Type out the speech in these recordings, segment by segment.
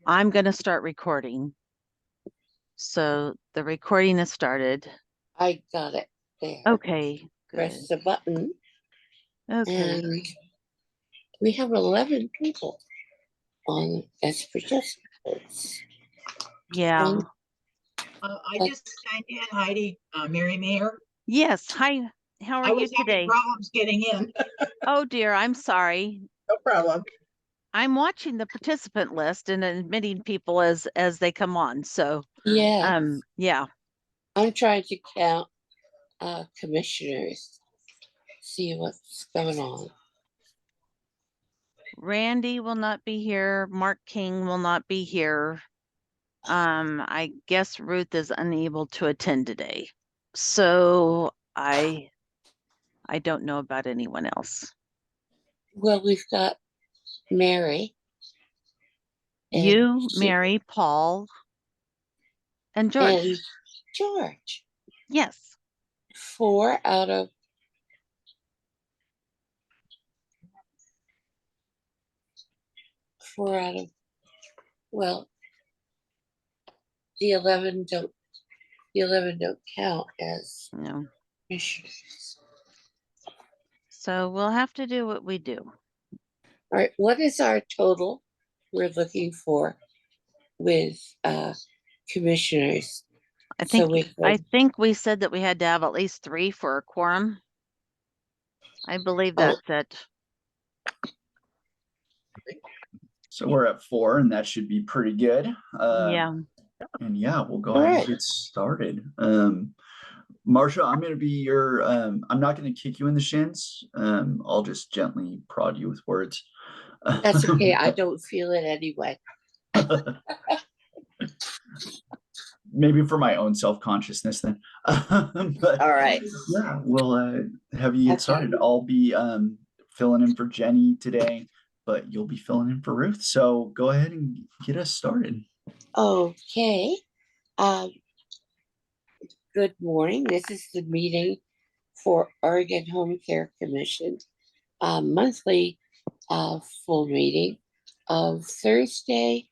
I'm going to start recording. So the recording has started. I got it there. Okay, good. Press the button. Okay. And we have 11 people on as participants. Yeah. I just signed in, Heidi, Mary Mayer. Yes. Hi. How are you today? Problems getting in. Oh dear, I'm sorry. No problem. I'm watching the participant list and admitting people as they come on. So yeah, yeah. I'm trying to count commissioners, see what's going on. Randy will not be here. Mark King will not be here. I guess Ruth is unable to attend today. So I don't know about anyone else. Well, we've got Mary. You, Mary, Paul, and George. And George. Yes. 4 out of 4 out of, well, the 11 don't count as No. commissioners. So we'll have to do what we do. All right, what is our total we're looking for with commissioners? I think we said that we had to have at least 3 for a quorum. I believe that's it. So we're at 4, and that should be pretty good. Yeah. And yeah, we'll go ahead and get started. Marsha, I'm going to be your, I'm not going to kick you in the shins. I'll just gently prod you with words. That's okay. I don't feel it anyway. Maybe for my own self-consciousness then. But, all right. Yeah, we'll have you get started. I'll be filling in for Jenny today, but you'll be filling in for Ruth. So go ahead and get us started. Okay. Good morning. This is the meeting for Oregon Home Care Commission monthly full meeting of Thursday,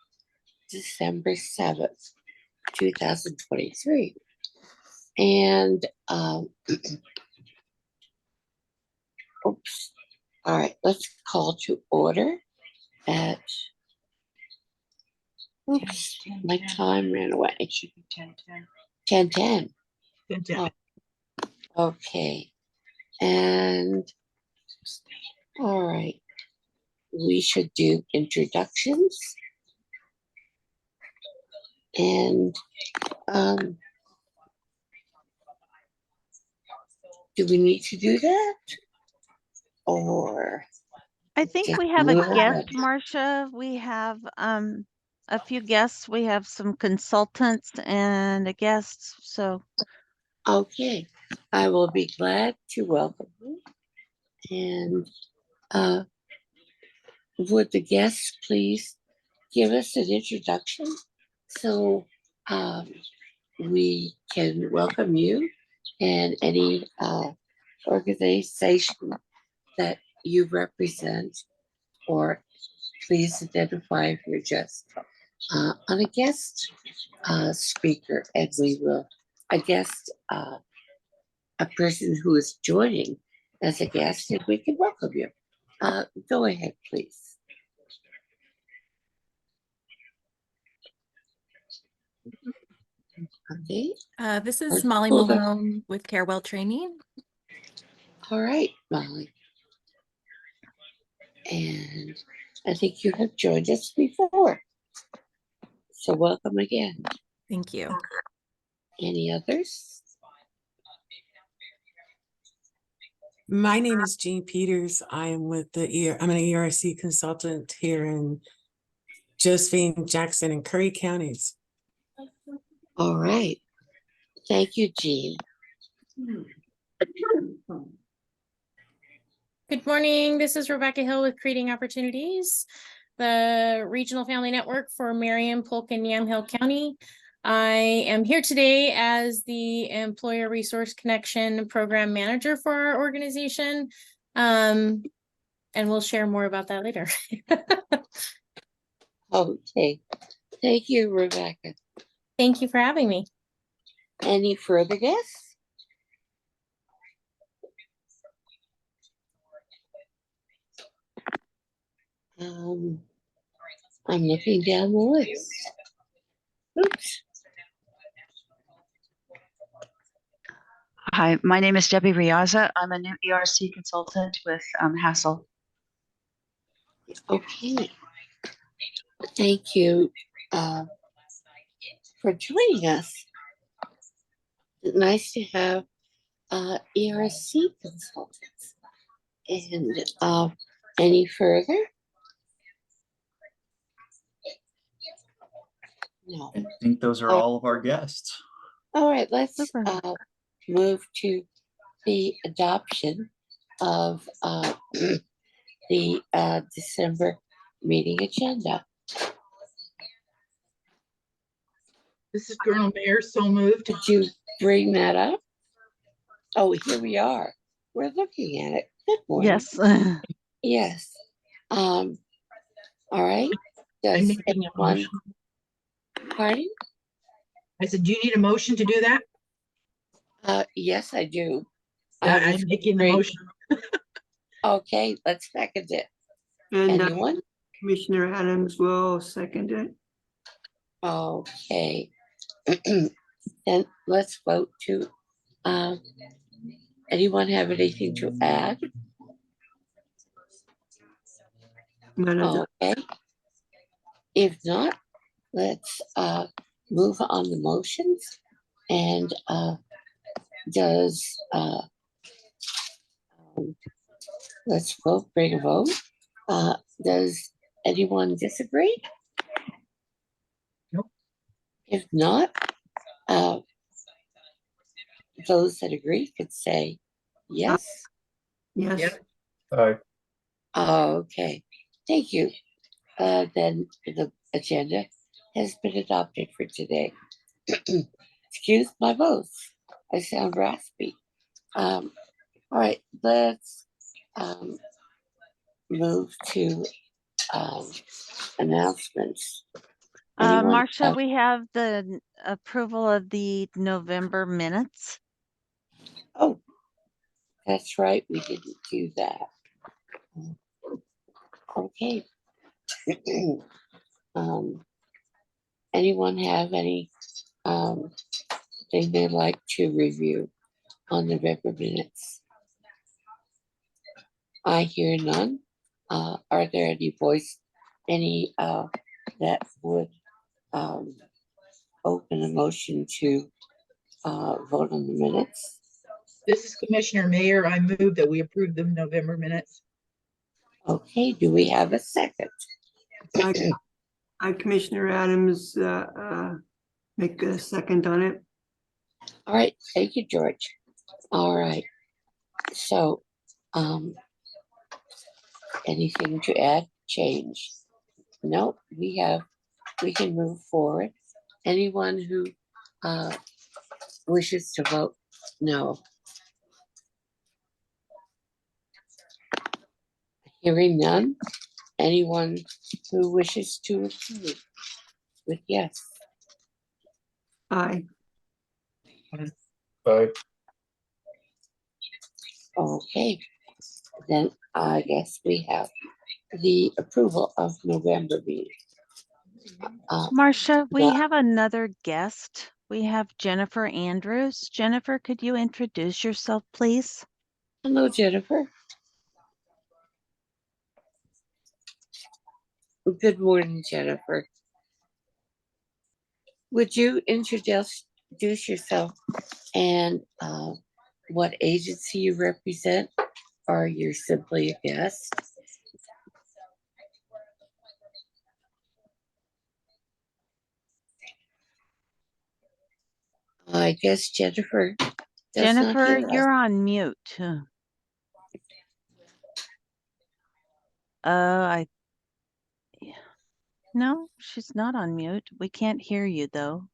December 7th, 2023. And oops. All right, let's call to order at oops, my time ran away. It should be 10:10. 10:10. 10:10. Okay. And all right. We should do introductions. And do we need to do that? Or I think we have a guest, Marsha. We have a few guests. We have some consultants and a guest. So okay. I will be glad to welcome you. And would the guests please give us an introduction so we can welcome you and any organization that you represent, or please identify if you're just on a guest speaker, and we will a person who is joining as a guest, and we can welcome you. Go ahead, please. Okay. This is Molly Malone with Carewell Training. All right, Molly. And I think you have joined us before. So welcome again. Thank you. Any others? My name is Jean Peters. I'm with I'm an ERC consultant here in Josephine, Jackson, and Curry counties. All right. Thank you, Jean. Good morning. This is Rebecca Hill with Creating Opportunities, the Regional Family Network for Marion, Polk, and Yamhill County. I am here today as the Employer Resource Connection Program Manager for our organization, and we'll share more about that later. Okay, thank you, Rebecca. Thank you for having me. Any further guests? I'm looking down the list. Oops. Hi, my name is Debbie Riaza. I'm a new ERC consultant with Hassel. Okay. Thank you for joining us. Nice to have ERC consultants. And any further? No. I think those are Oh. all of our guests. All right, let's Super. move to the adoption of the December meeting agenda. This is Colonel Mayor, so moved. Did you bring that up? Oh, here we are. We're looking at it. Good morning. Yes. Yes. All right. I'm Does making a anyone, motion. pardon? I said, do you need a motion to do that? Yes, I do. I'm making the great. motion. Okay, let's second it. And Anyone? Commissioner Adams will second it. Okay. Then let's vote to, anyone have anything to add? None of the, Okay. If not, let's move on the motions and does let's vote, bring a vote. Does anyone disagree? Nope. If not, those that agree could say yes. yes, Yep. Okay, thank you. Then the agenda has been adopted for today. Excuse my voice. I sound raspy. All right, let's move to announcements. Anyone Marcia, have- we have the approval of the November minutes. Oh, that's right. We didn't do that. Okay. Anyone have any thing they'd like to review on November minutes? I hear none. Are there any that would open a motion to vote on the minutes? This is Commissioner Mayor. I move that we approve the November minutes. Okay, do we have a second? I Commissioner Adams make a second on it. All right, thank you, George. All right. So, anything to add, change? No, we can move forward. Anyone who wishes to vote no? Hearing none. Anyone who wishes to approve with yes? Aye. Okay, then I guess we have the approval of November meeting. Marcia, we Yeah. have another guest. We have Jennifer Andrews. Jennifer, could you introduce yourself, please? Hello, Jennifer. Good morning, Jennifer. Would you introduce yourself and what agency you represent, or you're simply a guest? I guess Jennifer does not Jennifer, hear us. you're on mute. Yeah. No, she's not on mute. We can't hear you though.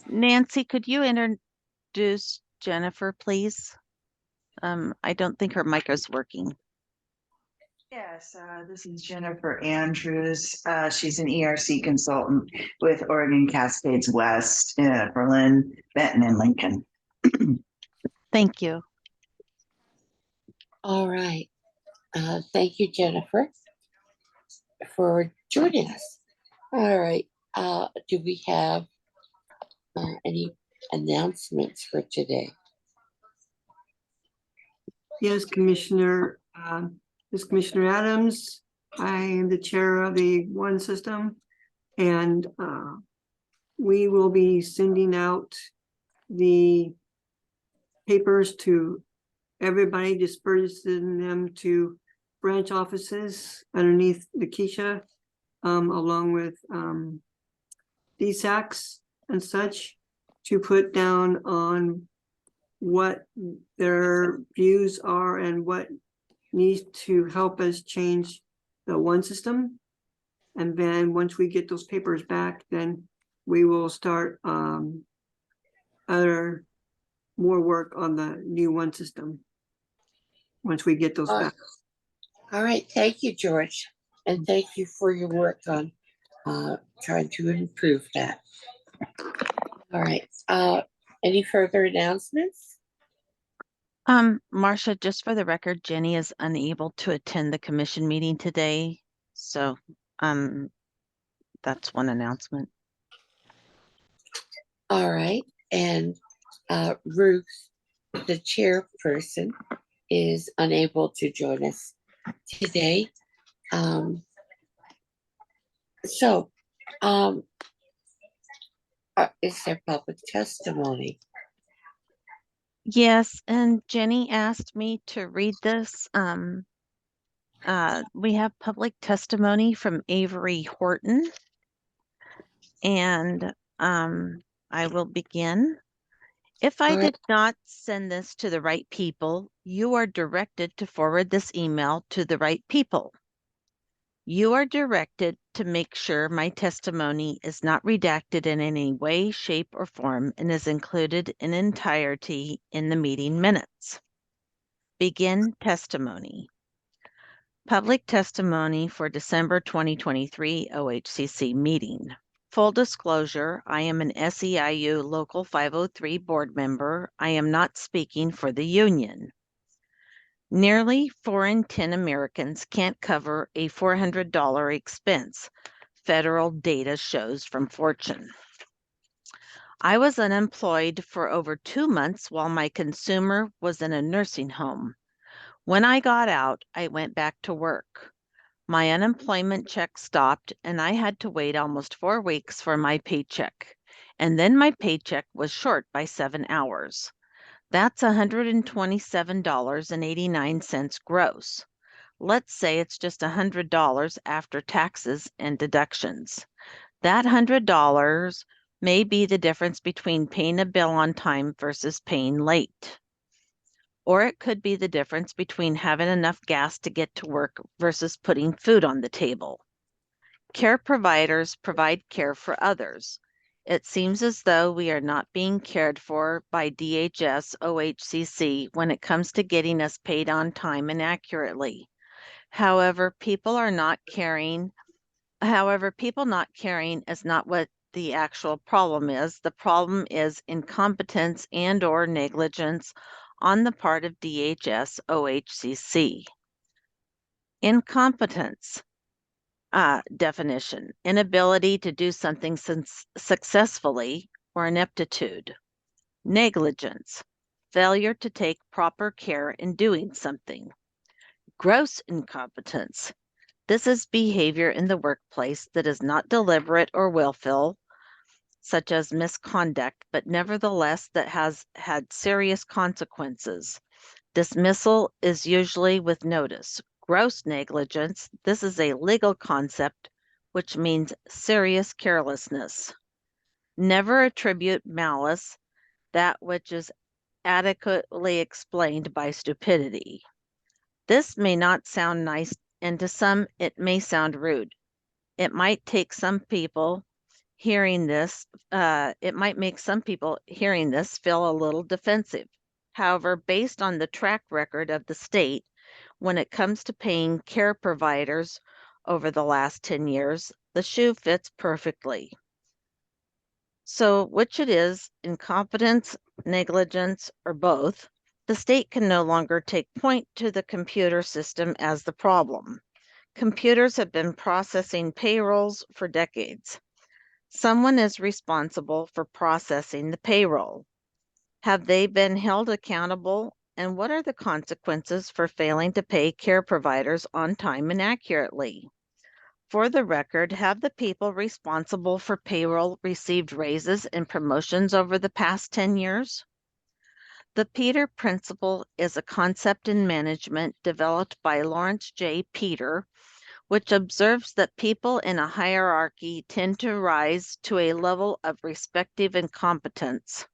Nancy, could you introduce Jennifer, please? I don't think her mic is working. Yes, this is Jennifer Andrews. She's an ERC consultant with Oregon Cascades West, Berlin, Benton, and Lincoln. Thank you. All right. Thank you, Jennifer, for joining us. All right. Do we have any announcements for today? Yes, Commissioner, this is Commissioner Adams. I am the chair of the One System, and we will be sending out the papers to everybody, dispersing them to branch offices underneath Lakeisha, along with DSACs and such, to put down on what their views are and what needs to help us change the One System. And then once we get those papers back, then we will start more work on the new One System. Once we get those back. All right. Thank you, George. And thank you for your work on trying to improve that. All right. Any further announcements? Marcia, just for the record, Jenny is unable to attend the commission meeting today. So, that's one announcement. All right. And Ruth, the chairperson, is unable to join us today. Is there public testimony? Yes, and Jenny asked me to read this. We have public testimony from Avery Horton, and I will begin. If I did not send this to the right people, you are directed to forward this email to the right people. You are directed to make sure my testimony is not redacted in any way, shape, or form and is included in entirety in the meeting minutes. Begin testimony. Public testimony for December 2023 OHCC meeting. Full disclosure, I am an SEIU Local 503 board member. I am not speaking for the union. Nearly 4 in 10 Americans can't cover a $400 expense, federal data shows from Fortune. I was unemployed for over 2 months while my consumer was in a nursing home. When I got out, I went back to work. My unemployment check stopped and I had to wait almost 4 weeks for my paycheck. And then my paycheck was short by 7 hours. That's $127.89 gross. Let's say it's just $100 after taxes and deductions. That $100 may be the difference between paying a bill on time versus paying late. Or it could be the difference between having enough gas to get to work versus putting food on the table. Care providers provide care for others. It seems as though we are not being cared for by DHS OHCC when it comes to getting us paid on time and accurately. However, people not caring is not what the actual problem is. The problem is incompetence and/or negligence on the part of DHS OHCC. Incompetence. Definition, inability to do something successfully or ineptitude. Negligence, failure to take proper care in doing something. Gross incompetence, this is behavior in the workplace that is not deliberate or willful, such as misconduct, but nevertheless that has had serious consequences. Dismissal is usually with notice. Gross negligence, this is a legal concept, which means serious carelessness. Never attribute malice, that which is adequately explained by stupidity. This may not sound nice, and to some it may sound rude. It might take some people hearing this, it might make some people hearing this feel a little defensive. However, based on the track record of the state, when it comes to paying care providers over the last 10 years, the shoe fits perfectly. So, which it is, incompetence, negligence, or both, the state can no longer take point to the computer system as the problem. Computers have been processing payrolls for decades. Someone is responsible for processing the payroll. Have they been held accountable? And what are the consequences for failing to pay care providers on time and accurately? For the record, have the people responsible for payroll received raises and promotions over the past 10 years? The Peter Principle is a concept in management developed by Lawrence J. Peter, which observes that people in a hierarchy tend to rise to a level of respective incompetence.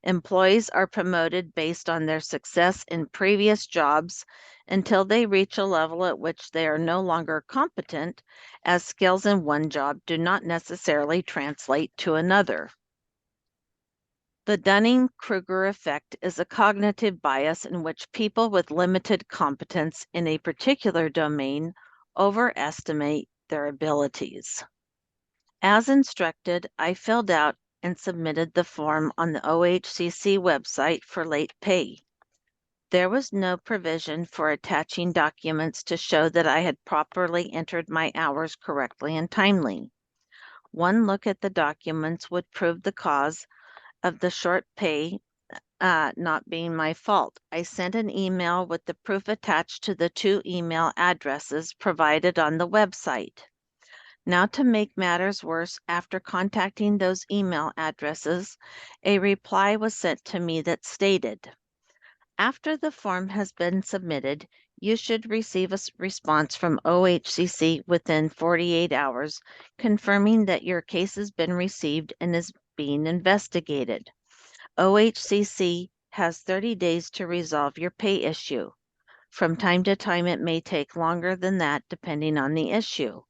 Employees are promoted based on their success in previous jobs until they reach a level at which they are no longer competent, as skills in one job do not necessarily translate to another. The Dunning-Kruger effect is a cognitive bias in which people with limited competence in a particular domain overestimate their abilities. As instructed, I filled out and submitted the form on the OHCC website for late pay. There was no provision for attaching documents to show that I had properly entered my hours correctly and timely. One look at the documents would prove the cause of the short pay not being my fault. I sent an email with the proof attached to the 2 email addresses provided on the website. Now, to make matters worse, after contacting those email addresses, a reply was sent to me that stated, "After the form has been submitted, you should receive a response from OHCC within 48 hours confirming that your case has been received and is being investigated. OHCC has 30 days to resolve your pay issue. From time to time, it may take longer than that depending on the issue.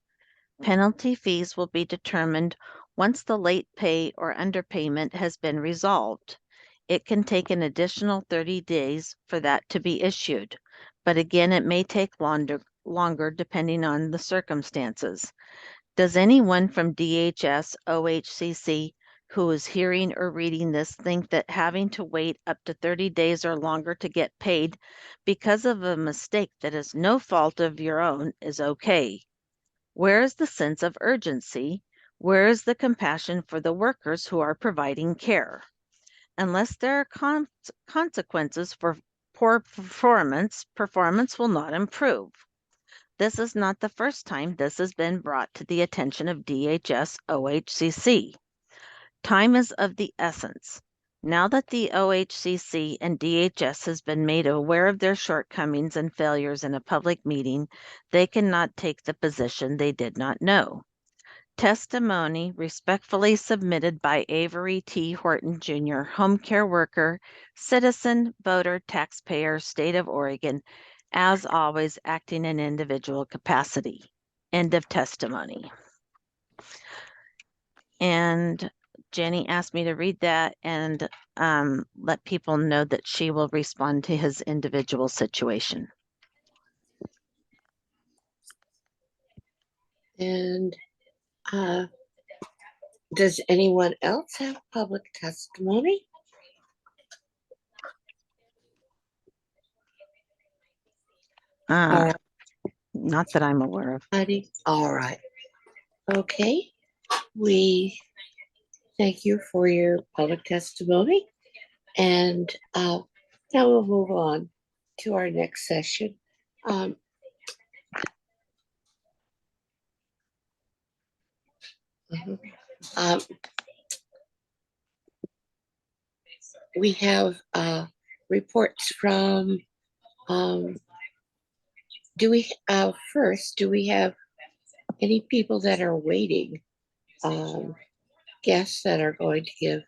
Penalty fees will be determined once the late pay or underpayment has been resolved. It can take an additional 30 days for that to be issued, but again, it may take longer depending on the circumstances. Does anyone from DHS, OHCC, who is hearing or reading this think that having to wait up to 30 days or longer to get paid because of a mistake that is no fault of your own is okay? Where is the sense of urgency? Where is the compassion for the workers who are providing care? Unless there are consequences for poor performance, performance will not improve. This is not the first time this has been brought to the attention of DHS OHCC. Time is of the essence. Now that the OHCC and DHS has been made aware of their shortcomings and failures in a public meeting, they cannot take the position they did not know. Testimony respectfully submitted by Avery T. Horton Jr., home care worker, citizen, voter, taxpayer, state of Oregon, as always acting in individual capacity. End of testimony. And Jenny asked me to read that and let people know that she will respond to his individual situation. And does anyone else have public testimony? All right. Not that I'm aware of. All right. Okay. We thank you for your public testimony. And now we'll move on to our next session. We have reports from, do we have any people that are waiting? Guests that are going to give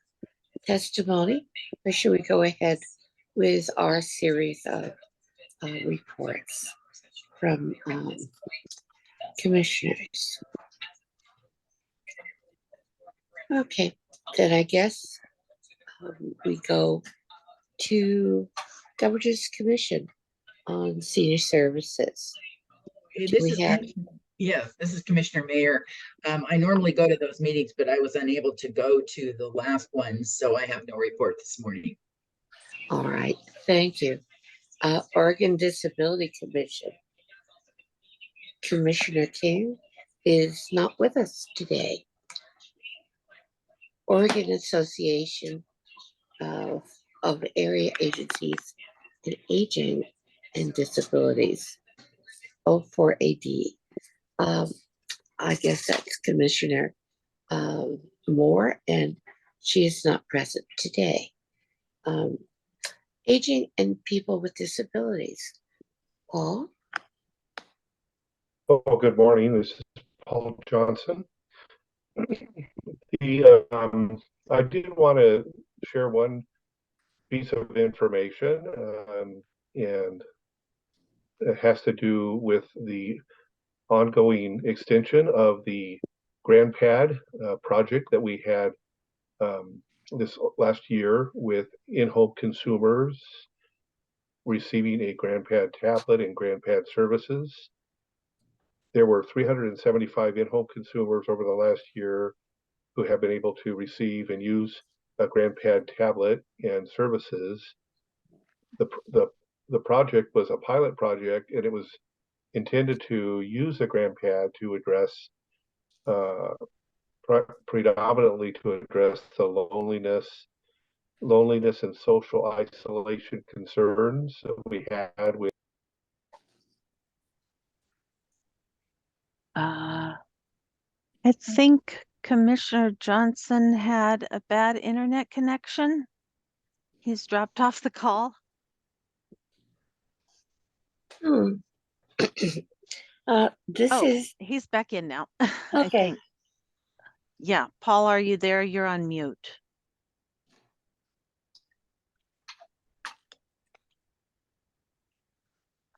testimony, or should we go ahead with our series of reports from commissioners? Okay, then I guess we go to Governor's Commission. on senior services. Hey, Do this we is, have- yes, this is Commissioner Mayor. I normally go to those meetings, but I was unable to go to the last one, so I have no report this morning. All right, thank you. Oregon Disability Commission. Commissioner King is not with us today. Oregon Association of Area Agencies and Aging and Disabilities, O4AD. I guess that's Commissioner Moore, and she is not present today. Aging and people with disabilities. Paul? Oh, good morning. This is Paul Johnson. I did want to share one piece of information, and it has to do with the ongoing extension of the GrandPad project that we had this last year with in-home consumers receiving a GrandPad tablet and GrandPad services. There were 375 in-home consumers over the last year who have been able to receive and use a GrandPad tablet and services. The project was a pilot project, and it was intended to use the GrandPad to address predominantly to address the loneliness and social isolation concerns that we had with. I think Commissioner Johnson had a bad internet connection. He's dropped off the call. This Oh, is he's back in now. I okay. think. Yeah, Paul, are you there? You're on mute.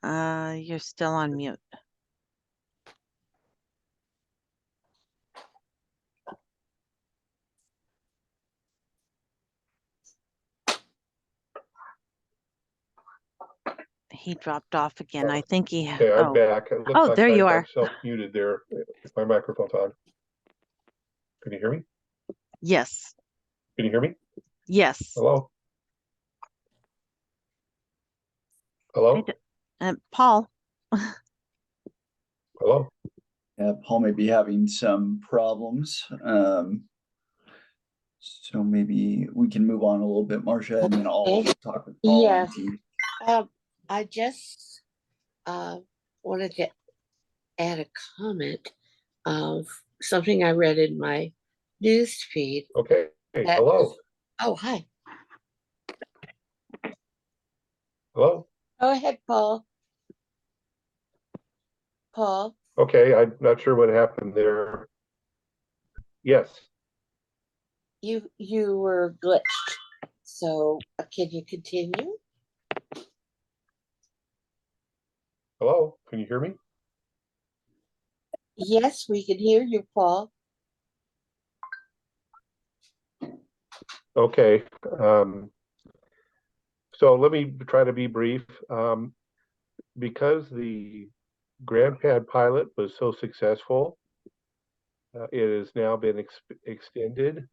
You're still on mute. He dropped off again. I think he. Okay, I'm Oh, back. It looks oh, like there you I'm are. self-muted there. My microphone's on. Can you hear me? Yes. Can you hear me? Yes. Hello? Hello? Paul. Hello? Yeah, Paul may be having some problems. So maybe we can move on a little bit, Marcia, and then I'll talk with Paul Yeah. and team. I just wanted to add a comment of something I read in my news feed. Okay. Hey, That- hello? Oh, hi. Hello? Go ahead, Paul. Paul, Okay, I'm not sure what happened there. Yes. you were glitched. So can you continue? Hello? Can you hear me? Yes, we can hear you, Paul. Okay. So let me try to be brief. Because the GrandPad pilot was so successful, it has now been extended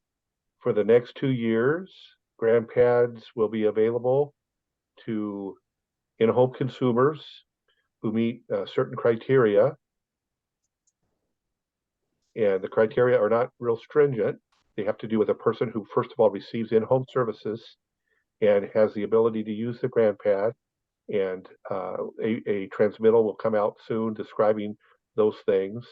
for the next 2 years. GrandPads will be available to in-home consumers who meet certain criteria. And the criteria are not real stringent. They have to do with a person who, first of all, receives in-home services and has the ability to use the GrandPad. And a transmittal will come out soon describing those things.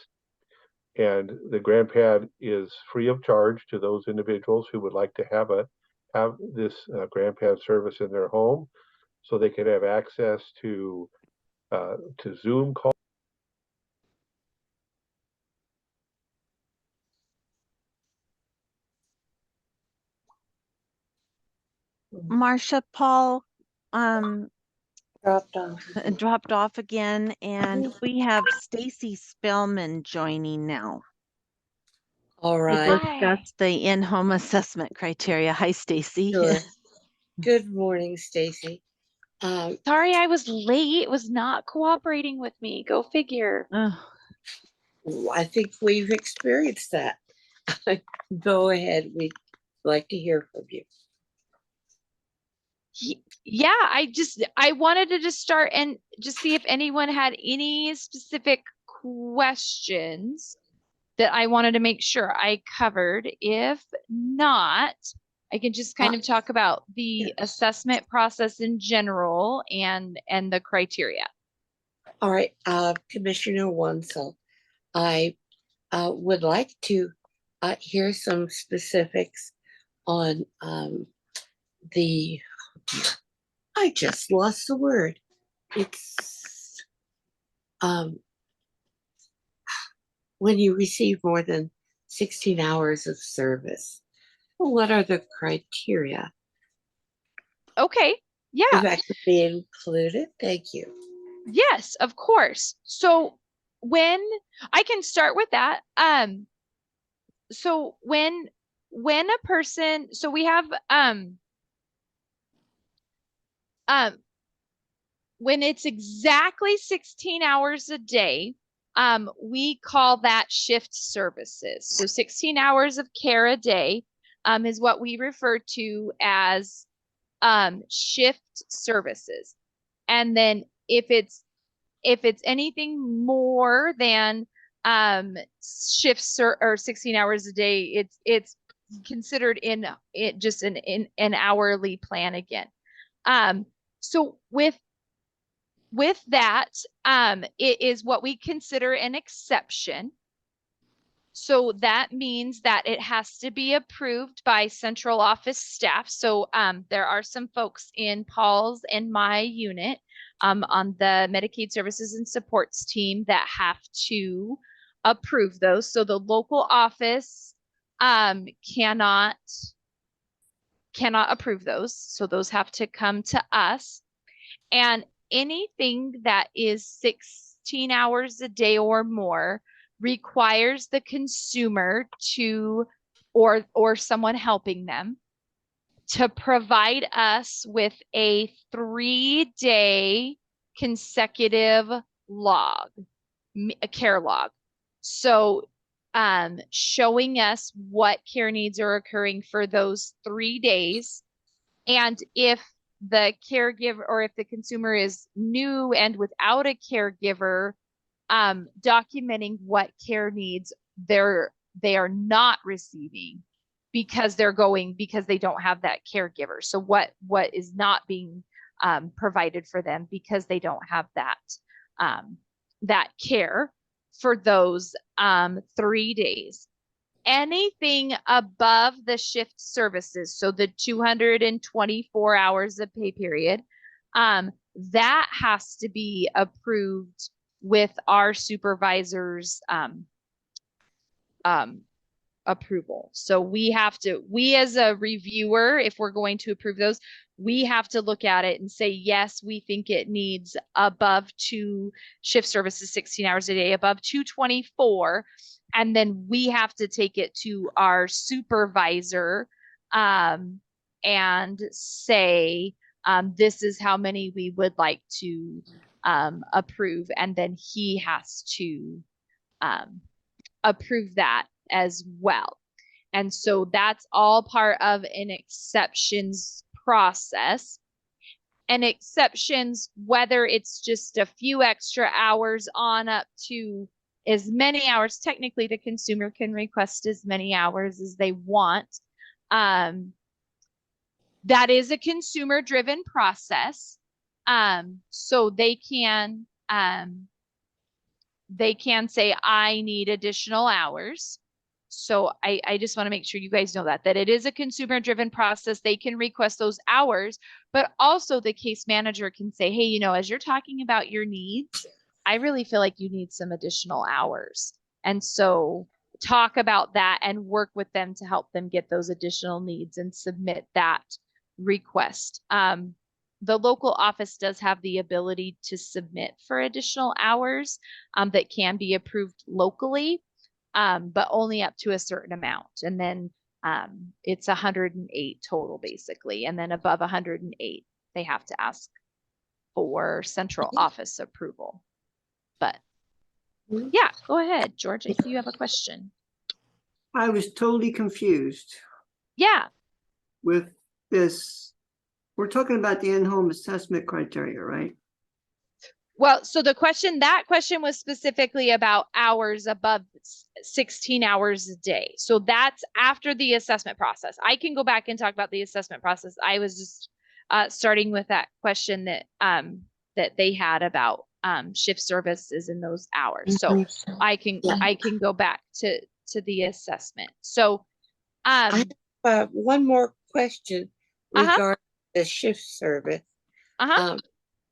And the GrandPad is free of charge to those individuals who would like to have this GrandPad service in their home, so they can have access to Zoom calls. Marcia, Paul, Dropped off. dropped off again, and we have Stacy Spellman joining now. All To right. discuss the in-home assessment criteria. Hi, Stacy. Sure. Good morning, Stacy. Sorry, I was late. It was not cooperating with me. Go figure. Ugh. I think we've experienced that. Go ahead. We'd like to hear from you. Yeah, I wanted to just start and just see if anyone had any specific questions that I wanted to make sure I covered. If not, I can just kind of talk about the assessment process in general and the criteria. All right, Commissioner Wansel, I would like to hear some specifics on the, I just lost the word. It's when you receive more than 16 hours of service. What are the criteria? Okay, If yeah, that could be included, thank you. yes, of course. So when I can start with that, so when a person, so we have when it's exactly 16 hours a day, we call that shift services. So 16 hours of care a day is what we refer to as shift services. And then if it's anything more than shifts or 16 hours a day, it's considered in it just in an hourly plan again. So with that, it is what we consider an exception. So that means that it has to be approved by central office staff. So there are some folks in Paul's and my unit on the Medicaid Services and Supports team that have to approve those. So the local office cannot approve those. So those have to come to us. And anything that is 16 hours a day or more requires the consumer to, or someone helping them, to provide us with a 3-day consecutive log, a care log. So showing us what care needs are occurring for those 3 days. And if the caregiver or if the consumer is new and without a caregiver, documenting what care needs they are not receiving because they don't have that caregiver. So what is not being provided for them because they don't have that care for those 3 days. Anything above the shift services, so the 224 hours of pay period, that has to be approved with our supervisor's approval. So we as a reviewer, if we're going to approve those, we have to look at it and say, yes, we think it needs above 2 shift services, 16 hours a day, above 224. And then we have to take it to our supervisor and say, this is how many we would like to approve. And then he has to approve that as well. And so that's all part of an exceptions process. And exceptions, whether it's just a few extra hours on up to as many hours, technically the consumer can request as many hours as they want. That is a consumer driven process. So they can say, I need additional hours. So I just want to make sure you guys know that it is a consumer driven process. They can request those hours, but also the case manager can say, hey, as you're talking about your needs, I really feel like you need some additional hours. And so talk about that and work with them to help them get those additional needs and submit that request. The local office does have the ability to submit for additional hours that can be approved locally, but only up to a certain amount. And then it's 108 total basically. And then above 108, they have to ask for central office approval. But Mhm. yeah, go ahead, George, if you have a question. I was totally confused Yeah, with this. We're talking about the in-home assessment criteria, right? well, so that question was specifically about hours above 16 hours a day. So that's after the assessment process. I can go back and talk about the assessment process. I was just starting with that question that that they had about shift services in those hours. So Mhm. I can Yeah. go back to the assessment. So I have one more question Uh-huh. regarding the shift service. uh-huh,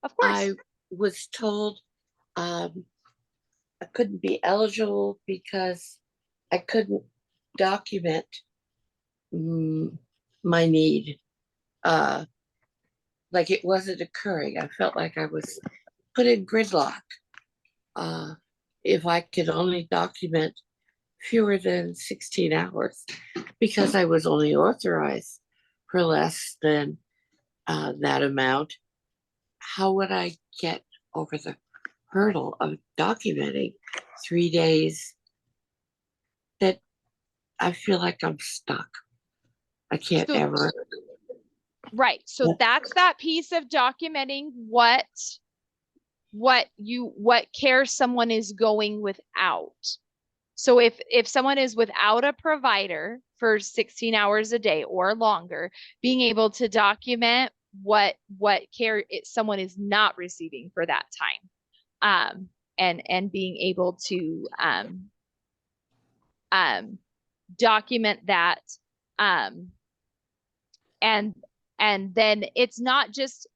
of course. I was told I couldn't be eligible because I couldn't document my need. Like it wasn't occurring. I felt like I was put in gridlock. If I could only document fewer than 16 hours because I was only authorized for less than that amount, how would I get over the hurdle of documenting 3 days that I feel like I'm stuck? I can't So- ever. Right. So Yeah. that's that piece of documenting what care someone is going without. So if someone is without a provider for 16 hours a day or longer, being able to document what care someone is not receiving for that time. And being able to document that and then it is not just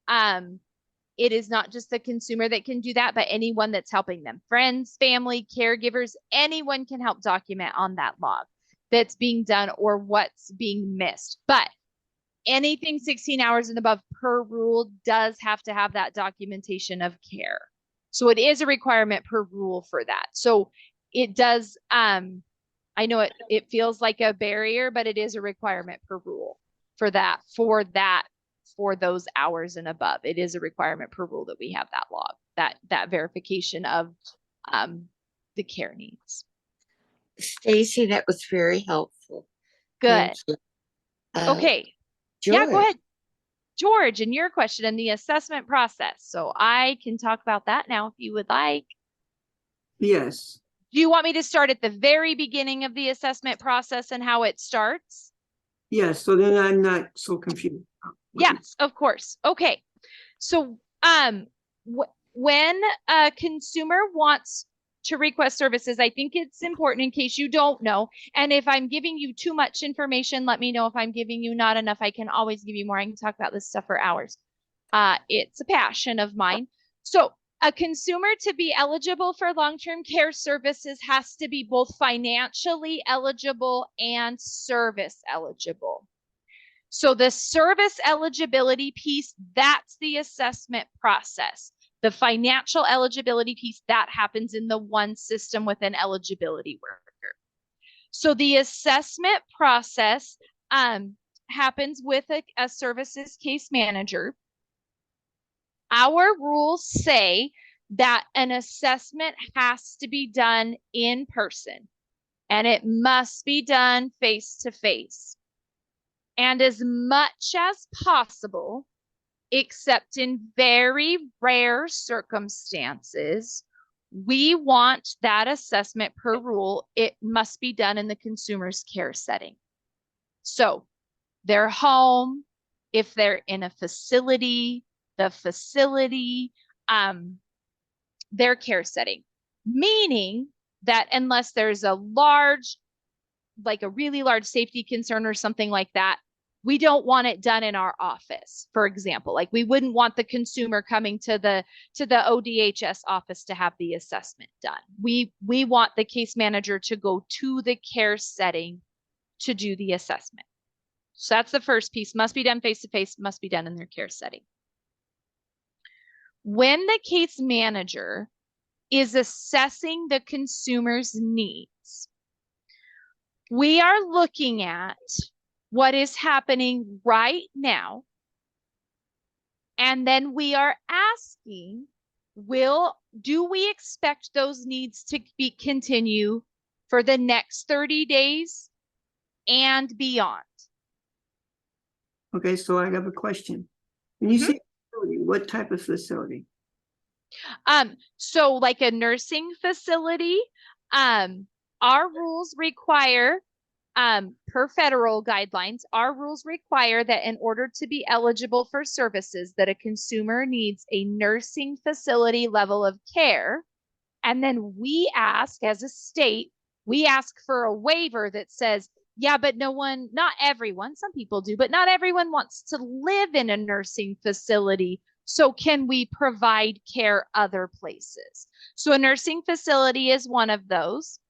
the consumer that can do that, but anyone that's helping them, friends, family, caregivers, anyone can help document on that log that's being done or what's being missed. But anything 16 hours and above per rule does have to have that documentation of care. So it is a requirement per rule for that. So it does, I know it feels like a barrier, but it is a requirement per rule for those hours and above. It is a requirement per rule that we have that log, that verification of the care needs. Stacy, that was very helpful. Good. Thank you. Okay. Yeah, go George, ahead. George, and your question and the assessment process. So I can talk about that now if you would like. Yes. Do you want me to start at the very beginning of the assessment process and how it starts? Yes. So then I'm not so confused. Yes, of course. Okay. So when a consumer wants to request services, I think it's important in case you don't know. And if I'm giving you too much information, let me know. If I'm giving you not enough, I can always give you more. I can talk about this stuff for hours. It's a passion of mine. So a consumer to be eligible for long-term care services has to be both financially eligible and service eligible. So the service eligibility piece, that's the assessment process. The financial eligibility piece, that happens in the one system with an eligibility worker. So the assessment process happens with a services case manager. Our rules say that an assessment has to be done in person, and it must be done face to face. And as much as possible, except in very rare circumstances, we want that assessment per rule. It must be done in the consumer's care setting. So their home, if they're in a facility, the facility, their care setting, meaning that unless there's a really large safety concern or something like that, we don't want it done in our office, for example. Like we wouldn't want the consumer coming to the ODHS office to have the assessment done. We want the case manager to go to the care setting to do the assessment. So that's the first piece. Must be done face to face, must be done in their care setting. When the case manager is assessing the consumer's needs, we are looking at what is happening right now And then we are asking, do we expect those needs to continue for the next 30 days and beyond? Okay, so I have a question. When you Mhm. say facility, what type of facility? So like a nursing facility, our rules require, per federal guidelines, our rules require that in order to be eligible for services, that a consumer needs a nursing facility level of care. And then we ask, as a state, we ask for a waiver that says, yeah, but not everyone, some people do, but not everyone wants to live in a nursing facility. So can we provide care other places? So a nursing facility is one of those.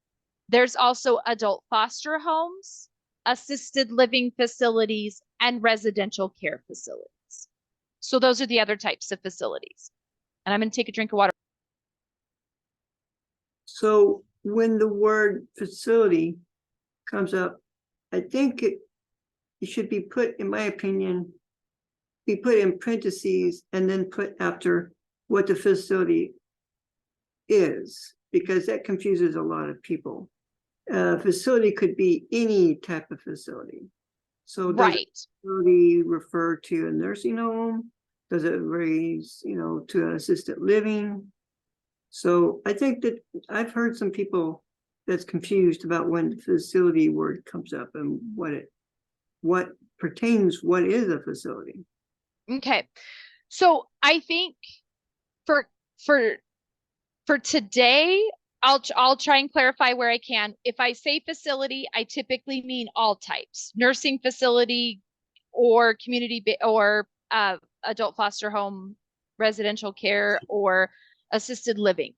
There's also adult foster homes, assisted living facilities, and residential care facilities. So those are the other types of facilities. And I'm going to take a drink of water. So when the word facility comes up, I think it should be put, in my opinion, be put in parentheses and then put after what the facility is, because that confuses a lot of people. Facility could be any type of facility. So does Right. facility refer to a nursing home? Does it raise, to an assisted living? So I think that I've heard some people that's confused about when the facility word comes up and what pertains, what is a facility? Okay. So I think for today, I'll try and clarify where I can. If I say facility, I typically mean all types: nursing facility or or adult foster home, residential care, or assisted living.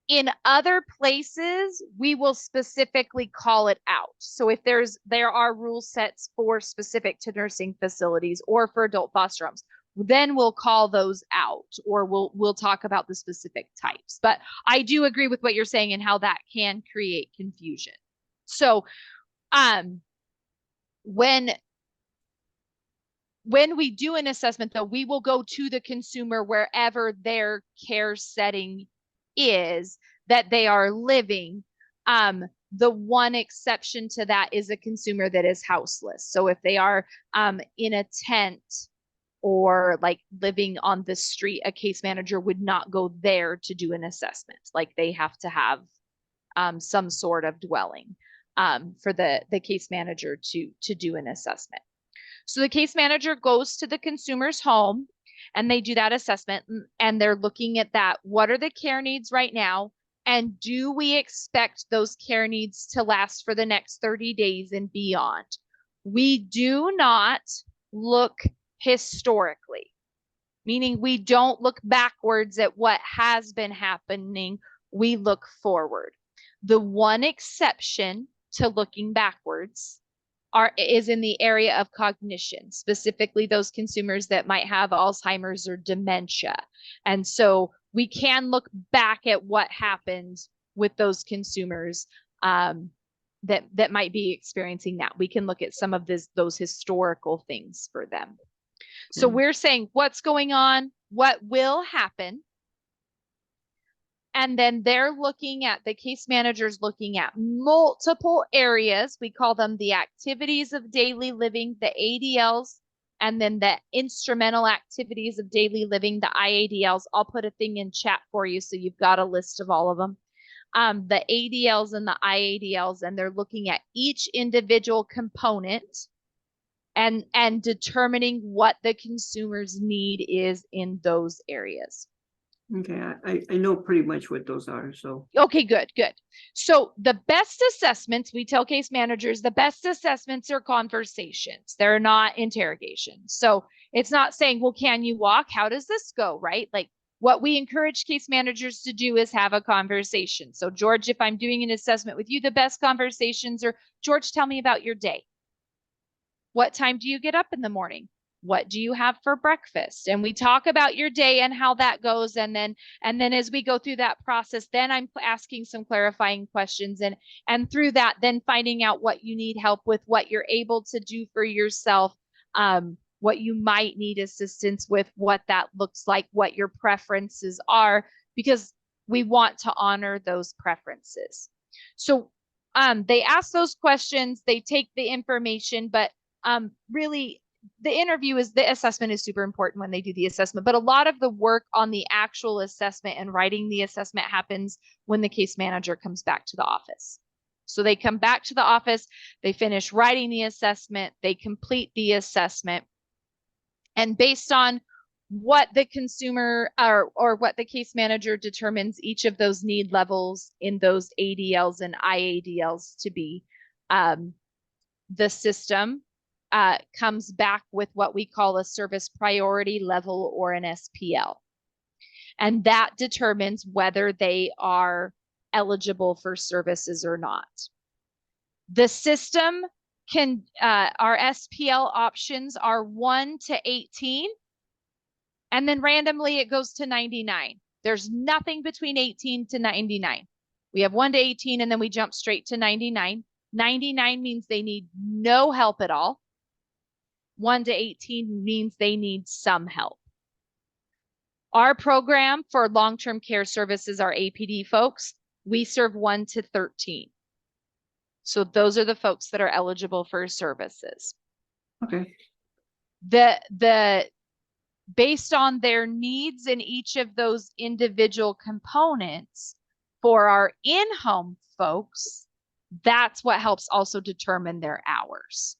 In other places, we will specifically call it out. So if there are rule sets for specific to nursing facilities or for adult foster homes, then we'll call those out, or we'll talk about the specific types. But I do agree with what you're saying and how that can create confusion. So when we do an assessment, though, we will go to the consumer wherever their care setting is that they are living. The one exception to that is a consumer that is houseless. So if they are in a tent or like living on the street, a case manager would not go there to do an assessment. Like they have to have some sort of dwelling for the case manager to do an assessment. So the case manager goes to the consumer's home and they do that assessment, and they're looking at that. What are the care needs right now? And do we expect those care needs to last for the next 30 days and beyond? We do not look historically, meaning we don't look backwards at what has been happening. We look forward. The one exception to looking backwards is in the area of cognition, specifically those consumers that might have Alzheimer's or dementia. And so we can look back at what happened with those consumers that might be experiencing that. We can look at some of those historical things for them. So we're saying what's going on, what will happen. And then the case manager's looking at multiple areas. We call them the activities of daily living, the ADLs, and then the instrumental activities of daily living, the IADLs. I'll put a thing in chat for you so you've got a list of all of them. The ADLs and the IADLs, and they're looking at each individual component and determining what the consumer's need is in those areas. Okay, I know pretty much what those are, so. Okay, good. So the best assessments, we tell case managers, the best assessments are conversations. They're not interrogations. So it's not saying, well, can you walk? How does this go? Right? Like what we encourage case managers to do is have a conversation. So George, if I'm doing an assessment with you, the best conversations are, George, tell me about your day. What time do you get up in the morning? What do you have for breakfast? And we talk about your day and how that goes. And then as we go through that process, then I'm asking some clarifying questions, and through that, then finding out what you need help with, what you're able to do for yourself, what you might need assistance with, what that looks like, what your preferences are, because we want to honor those preferences. So they ask those questions, they take the information, but really the assessment is super important when they do the assessment, but a lot of the work on the actual assessment and writing the assessment happens when the case manager comes back to the office. So they come back to the office, they finish writing the assessment, they complete the assessment, and based on what the consumer or what the case manager determines each of those need levels in those ADLs and IADLs to be, the system comes back with what we call a service priority level or an SPL. And that determines whether they are eligible for services or not. The system can, our SPL options are 1 to 18, and then randomly it goes to 99. There's nothing between 18 to 99. We have 1 to 18, and then we jump straight to 99. 99 means they need no help at all. 1 to 18 means they need some help. Our program for long-term care services, our APD folks, we serve 1 to 13. So those are the folks that are eligible for services. Okay. Based on their needs in each of those individual components for our in-home folks, that's what helps also determine their hours.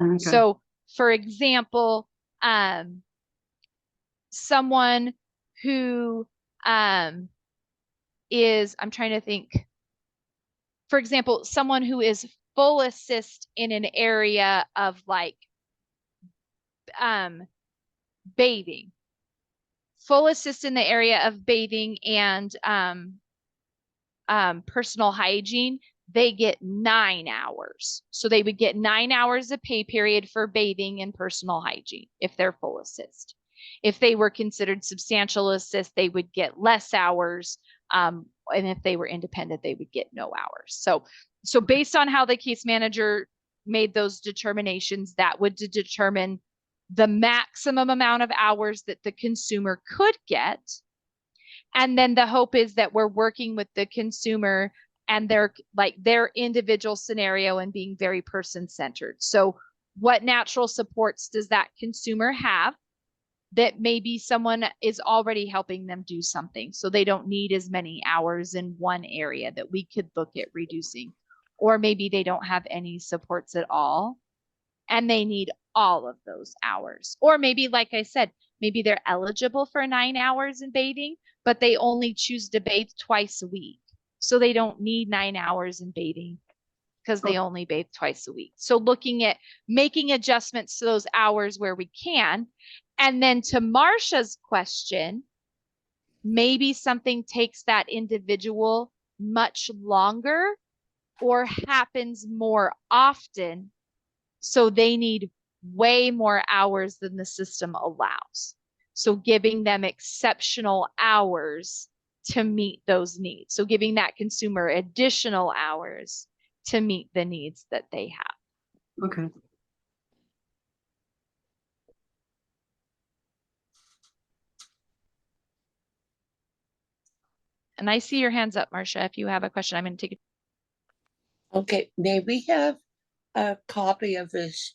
Okay. So, for example, someone who is, I'm trying to think, for example, someone who is full assist in an area of like bathing, full assist in the area of bathing and personal hygiene, they get 9 hours. So they would get 9 hours of pay period for bathing and personal hygiene if they're full assist. If they were considered substantial assist, they would get less hours. And if they were independent, they would get no hours. So based on how the case manager made those determinations, that would determine the maximum amount of hours that the consumer could get. And then the hope is that we're working with the consumer and their individual scenario and being very person-centered. So what natural supports does that consumer have that maybe someone is already helping them do something, so they don't need as many hours in one area that we could look at reducing? Or maybe they don't have any supports at all and they need all of those hours. Or maybe, like I said, maybe they're eligible for 9 hours in bathing, but they only choose to bathe twice a week. So they don't need 9 hours in bathing because they only bathe twice a week. So looking at making adjustments to those hours where we can. And then to Marsha's question, maybe something takes that individual much longer or happens more often, so they need way more hours than the system allows. So giving them exceptional hours to meet those needs. So giving that consumer additional hours to meet the needs that they have. Okay. And I see your hands up, Marcia. If you have a question, I'm going to take it. Okay, may we have a copy of this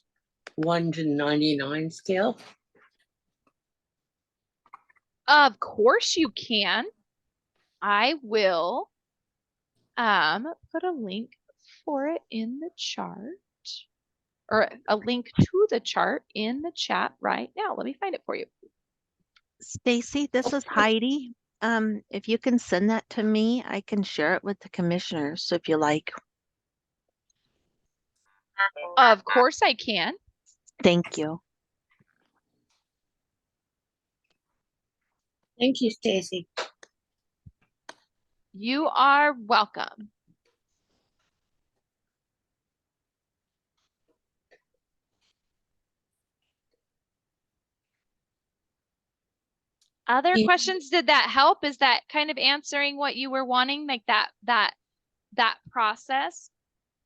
1 to 99 scale? Of course you can. I will put a link for it in the chart, or a link to the chart in the chat right now. Let me find it for you. Stacy, this is Heidi. If you can send that to me, I can share it with the commissioners. So if you like. Of course I can. Thank you. Thank you, Stacy. You are welcome. Other Yeah. questions? Did that help? Is that kind of answering what you were wanting, like that process?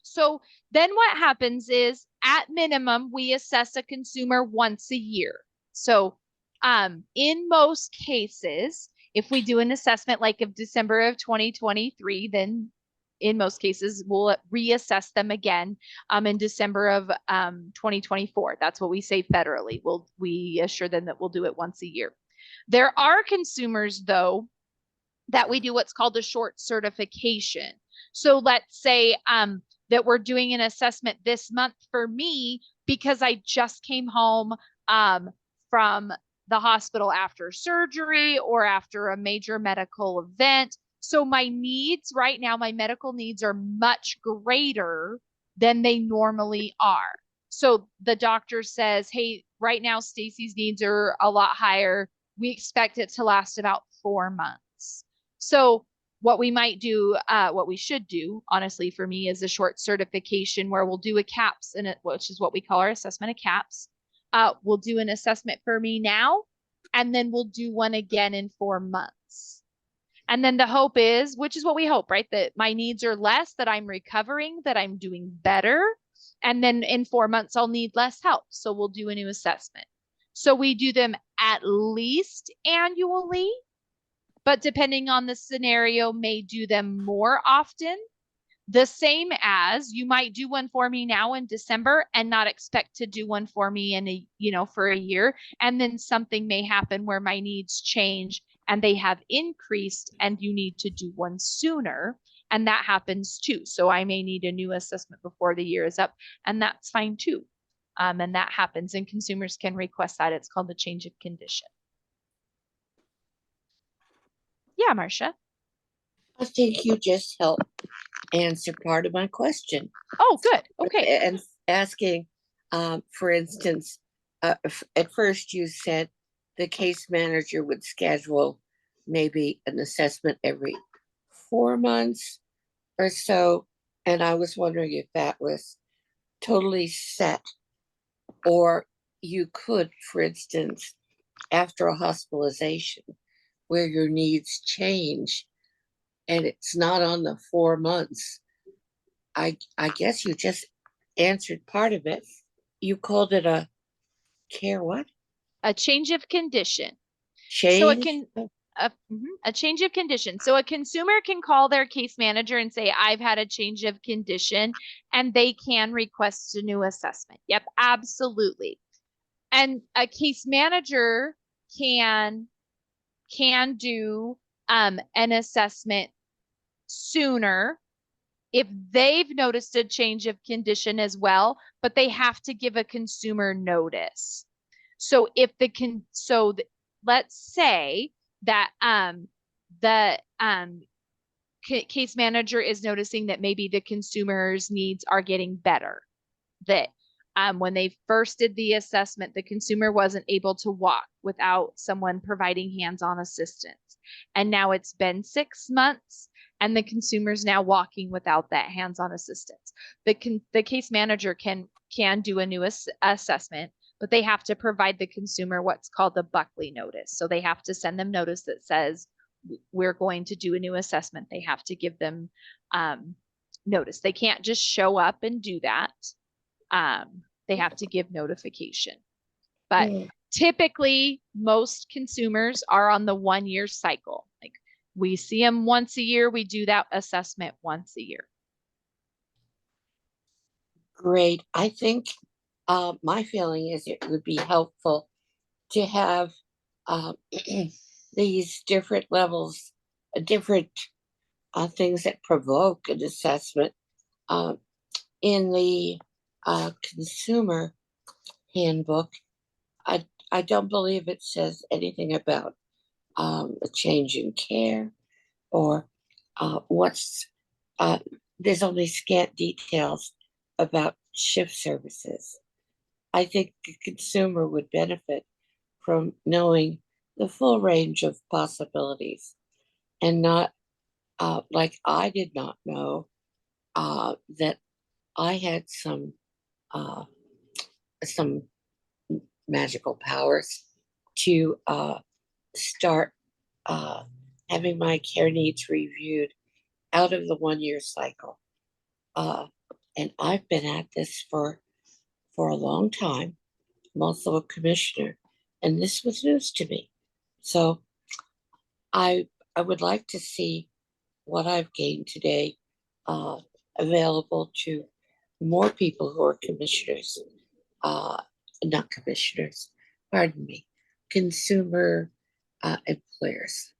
So then what happens is at minimum, we assess a consumer once a year. So in most cases, if we do an assessment like of December of 2023, then in most cases, we'll reassess them again in December of 2024. That's what we say federally. We assure them that we'll do it once a year. There are consumers, though, that we do what's called a short certification. So let's say that we're doing an assessment this month for me because I just came home from the hospital after surgery or after a major medical event. So my needs right now, my medical needs are much greater than they normally are. So the doctor says, hey, right now Stacy's needs are a lot higher. We expect it to last about 4 months. So what we might do, what we should do, honestly, for me, is a short certification where we'll do a CAPS, which is what we call our assessment of CAPS. We'll do an assessment for me now, and then we'll do one again in 4 months. And then the hope is, which is what we hope, right? That my needs are less, that I'm recovering, that I'm doing better. And then in 4 months, I'll need less help. So we'll do a new assessment. So we do them at least annually, but depending on the scenario, may do them more often. The same as you might do one for me now in December and not expect to do one for me in for a year. And then something may happen where my needs change and they have increased and you need to do one sooner. And that happens too. So I may need a new assessment before the year is up, and that's fine too. And that happens, and consumers can request that. It's called the change of condition. Yeah, Marcia. I think you just helped answer part of my question. Oh, good. Okay. And asking, for instance, at first you said the case manager would schedule maybe an assessment every 4 months or so. And I was wondering if that was totally set, or you could, for instance, after a hospitalization where your needs change and it's not on the 4 months. I guess you just answered part of it. You called it a care what? A change of condition. Change? So it can a change of condition. So a consumer can call their case manager and say, I've had a change of condition, and they can request a new assessment. Yep, absolutely. And a case manager can do an assessment sooner if they've noticed a change of condition as well, but they have to give a consumer notice. So if let's say that the case manager is noticing that maybe the consumer's needs are getting better, that when they first did the assessment, the consumer wasn't able to walk without someone providing hands-on assistance. And now it's been 6 months and the consumer's now walking without that hands-on assistance. The case manager can do a new assessment, but they have to provide the consumer what's called the Buckley notice. So they have to send them notice that says, we're going to do a new assessment. They have to give them notice. They can't just show up and do that. They have to give notification. But typically, most consumers are on the 1 year cycle. Like we see them once a year. We do that assessment once a year. Great. I think my feeling is it would be helpful to have these different levels, different things that provoke an assessment in the consumer handbook. I don't believe it says anything about a change in care or there's only scant details about shift services. I think the consumer would benefit from knowing the full range of possibilities and not like I did not know that I had some magical powers to start having my care needs reviewed out of the 1 year cycle. and I've been at this for a long time. I'm also a commissioner, and this was news to me. So I would like to see what I've gained today available to more people who are commissioners, not commissioners, pardon me, consumer employers,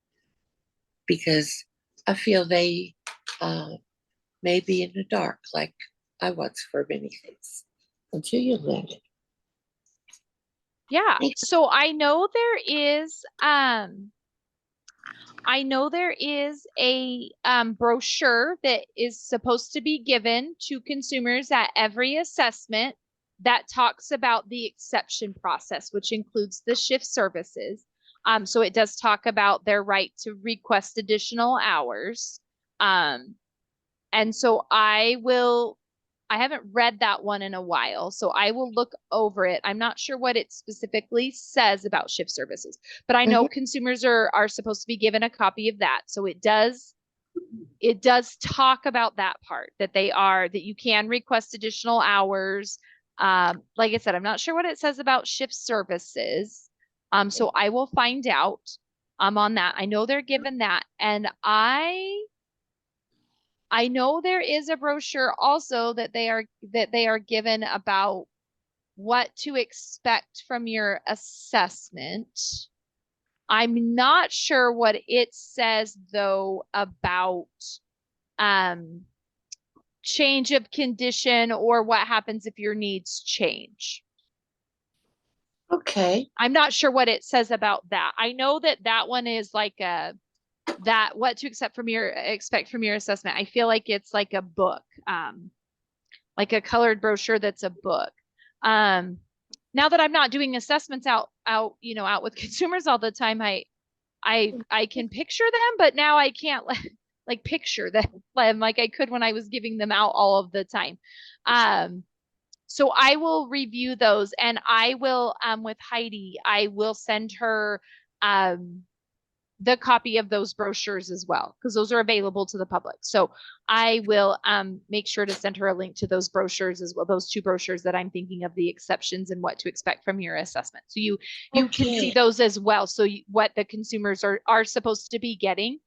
because I feel they may be in the dark like I was for many things until you landed. Yeah, Thank so I know there is a brochure that is supposed to be given to consumers at every assessment that talks about the exception process, which includes the shift services. So it does talk about their right to request additional hours. And so I haven't read that one in a while, so I will look over it. I'm not sure what it specifically says about shift services, but I know consumers are supposed to be given a copy of that. So it does talk about that part, that you can request additional hours. Like I said, I'm not sure what it says about shift services. So I will find out on that. I know they're given that, and I know there is a brochure also that they are given about what to expect from your assessment. I'm not sure what it says though about change of condition or what happens if your needs change. Okay. I'm not sure what it says about that. I know that one is like what to expect from your assessment. I feel like it's like a book, like a colored brochure that's a book. Now that I'm not doing assessments out with consumers all the time, I can picture them, but now I can't like picture them like I could when I was giving them out all of the time. So I will review those, and I will with Heidi, I will send her the copy of those brochures as well, because those are available to the public. So I will make sure to send her a link to those brochures as well, those two brochures that I'm thinking of, the exceptions and what to expect from your assessment. So you can see those as well. So what the consumers are supposed to be getting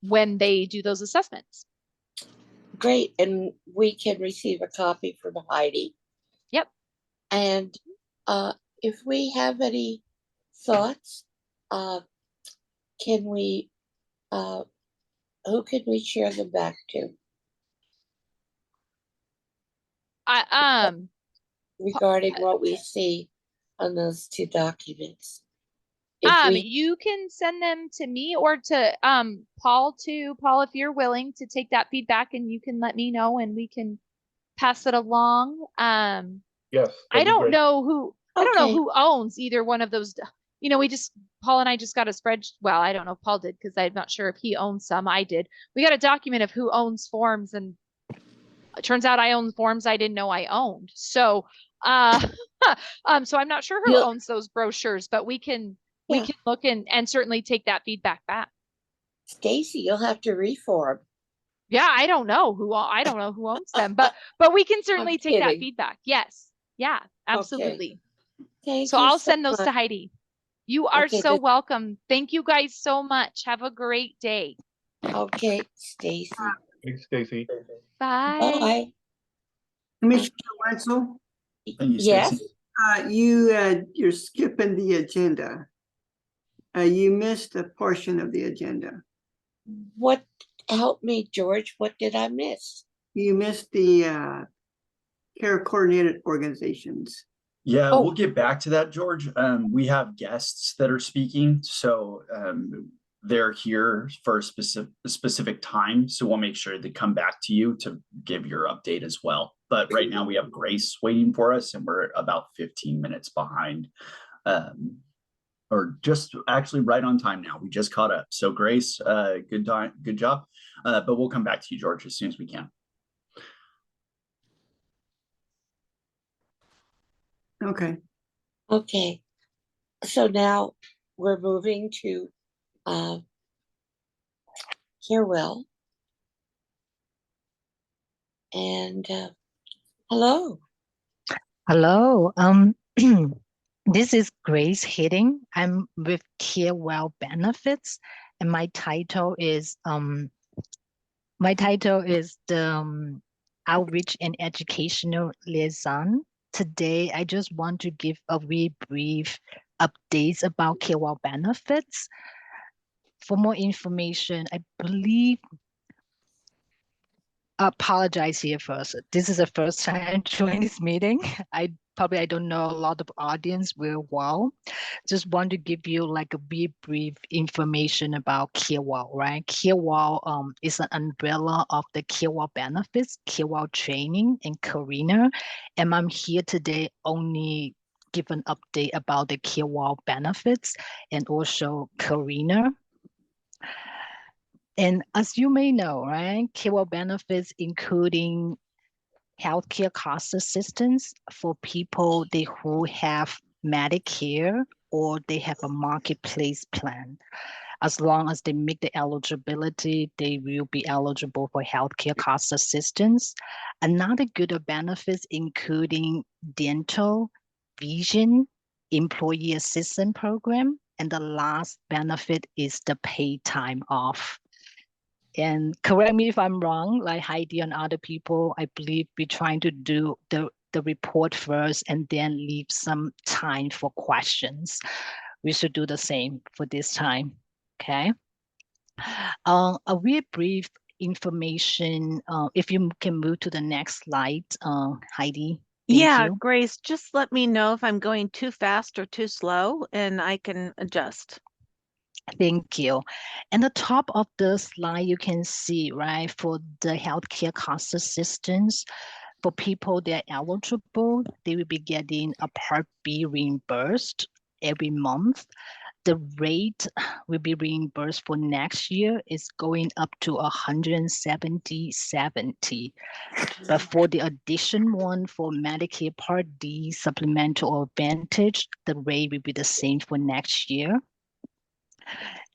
when they do those assessments. Great. And we can receive a copy from Heidi. Yep. And if we have any thoughts, can we, who can we share them back to? Regarding what we see on those two documents. You can send them to me or to Paul, if you're willing to take that feedback, and you can let me know and we can pass it along. Yes. I don't know who owns either one of those. Paul and I just got a spreadsheet. Well, I don't know if Paul did, because I'm not sure if he owns some. I did. We got a document of who owns forms, and it turns out I own forms I didn't know I owned. So, so I'm not sure who owns those brochures, but we can look and certainly take that feedback back. Stacy, you'll have to reform. Yeah, I don't know who owns them, but we can certainly take that feedback. Yes. Yeah, absolutely. Okay. So I'll send those to Heidi. You are so welcome. Thank you guys so much. Have a great day. Okay, Stacy. Thanks, Stacy. Bye. Bye. Commissioner Wenzel, Yes. you're skipping the agenda. You missed a portion of the agenda. What? Help me, George. What did I miss? You missed the care coordinated organizations. Yeah, we'll get back to that, George. We have guests that are speaking, so they're here for a specific time. So we'll make sure to come back to you to give your update as well. But right now we have Grace waiting for us, and we're about 15 minutes behind, or just actually right on time now. We just caught up. So Grace, good job. But we'll come back to you, George, as soon as we can. Okay. So now we're moving to Carewell. And hello. Hello. This is Grace Hitting. I'm with CareWell Benefits, and my title is the Outreach and Educational Liaison. Today, I just want to give a very brief updates about CareWell Benefits. For more information, I believe apologize here first. This is the first time I joined this meeting. I don't know a lot of audience very well. Just want to give you like a very brief information about CareWell, right? CareWell is an umbrella of the CareWell Benefits, CareWell Training, and Carina. And I'm here today only give an update about the CareWell Benefits and also Carina. And as you may know, right, CareWell Benefits including healthcare cost assistance for people who have Medicare or they have a marketplace plan. As long as they meet the eligibility, they will be eligible for healthcare cost assistance. Another good benefits including dental, vision, employee assistance program, and the last benefit is the paid time off. And correct me if I'm wrong, like Heidi and other people, I believe we're trying to do the report first and then leave some time for questions. We should do the same for this time, okay? A very brief information, if you can move to the next slide, Heidi. Thank Yeah, you. Grace, just let me know if I'm going too fast or too slow and I can adjust. Thank you. And the top of the slide, you can see, right, for the healthcare cost assistance, for people that are eligible, they will be getting a Part B reimbursed every month. The rate will be reimbursed for next year is going up to 170.70. But for the addition one for Medicare Part D supplemental or advantage, the rate will be the same for next year.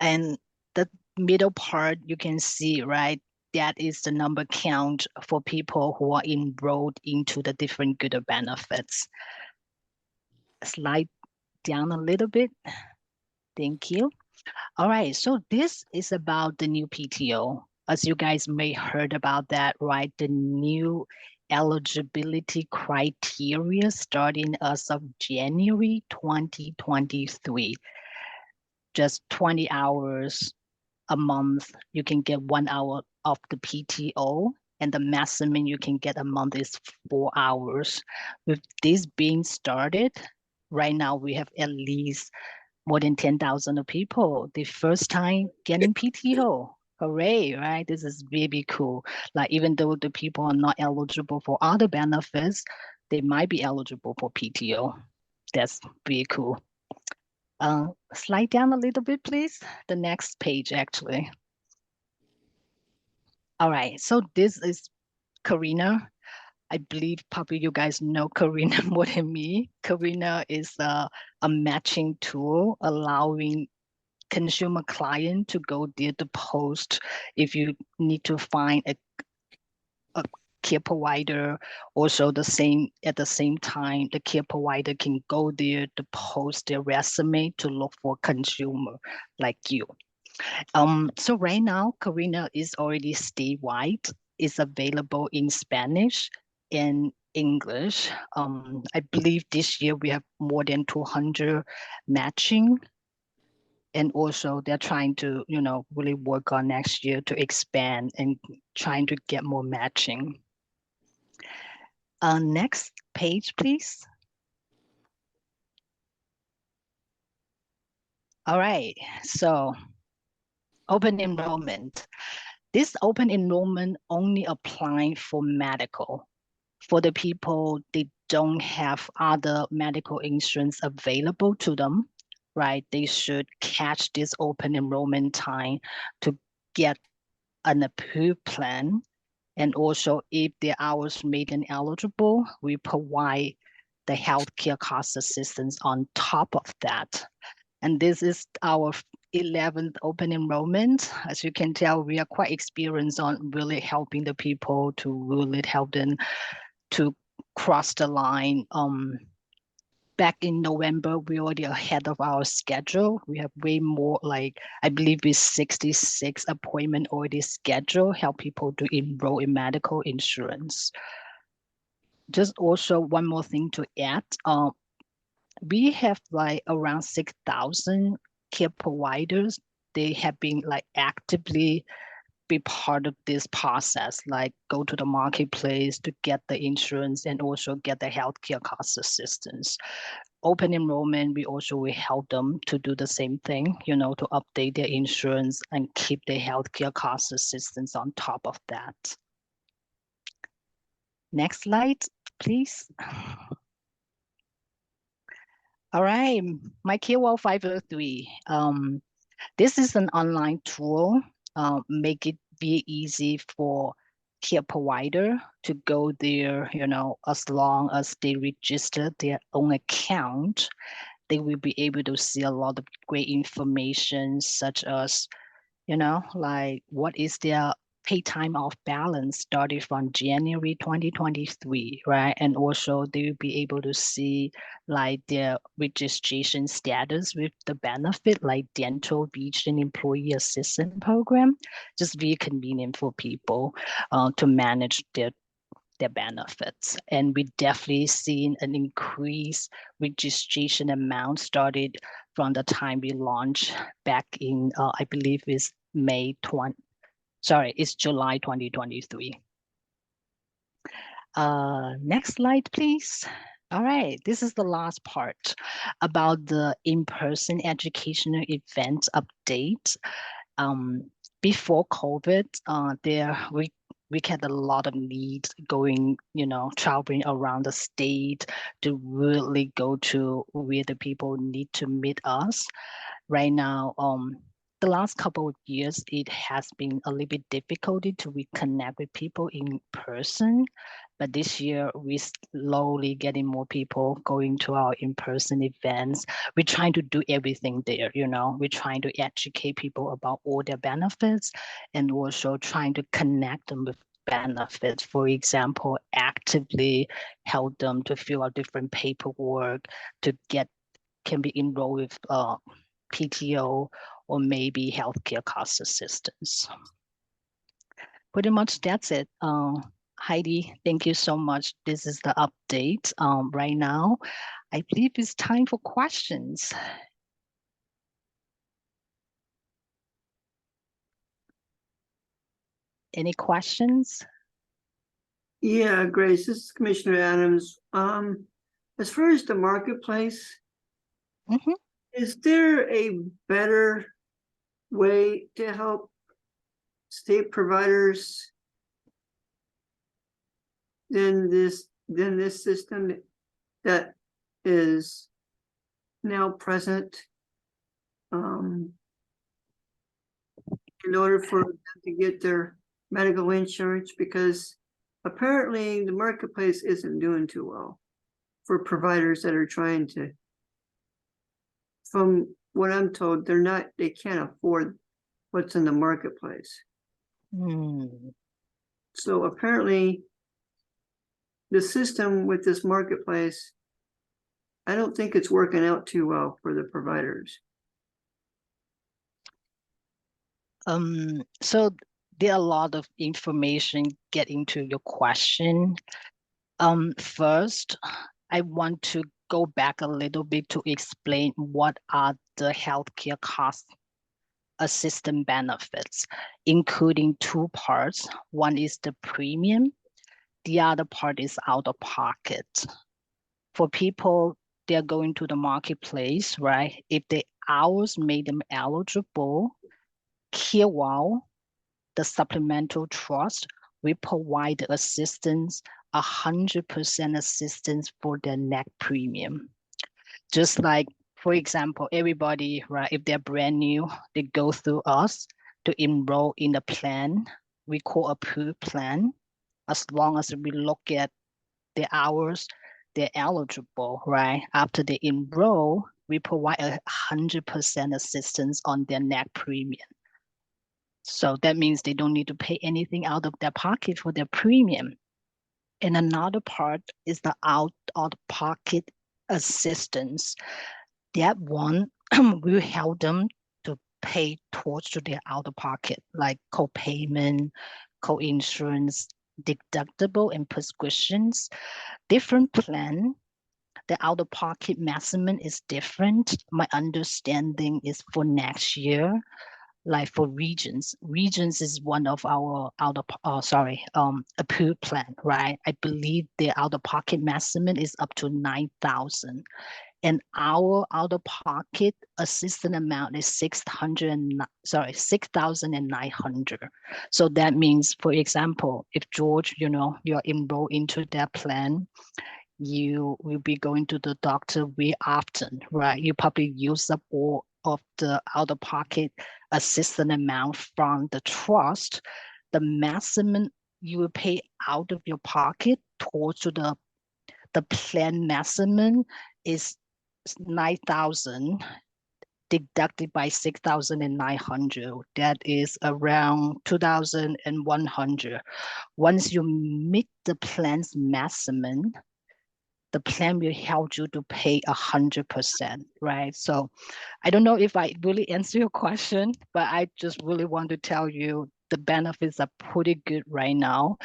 And the middle part, you can see, right, that is the number count for people who are enrolled into the different good benefits. Slide down a little bit. Thank you. All right, so this is about the new PTO. As you guys may heard about that, right? The new eligibility criteria starting as of January 2023. Just 20 hours a month, you can get 1 hour of the PTO, and the maximum you can get a month is 4 hours. With this being started, right now we have at least more than 10,000 people the first time getting PTO. Hooray, right? This is really cool. Like even though the people are not eligible for other benefits, they might be eligible for PTO. That's really cool. Slide down a little bit, please. The next page, actually. All right, so this is Carina. I believe probably you guys know Carina more than me. Carina is a matching tool allowing consumer client to go there to post if you need to find a care provider. Also at the same time, the care provider can go there to post their resume to look for consumer like you. So right now, Carina is already statewide. It's available in Spanish and English. I believe this year we have more than 200 matching. And also they're trying to, really work on next year to expand and trying to get more matching. Next page, please. All right, so open enrollment. This open enrollment only applying for medical. For the people, they don't have other medical insurance available to them, right? They should catch this open enrollment time to get an approved plan. And also if their hours made ineligible, we provide the healthcare cost assistance on top of that. And this is our 11th open enrollment. As you can tell, we are quite experienced on really helping the people to really help them to cross the line. Back in November, we already ahead of our schedule. We have way more, like, I believe it's 66 appointment already scheduled, help people to enroll in medical insurance. Just also one more thing to add. We have like around 6,000 care providers. They have been like actively be part of this process, like go to the marketplace to get the insurance and also get the healthcare cost assistance. Open enrollment, we also will help them to do the same thing, you know, to update their insurance and keep the healthcare cost assistance on top of that. Next slide, please. All right, My CareWell 503. This is an online tool, make it be easy for care provider to go there, you know, as long as they register their own account, they will be able to see a lot of great information such as, you know, like what is their pay time off balance started from January 2023, right? And also they will be able to see like their registration status with the benefit like dental, vision, employee assistance program, just very convenient for people to manage their benefits. And we definitely seen an increased registration amount started from the time we launched back in, I believe it's it's July 2023. Next slide, please. All right, this is the last part about the in-person educational event update. Before COVID, we had a lot of needs going, you know, traveling around the state to really go to where the people need to meet us. Right now, the last couple of years, it has been a little bit difficult to reconnect with people in person. But this year, we're slowly getting more people going to our in-person events. We're trying to do everything there, you know. We're trying to educate people about all their benefits and also trying to connect them with benefits. For example, actively help them to fill out different paperwork to can be enrolled with PTO or maybe healthcare cost assistance. Pretty much that's it. Heidi, thank you so much. This is the update right now. I believe it's time for questions. Any questions? Yeah, Grace, this is Commissioner Adams. As far as the marketplace, is there a better way to help state providers than this system that is now present in order for them to get their medical insurance? Because apparently the marketplace isn't doing too well for providers that are trying to, from what I'm told, they can't afford what's in the marketplace. So apparently the system with this marketplace, I don't think it's working out too well for the providers. So there are a lot of information getting to your question. First, I want to go back a little bit to explain what are the healthcare cost assistance benefits, including two parts. One is the premium, the other part is out of pocket. For people, they're going to the marketplace, right? If the hours made them eligible, CareWell, the supplemental trust, we provide the assistance, 100% assistance for their net premium. Just like, for example, everybody, right, if they're brand new, they go through us to enroll in the plan. We call approved plan. As long as we look at the hours, they're eligible, right? After they enroll, we provide 100% assistance on their net premium. So that means they don't need to pay anything out of their pocket for their premium. And another part is the out-of-pocket assistance. That one will help them to pay towards to their out-of-pocket, like co-payment, co-insurance, deductible, and prescriptions. Different plan. The out-of-pocket maximum is different. My understanding is for next year, like for Regions is one of our approved plan, right? I believe the out-of-pocket maximum is up to 9,000, and our out-of-pocket assistance amount is 6,900. So that means, for example, if George, you're enrolled into that plan, you will be going to the doctor very often, right? You probably use up all of the out-of-pocket assistance amount from the trust. The maximum you will pay out of your pocket towards to the plan maximum is 9,000 deducted by 6,900. That is around 2,100. Once you meet the plan's maximum, the plan will help you to pay 100%, right? So I don't know if I really answer your question, but I just really want to tell you the benefits are pretty good right now.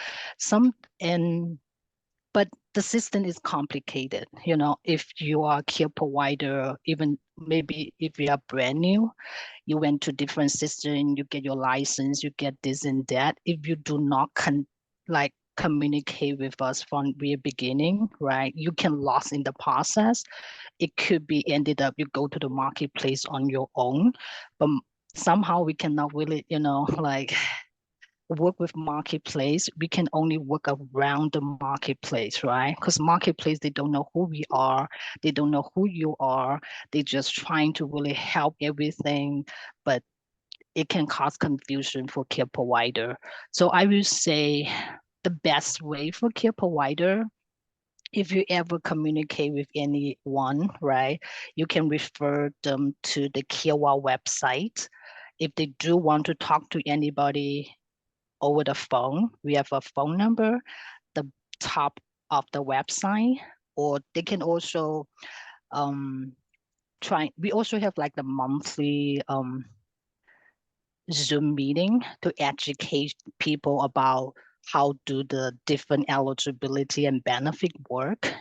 But the system is complicated. If you are a care provider, even maybe if you are brand new, you went to different system, you get your license, you get this and that. If you do not communicate with us from the beginning, right? You can lose in the process. It could be ended up you go to the marketplace on your own, but somehow we cannot really, work with marketplace. We can only work around the marketplace, right? Because marketplace, they don't know who we are. They don't know who you are. They're just trying to really help everything, but it can cause confusion for care provider. So I will say the best way for care provider, if you ever communicate with anyone, right, you can refer them to the CareWell website. If they do want to talk to anybody over the phone, we have a phone number, the top of the website, or they can also we also have like the monthly Zoom meeting to educate people about how do the different eligibility and benefit work,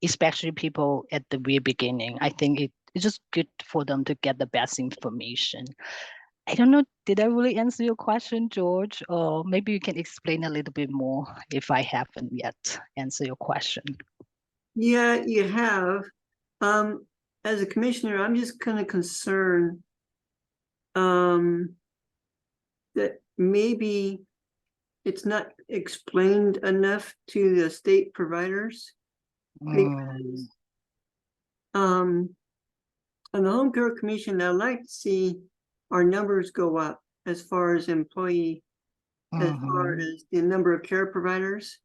especially people at the very beginning. I think it's just good for them to get the best information. I don't know, did I really answer your question, George? Or maybe you can explain a little bit more if I haven't yet answered your question. Yeah, you have. As a commissioner, I'm just kind of concerned that maybe it's not explained enough to the state providers. Because, on the Home Care Commission, I'd like to see our numbers go up as far as employee, as far as the number of care providers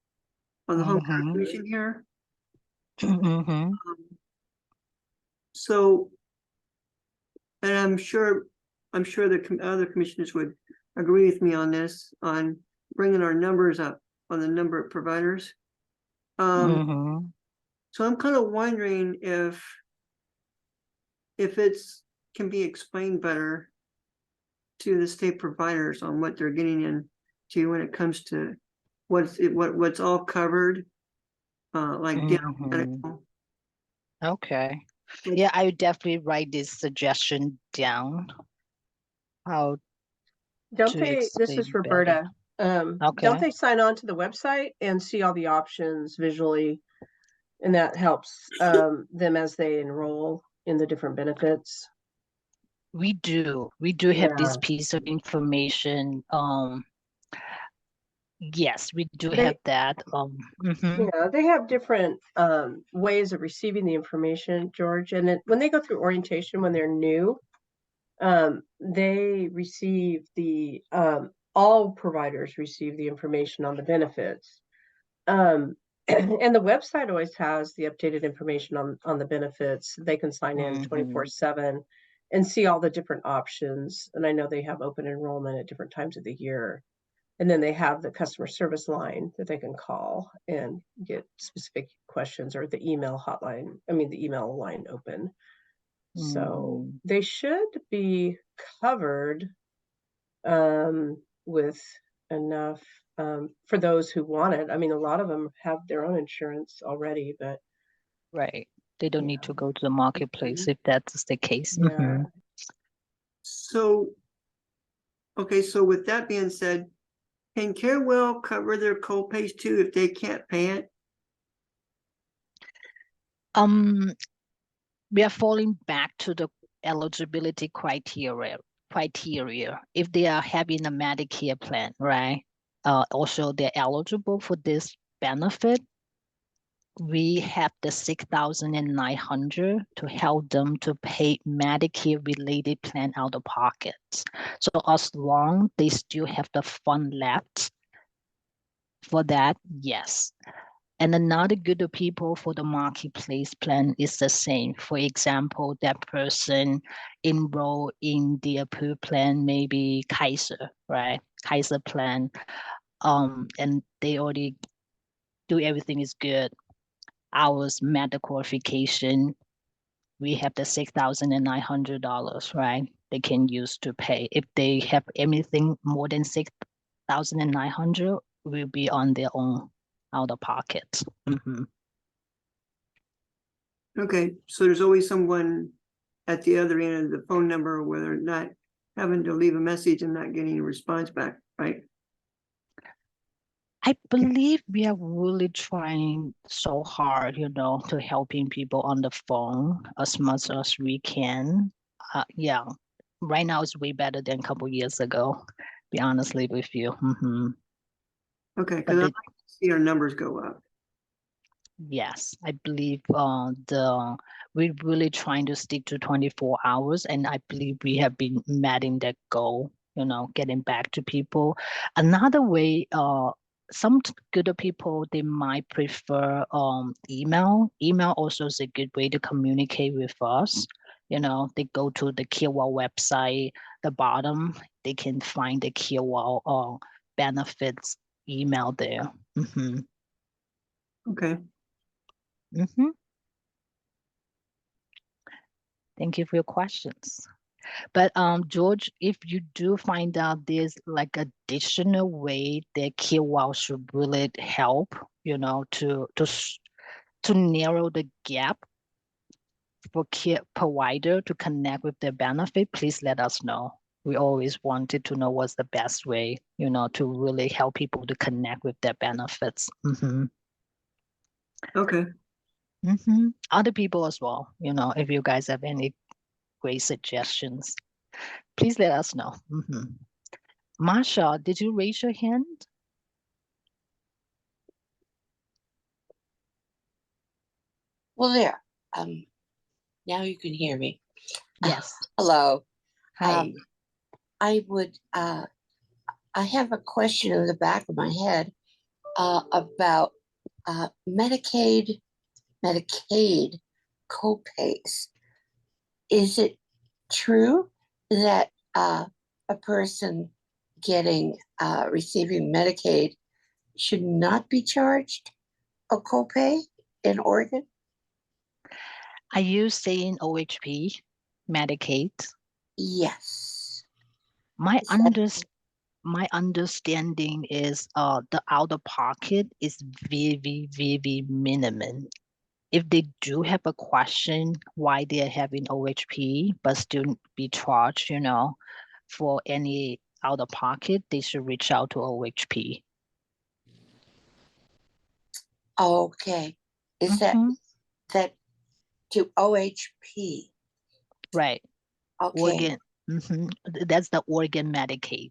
on the Home Care Commission here. So, and I'm sure the other commissioners would agree with me on this, on bringing our numbers up on the number of providers. So I'm kind of wondering if it's can be explained better to the state providers on what they're getting into when it comes to what's all covered, like dental, medical. Okay. Yeah, I would definitely write this suggestion down. How Don't to they, this explain is better. Roberta. Okay. Don't they sign on to the website and see all the options visually? And that helps them as they enroll in the different benefits. We do have this piece of information. Yes, we do have that. Yeah, they have different ways of receiving the information, George. And then when they go through orientation, when they're new, they receive the all providers receive the information on the benefits. And the website always has the updated information on the benefits. They can sign in Mhm. 24/7 and see all the different options. And I know they have open enrollment at different times of the year. And then they have the customer service line that they can call and get specific questions, or the email hotline, the email line open. So Mhm. they should be covered with enough for those who want it. I mean, a lot of them have their own insurance already, but Right. They don't need yeah. to go to the marketplace if that's the case. Yeah. Mhm. So, okay, so with that being said, can CareWell cover their co-pays too if they can't pay it? Um, we are falling back to the eligibility criteria. If they are having a Medicare plan, right? Also they're eligible for this benefit. We have the 6,900 to help them to pay Medicare related plan out of pocket. So as long they still have the fund left for that, yes. And another group of people for the marketplace plan is the same. For example, that person enroll in the approved plan, maybe Kaiser, right? Kaiser plan, and they already do everything is good. Hours met the qualification. We have the $6,900, right? They can use to pay. If they have anything more than 6,900, will be on their own out of pocket. Mhm. Okay, so there's always someone at the other end of the phone number where they're not having to leave a message and not getting a response back, right? I believe we are really trying so hard, to helping people on the phone as much as we can. Yeah, right now it's way better than a couple years ago, be honestly with you. Okay, But because I'd like to see our numbers go up. yes, I believe we're really trying to stick to 24 hours, and I believe we have been meeting that goal, getting back to people. Another way, some good people, they might prefer email. Email also is a good way to communicate with us. They go to the CareWell website, the bottom, they can find the CareWell benefits email there. Okay. Thank you for your questions. But George, if you do find out there's like additional way that CareWell should really help, to narrow the gap for care provider to connect with their benefit, please let us know. We always wanted to know what's the best way, to really help people to connect with their benefits. Okay. Other people as well, if you guys have any great suggestions, please let us know. Masha, did you raise your hand? Well, there. Now you can hear me. Yes. Hello. Hi. I have a question in the back of my head about Medicaid copays. Is it true that a person receiving Medicaid should not be charged a copay in Oregon? Are you saying OHP, Medicaid? Yes. My understanding is the out-of-pocket is very, very minimum. If they do have a question why they're having OHP but still be charged, for any out-of-pocket, they should reach out to OHP. Okay. Is that to OHP? Right. Okay. Oregon. That's the Oregon Medicaid.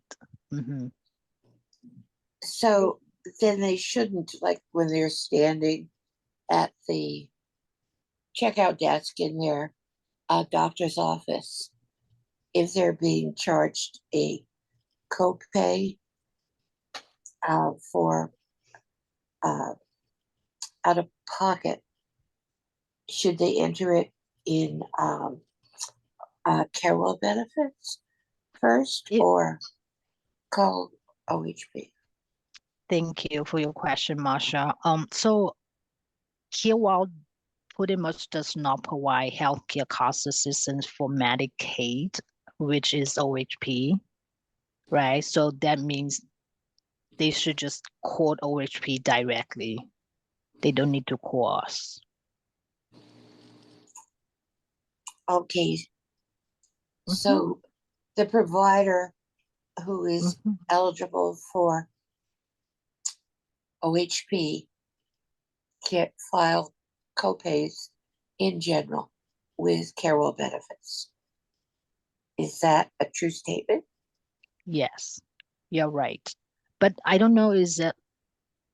So then they shouldn't, like when they're standing at the checkout desk in their doctor's office, if they're being charged a copay for out of pocket, should they enter it in Carewell benefits first or call OHP? Thank you for your question, Marsha. So Carewell pretty much does not provide healthcare cost assistance for Medicaid, which is OHP, right? So that means they should just call OHP directly. They don't need to call us. Okay. So the provider who is eligible for OHP can file copays in general with Carewell benefits. Is that a true statement? Yes, you're right. But I don't know, is that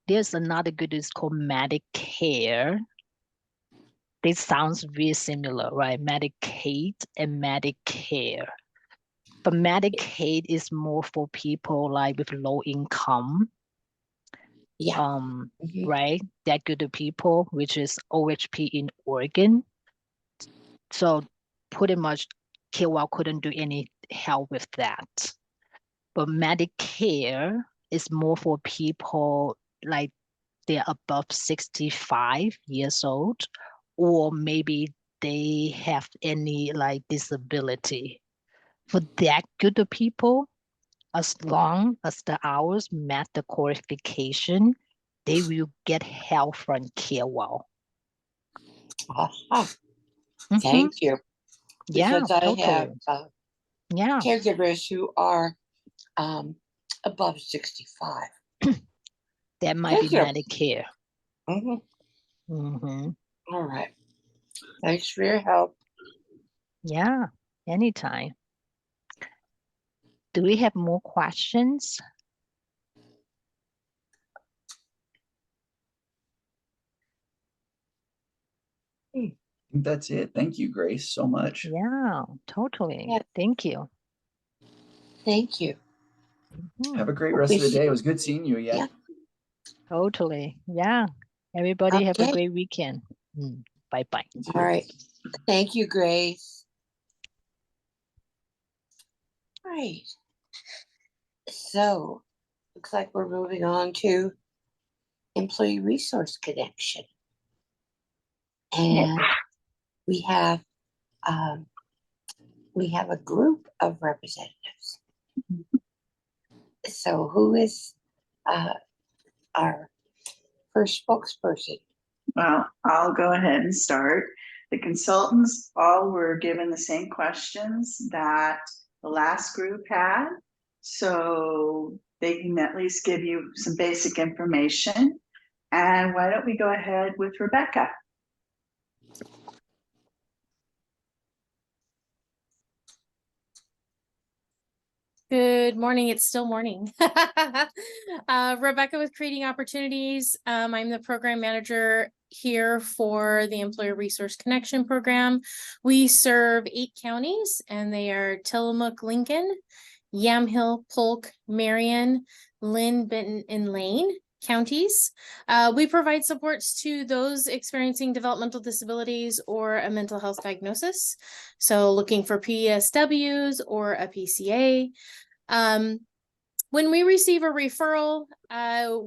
there's another good is called Medicare. This sounds very similar, right? Medicaid and Medicare. But Medicaid is more for people like with low income. Yeah. Right? That good to people, which is OHP in Oregon. So pretty much Carewell couldn't do any help with that. But Medicare is more for people like they're above 65 years old, or maybe they have any like disability. For that good of people, as long as the hours met the qualification, they will get help from Carewell. Thank you. Yeah, Because I totally. have Yeah. caregivers who are above 65. That might be Thank you. Medicare. All right. Thanks for your help. Yeah, anytime. Do we have more questions? I think that's it. Thank you, Grace, so much. Yeah, totally. Yeah. Thank you. Thank you. Have a great rest of the day. It was good seeing you again. Yeah. Totally. Yeah. Everybody have a Okay. great weekend. Bye-bye. All right. Thank you, Grace. All right. So, looks like we're moving on to Employee Resource Connection. And we have a group of representatives. So who is our first spokesperson? Well, I'll go ahead and start. The consultants all were given the same questions that the last group had. So they can at least give you some basic information. And why don't we go ahead with Rebecca? Good morning. It's still morning. Rebecca with Creating Opportunities. I'm the program manager here for the Employer Resource Connection program. We serve 8 counties, and they are Tillamook, Lincoln, Yamhill, Polk, Marion, Lynn, Benton, and Lane counties. We provide supports to those experiencing developmental disabilities or a mental health diagnosis. So looking for PSWs or a PCA. When we receive a referral,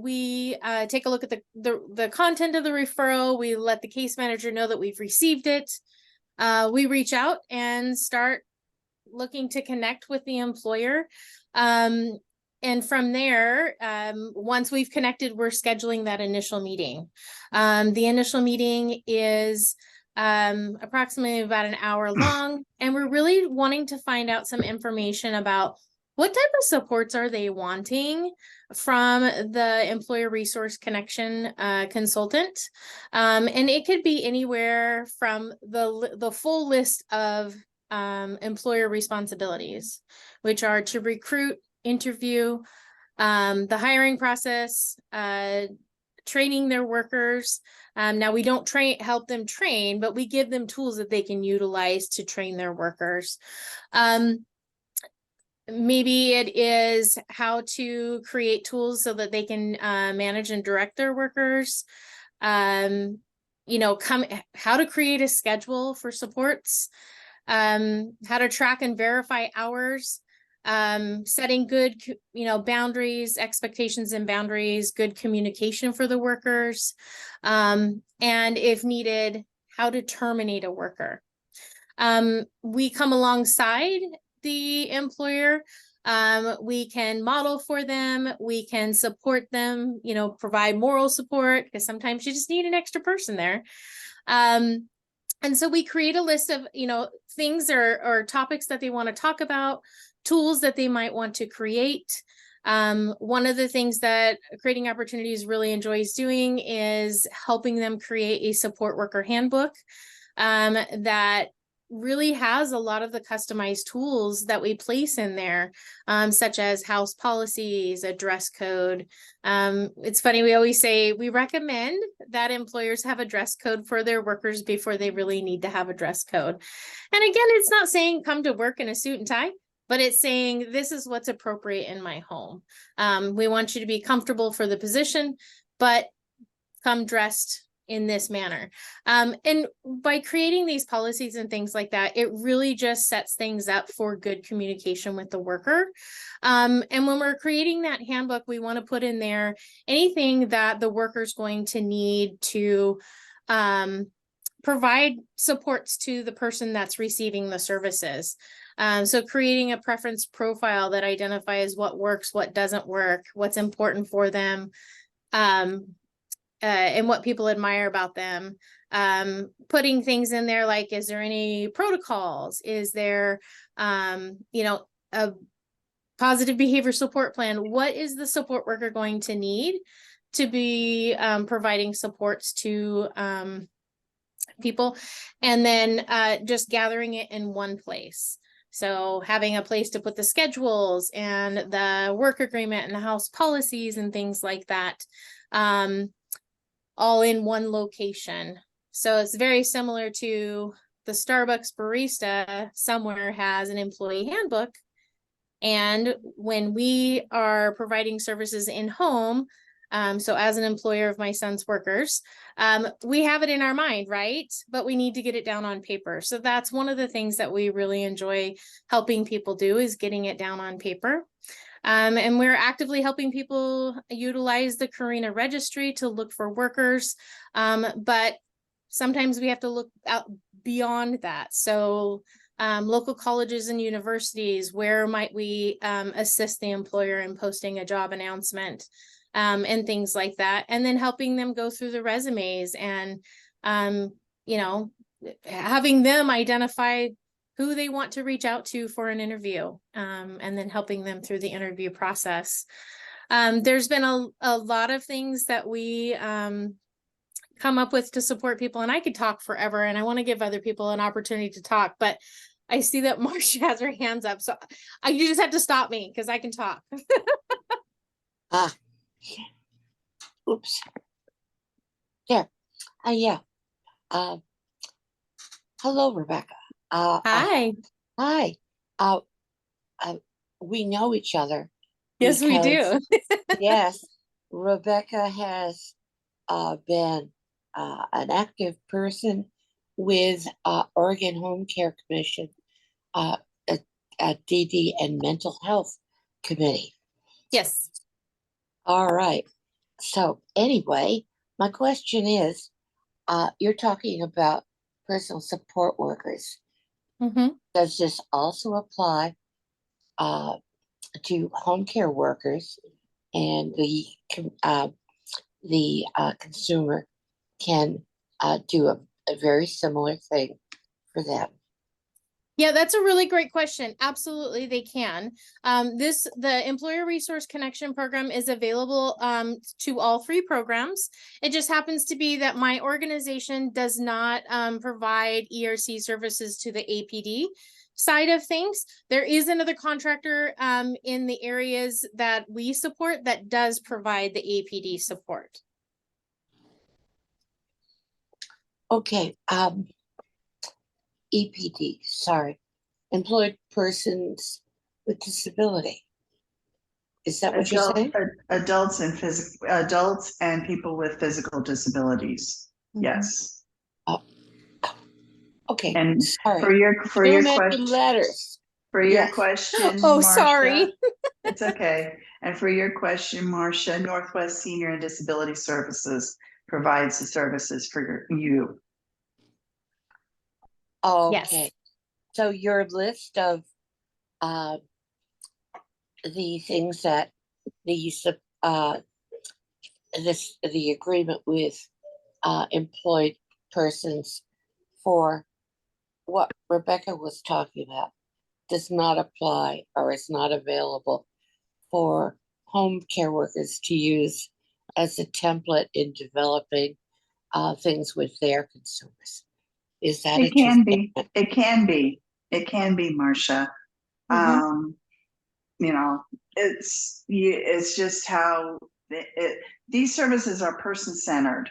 we take a look at the content of the referral. We let the case manager know that we've received it. We reach out and start looking to connect with the employer. And from there, once we've connected, we're scheduling that initial meeting. The initial meeting is approximately about an hour long, and we're really wanting to find out some information about what type of supports are they wanting from the Employer Resource Connection consultant. And it could be anywhere from the full list of employer responsibilities, which are to recruit, interview, the hiring process, training their workers. Now we don't help them train, but we give them tools that they can utilize to train their workers. Maybe it is how to create tools so that they can manage and direct their workers. you know, how to create a schedule for supports, how to track and verify hours, setting good, you know, boundaries, expectations and boundaries, good communication for the workers, and if needed, how to terminate a worker. We come alongside the employer. We can model for them, we can support them, you know, provide moral support, because sometimes you just need an extra person there. And so we create a list of, you know, things or topics that they want to talk about, tools that they might want to create. One of the things that Creating Opportunities really enjoys doing is helping them create a support worker handbook that really has a lot of the customized tools that we place in there, such as house policies, a dress code. It's funny, we always say we recommend that employers have a dress code for their workers before they really need to have a dress code. And again, it's not saying come to work in a suit and tie, but it's saying this is what's appropriate in my home. We want you to be comfortable for the position, but come dressed in this manner. And by creating these policies and things like that, it really just sets things up for good communication with the worker. And when we're creating that handbook, we want to put in there anything that the worker's going to need to provide supports to the person that's receiving the services. So creating a preference profile that identifies what works, what doesn't work, what's important for them, and what people admire about them. Putting things in there like, is there any protocols? Is there, you know, a positive behavior support plan? What is the support worker going to need to be providing supports to people? And then just gathering it in one place. So having a place to put the schedules and the work agreement and the house policies and things like that, all in one location. So it's very similar to the Starbucks barista somewhere has an employee handbook. And when we are providing services in home, so as an employer of my son's workers, we have it in our mind, right? But we need to get it down on paper. So that's one of the things that we really enjoy helping people do, is getting it down on paper. And we're actively helping people utilize the Carina registry to look for workers. But sometimes we have to look out beyond that. So local colleges and universities, where might we assist the employer in posting a job announcement, and things like that. And then helping them go through the resumes and, you know, having them identify who they want to reach out to for an interview, and then helping them through the interview process. There's been a lot of things that we come up with to support people, and I could talk forever, and I want to give other people an opportunity to talk, but I see that Marcia has her hands up, so you just have to stop me because I can talk. Oops. There. Yeah. Hello, Rebecca. Hi. Hi. We know each other. Yes, we do. Yes, Rebecca has been an active person with Oregon Home Care Commission, a DD and Mental Health Committee. Yes. All right. So anyway, my question is, you're talking about personal support workers. Mm-hmm. Does this also apply to home care workers, and the consumer can do a very similar thing for them? Yeah, that's a really great question. Absolutely, they can. The Employer Resource Connection program is available to all 3 programs. It just happens to be that my organization does not provide ERC services to the APD side of things. There is another contractor in the areas that we support that does provide the APD support. Okay. EPD, sorry, employed persons with disability. Is that what you're Adult- saying? adults and people with physical disabilities. Yes. Okay, And sorry. for your Too many question, letters. for your Yes. question, Oh, Marcia, sorry. it's okay. And for your question, Marcia, Northwest Senior and Disability Services provides the services for you. Okay. So your list of the things that the the agreement with employed persons for what Rebecca was talking about does not apply or is not available for home care workers to use as a template in developing things with their consumers. Is that It can be. It can be. It can be, Marcia. You know, it's just how these services are person centered.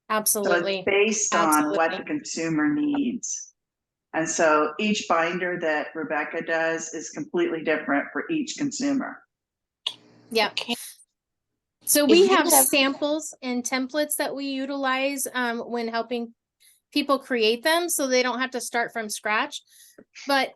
Absolutely. So it's based on what the consumer needs. And so each binder that Rebecca does is completely different for each consumer. Yeah. So we have samples and templates that we utilize when helping people create them so they don't have to start from scratch. But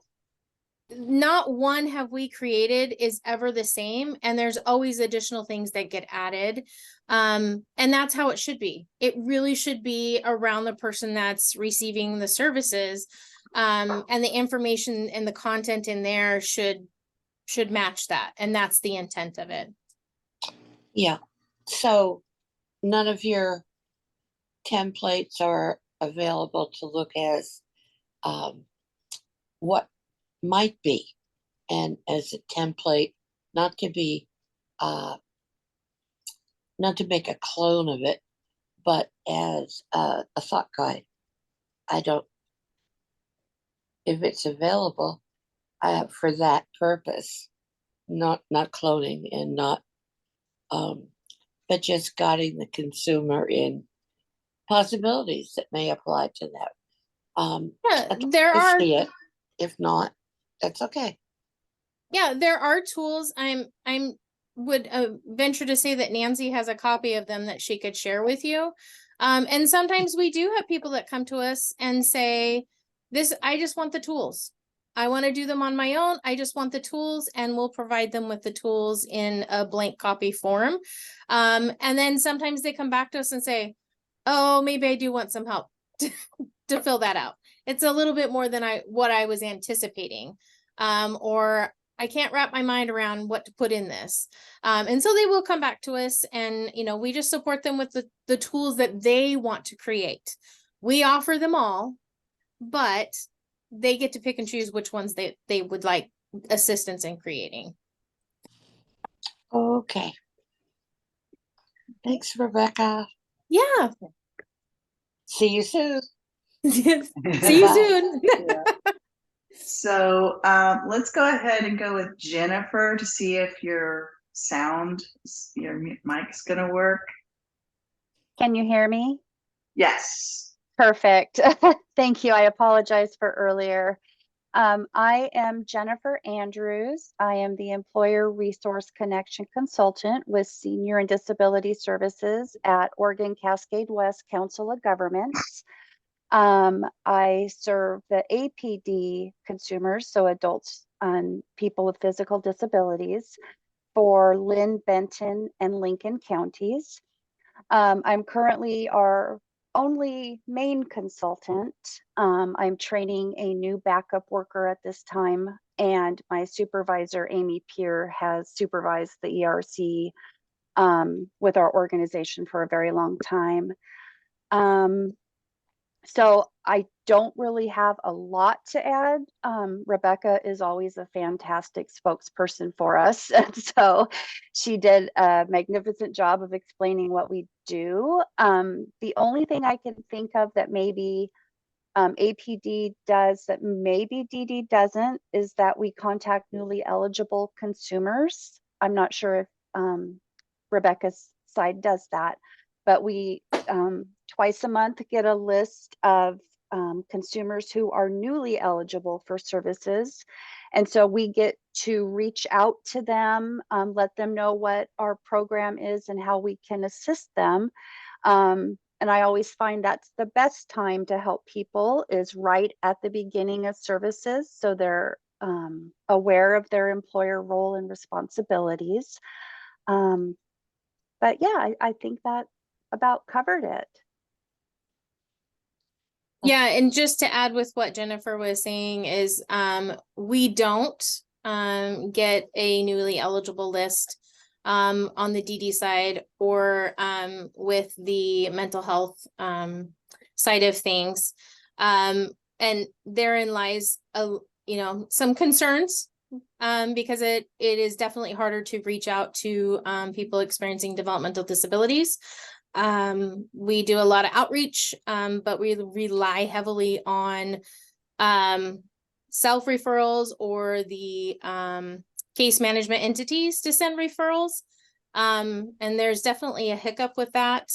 not one have we created is ever the same, and there's always additional things that get added. And that's how it should be. It really should be around the person that's receiving the services. And the information and the content in there should match that. And that's the intent of it. Yeah. So none of your templates are available to look as what might be, and as a template, not to be not to make a clone of it, but as a thought guide. If it's available for that purpose, not cloning and not but just guiding the consumer in possibilities that may apply to that. Yeah, there are. See it. If not, that's okay. Yeah, there are tools. I'm would venture to say that Nancy has a copy of them that she could share with you. And sometimes we do have people that come to us and say, I just want the tools. I want to do them on my own. I just want the tools, and we'll provide them with the tools in a blank copy form. And then sometimes they come back to us and say, oh, maybe I do want some help to fill that out. It's a little bit more than what I was anticipating. Or I can't wrap my mind around what to put in this. And so they will come back to us, and, we just support them with the tools that they want to create. We offer them all, but they get to pick and choose which ones they would like assistance in creating. Okay. Thanks, Rebecca. Yeah. See you soon. See you soon. So let's go ahead and go with Jennifer to see if your mic's gonna work. Can you hear me? Yes. Perfect. Thank you. I apologize for earlier. I am Jennifer Andrews. I am the Employer Resource Connection Consultant with Senior and Disability Services at Oregon Cascade West Council of Governments. I serve the APD consumers, so adults and people with physical disabilities, for Lynn, Benton, and Lincoln counties. I'm currently our only main consultant. I'm training a new backup worker at this time, and my supervisor, Amy Peer, has supervised the ERC with our organization for a very long time. So I don't really have a lot to add. Rebecca is always a fantastic spokesperson for us. And so she did a magnificent job of explaining what we do. The only thing I can think of that maybe APD does that maybe DD doesn't is that we contact newly eligible consumers. I'm not sure if Rebecca's side does that, but we twice a month get a list of consumers who are newly eligible for services. And so we get to reach out to them, let them know what our program is and how we can assist them. And I always find that's the best time to help people is right at the beginning of services. So they're aware of their employer role and responsibilities. But yeah, I think that about covered it. Yeah, and just to add with what Jennifer was saying is we don't get a newly eligible list on the DD side or with the mental health side of things. And therein lies some concerns because it is definitely harder to reach out to people experiencing developmental disabilities. We do a lot of outreach, but we rely heavily on self-referrals or the case management entities to send referrals. And there's definitely a hiccup with that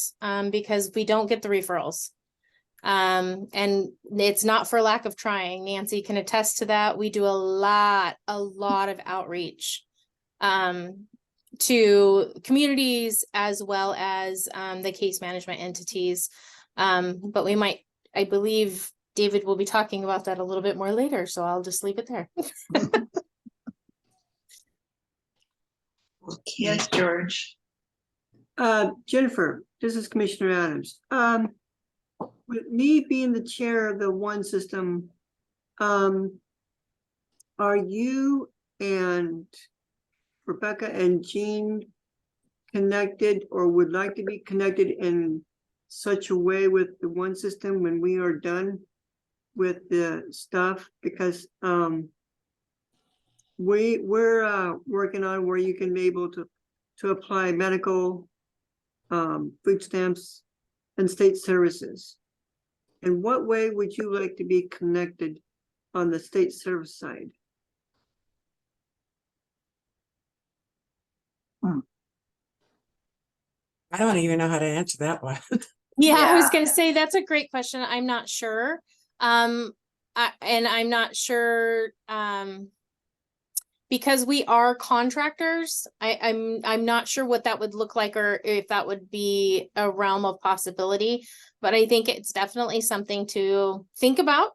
because we don't get the referrals. And it's not for lack of trying. Nancy can attest to that. We do a lot of outreach to communities as well as the case management entities. But I believe David will be talking about that a little bit more later, so I'll just leave it there. Okay. Yes, George. Jennifer, this is Commissioner Adams. With me being the chair of the One System, are you and Rebecca and Jean connected or would like to be connected in such a way with the One System when we are done with the stuff? Because we're working on where you can be able to apply medical, food stamps, and state services. In what way would you like to be connected on the state service side? I don't even know how to answer that one. Yeah, I was Yeah. gonna say that's a great question. I'm not sure. And I'm not sure because we are contractors. I'm not sure what that would look like or if that would be a realm of possibility, but I think it's definitely something to think about.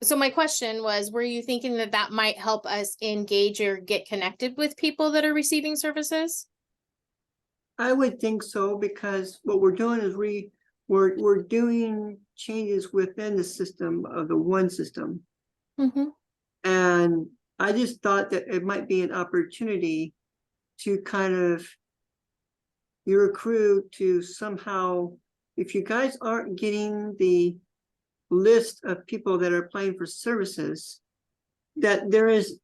So my question was, were you thinking that that might help us engage or get connected with people that are receiving services? I would think so, because what we're doing is we're doing changes within the system of the One System. Mm-hmm. And I just thought that it might be an opportunity to kind of your crew to somehow, if you guys aren't getting the list of people that are applying for services, that there is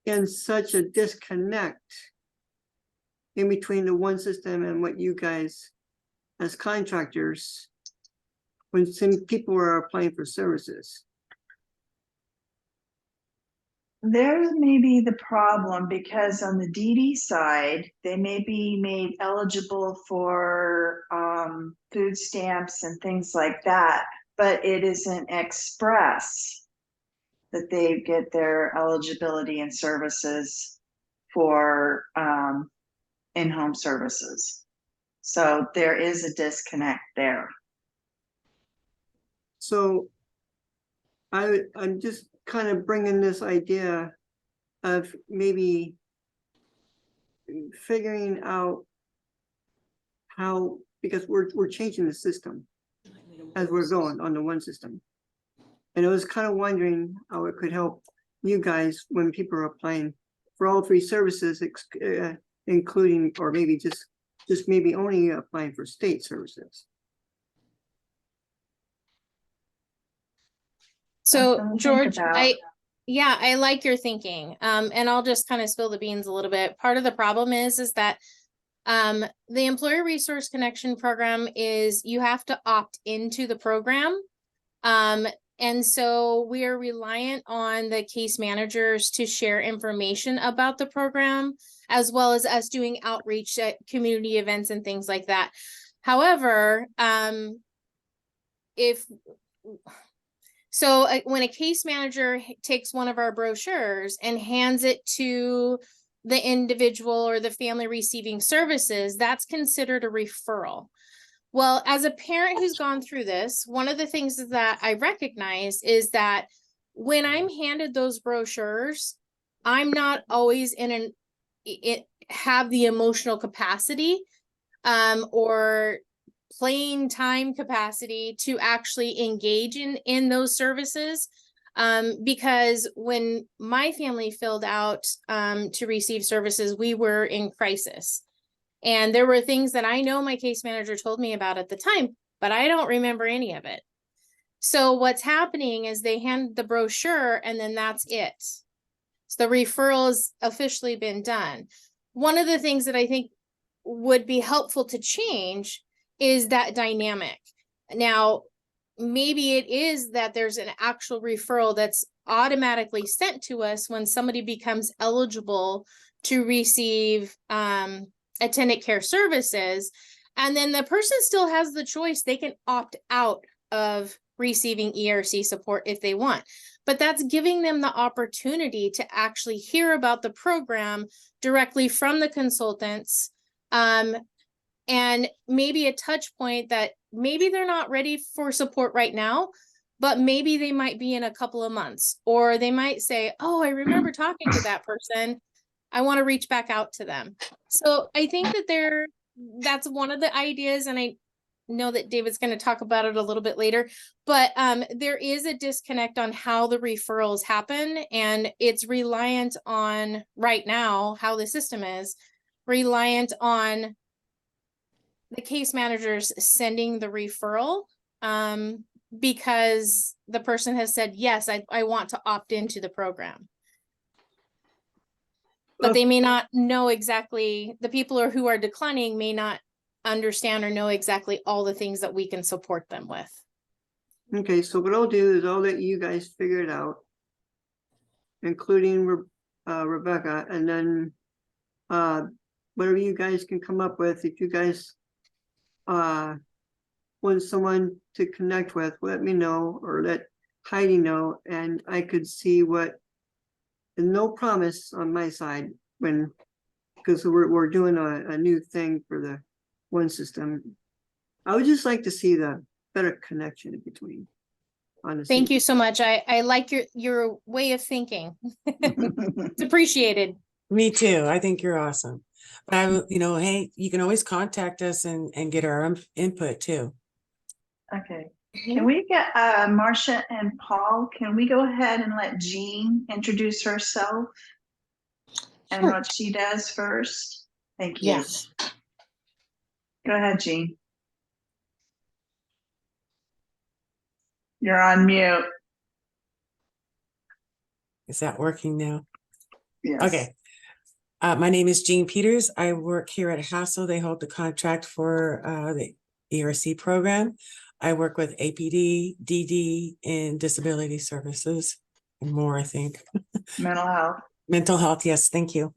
in such a disconnect in between the One System and what you guys as contractors, when some people are applying for services. There may be the problem because on the DD side, they may be made eligible for food stamps and things like that, but it isn't express that they get their eligibility and services for in-home services. So there is a disconnect there. So I'm just kind of bringing this idea of maybe figuring out how, because we're changing the system as we're going on the One System. And I was kind of wondering how it could help you guys when people are applying for all three services, including, or maybe just maybe only applying for state services. So Something to think George, about. I like your thinking. And I'll just kind of spill the beans a little bit. Part of the problem is that the Employer Resource Connection program is you have to opt into the program. And so we are reliant on the case managers to share information about the program, as well as us doing outreach at community events and things like that. However, when a case manager takes one of our brochures and hands it to the individual or the family receiving services, that's considered a referral. Well, as a parent who's gone through this, one of the things that I recognize is that when I'm handed those brochures, I'm not always have the emotional capacity or plain time capacity to actually engage in those services. Because when my family filled out to receive services, we were in crisis. And there were things that I know my case manager told me about at the time, but I don't remember any of it. So what's happening is they hand the brochure and then that's it. So the referral has officially been done. One of the things that I think would be helpful to change is that dynamic. Now, maybe it is that there's an actual referral that's automatically sent to us when somebody becomes eligible to receive attendant care services. And then the person still has the choice. They can opt out of receiving ERC support if they want. But that's giving them the opportunity to actually hear about the program directly from the consultants. And maybe a touch point that maybe they're not ready for support right now, but maybe they might be in a couple of months, or they might say, oh, I remember talking to that person. I want to reach back out to them. So I think that that's one of the ideas. And I know that David's going to talk about it a little bit later, but there is a disconnect on how the referrals happen. And it's reliant on right now, how the system is reliant on the case managers sending the referral because the person has said, yes, I want to opt into the program. But they may not know exactly, the people who are declining may not understand or know exactly all the things that we can support them with. Okay, so what I'll do is I'll let you guys figure it out, including Rebecca, and then whatever you guys can come up with, if you guys want someone to connect with, let me know, or let Heidi know, and I could see what, and no promise on my side, because we're doing a new thing for the one system. I would just like to see the better connection in between, honestly. Thank you so much. I like your way of thinking. It's appreciated. Me too. I think you're awesome. But hey, you can always contact us and get our input too. Okay. Can we get Marcia and Paul? Can we go ahead and let Jean introduce herself and what she does first? Thank you. Yes. Go ahead, Jean. You're on mute. Is that working now? Yes. Okay. My name is Jean Peters. I work here at Hassel. They hold the contract for the ERC program. I work with APD, DD, and disability services and more, I think. Mental health. Mental health, yes, thank you.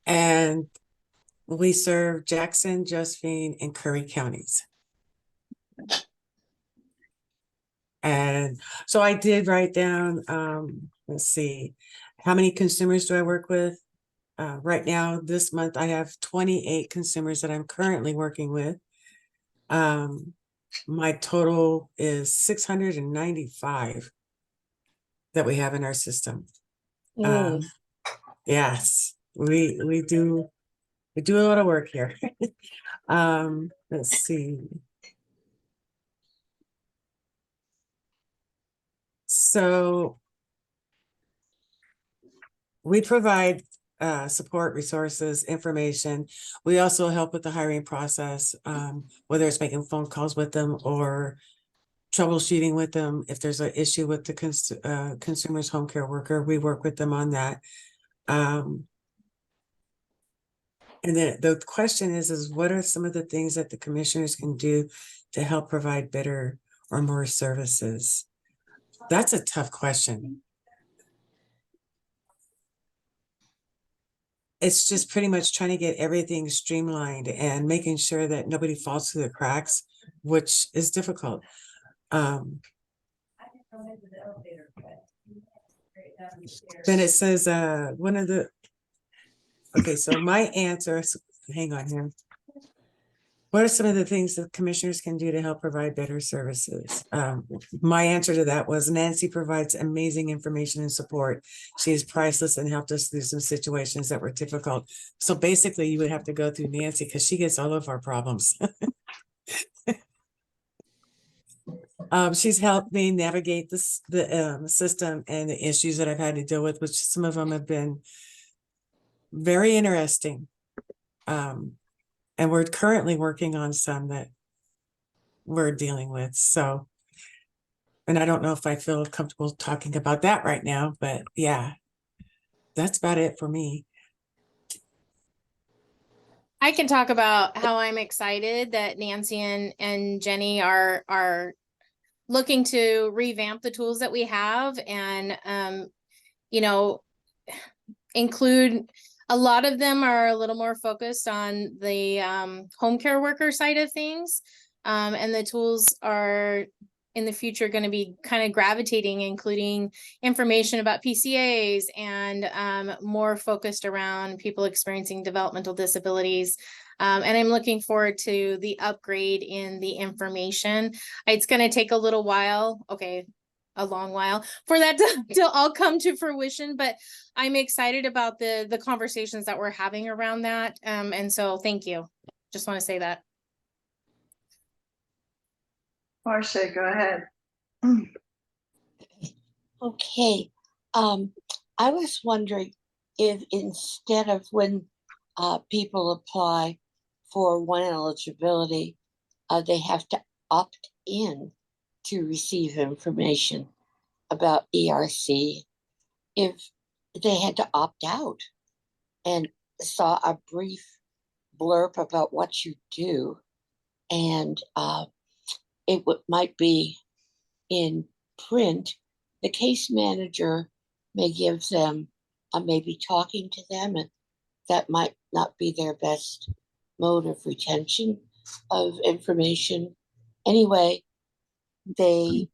And we serve Jackson, Josephine, and Curry counties. And so I did write down, let's see, how many consumers do I work with? Right now, this month, I have 28 consumers that I'm currently working with. My total is 695 that we have in our system. Yes, we do a lot of work here. Let's see. So we provide support, resources, information. We also help with the hiring process, whether it's making phone calls with them or troubleshooting with them. If there's an issue with the consumer's home care worker, we work with them on that. And then the question is what are some of the things that the commissioners can do to help provide better or more services? That's a tough question. It's just pretty much trying to get everything streamlined and making sure that nobody falls through the cracks, which is difficult. Then it says, okay, so my answer, hang on here. What are some of the things that commissioners can do to help provide better services? My answer to that was Nancy provides amazing information and support. She is priceless and helped us through some situations that were difficult. So basically you would have to go through Nancy because she gets all of our problems. She's helped me navigate the system and the issues that I've had to deal with, which some of them have been very interesting. And we're currently working on some that we're dealing with. So, and I don't know if I feel comfortable talking about that right now, but yeah, that's about it for me. I can talk about how I'm excited that Nancy and Jenny are looking to revamp the tools that we have and, you know, include a lot of them are a little more focused on the home care worker side of things. And the tools are in the future going to be kind of gravitating, including information about PCAs and more focused around people experiencing developmental disabilities. And I'm looking forward to the upgrade in the information. It's going to take a little while. Okay. A long while for that to all come to fruition, but I'm excited about the conversations that we're having around that. And so thank you. Just want to say that. Marcia, go ahead. Okay, I was wondering if instead of when people apply for one eligibility, they have to opt in to receive information about ERC, if they had to opt out and saw a brief blurb about what you do, and might be in print, the case manager may give them maybe talking to them, and that might not be their best mode of retention of information. Anyway, they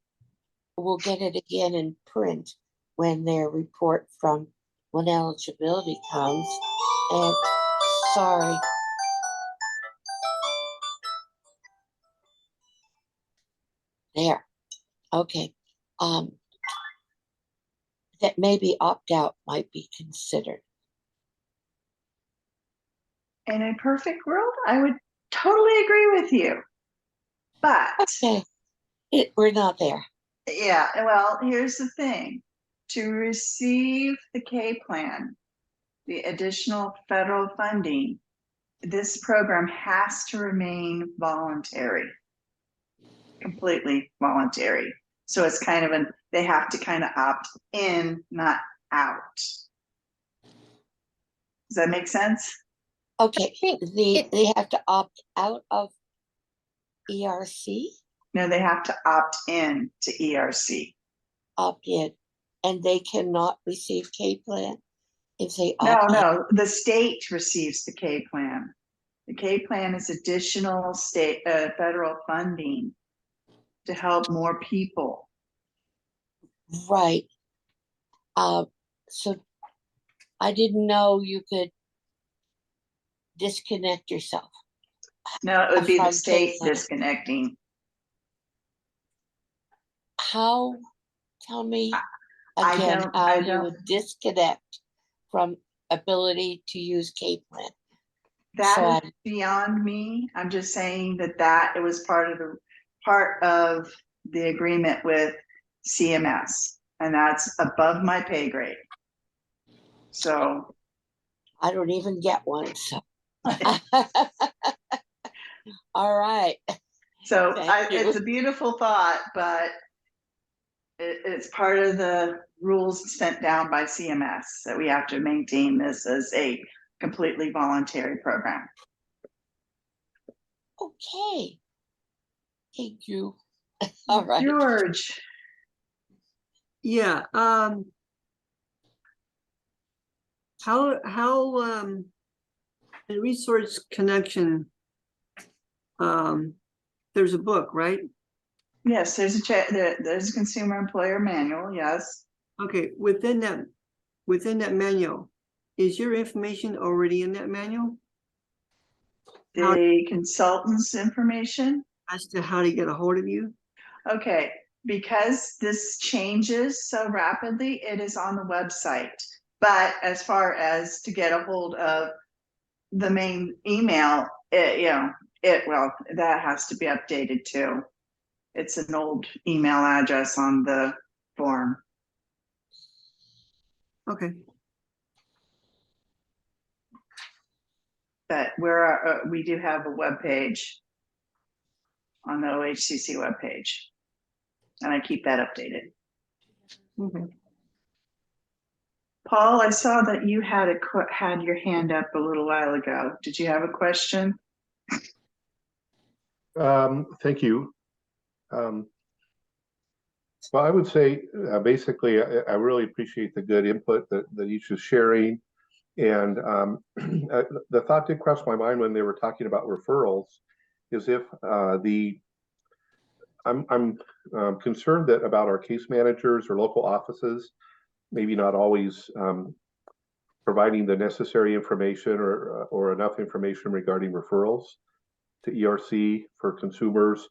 will get it again in print when their report from when eligibility comes. And sorry. There. Okay. That maybe opt out might be considered. In a perfect world, I would totally agree with you. But okay, we're not there. Yeah, well, here's the thing. To receive the K plan, the additional federal funding, this program has to remain voluntary, completely voluntary. So it's kind of they have to kind of opt in, not out. Does that make sense? Okay, they have to opt out of ERC? No, they have to opt in to ERC. Opt in, and they cannot receive K plan if they opt in? No, the state receives the K plan. The K plan is additional state federal funding to help more people. Right. So I didn't know you could disconnect yourself. No, it would be the state disconnecting. How? Tell me again how you would disconnect from ability to use K plan. That is beyond me. I'm just saying that it was part of the agreement with CMS, and that's above my pay grade. So I don't even get one. So all right. So it's a beautiful thought, but it's part of the rules sent down by CMS that we have to maintain this as a completely voluntary program. Okay. Thank you. All right. George, Yeah, the resource connection, there's a book, right? yes, there's there's a consumer employer manual, yes. Okay, within that manual, is your information already in that manual? The consultant's information. As to how to get a hold of you? Okay, because this changes so rapidly, it is on the website. But as far as to get a hold of the main email, well, that has to be updated too. It's an old email address on the form. Okay. But we do have a web page on the OHCC webpage, and I keep that updated. Okay. Paul, I saw that you had your hand up a little while ago. Did you have a question? Thank you. Well, I would say basically, I really appreciate the good input that each is sharing. And the thought did cross my mind when they were talking about referrals, is if I'm concerned that about our case managers or local offices, maybe not always providing the necessary information or enough information regarding referrals to ERC for consumers.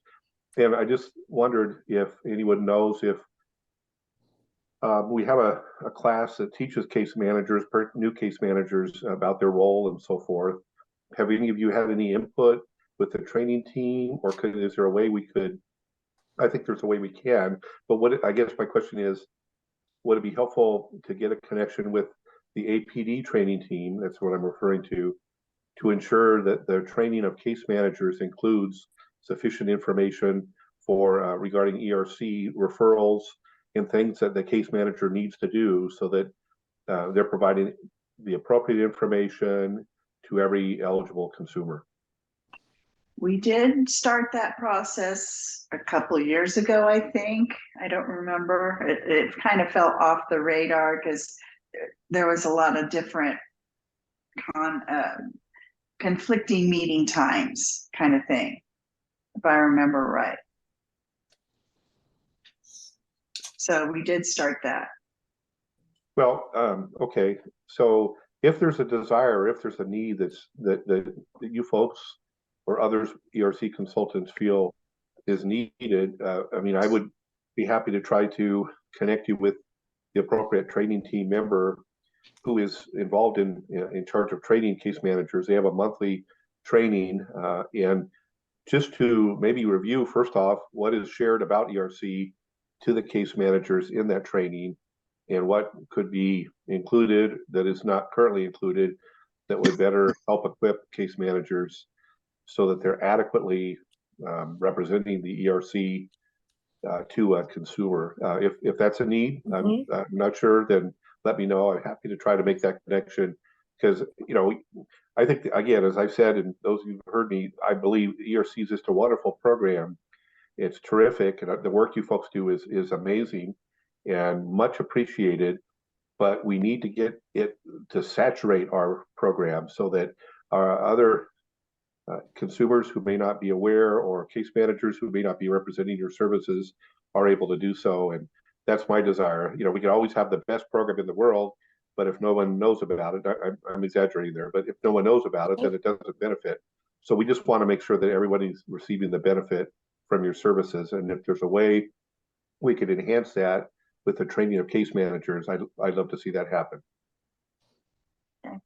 And I just wondered if anyone knows if we have a class that teaches case managers, new case managers, about their role and so forth. Have any of you had any input with the training team, or is there a way we could? I think there's a way we can, but I guess my question is, would it be helpful to get a connection with the APD training team? That's what I'm referring to ensure that the training of case managers includes sufficient information for regarding ERC referrals and things that the case manager needs to do, so that they're providing the appropriate information to every eligible consumer. We did start that process a couple of years ago, I think. I don't remember. It kind of fell off the radar because there was a lot of different conflicting meeting times kind of thing, if I remember right. So we did start that. Well, okay. So if there's a desire, if there's a need that you folks or others ERC consultants feel is needed, I mean, I would be happy to try to connect you with the appropriate training team member who is involved in charge of training case managers. They have a monthly training, and just to maybe review first off what is shared about ERC to the case managers in that training, and what could be included that is not currently included that would better help equip case managers so that they're adequately representing the ERC to a consumer. If that's a need, I'm not sure, then let me know. I'm happy to try to make that connection, because I think, again, as I've said, and those of you who've heard me, I believe ERC is just a wonderful program. It's terrific, and the work you folks do is amazing and much appreciated. But we need to get it to saturate our program so that our other consumers who may not be aware, or case managers who may not be representing your services, are able to do so. And that's my desire. We can always have the best program in the world, but if no one knows about it, I'm exaggerating there, but if no one knows about it, then it doesn't benefit. So we just want to make sure that everybody's receiving the benefit from your services. And if there's a way we could enhance that with the training of case managers, I'd love to see that happen. Okay.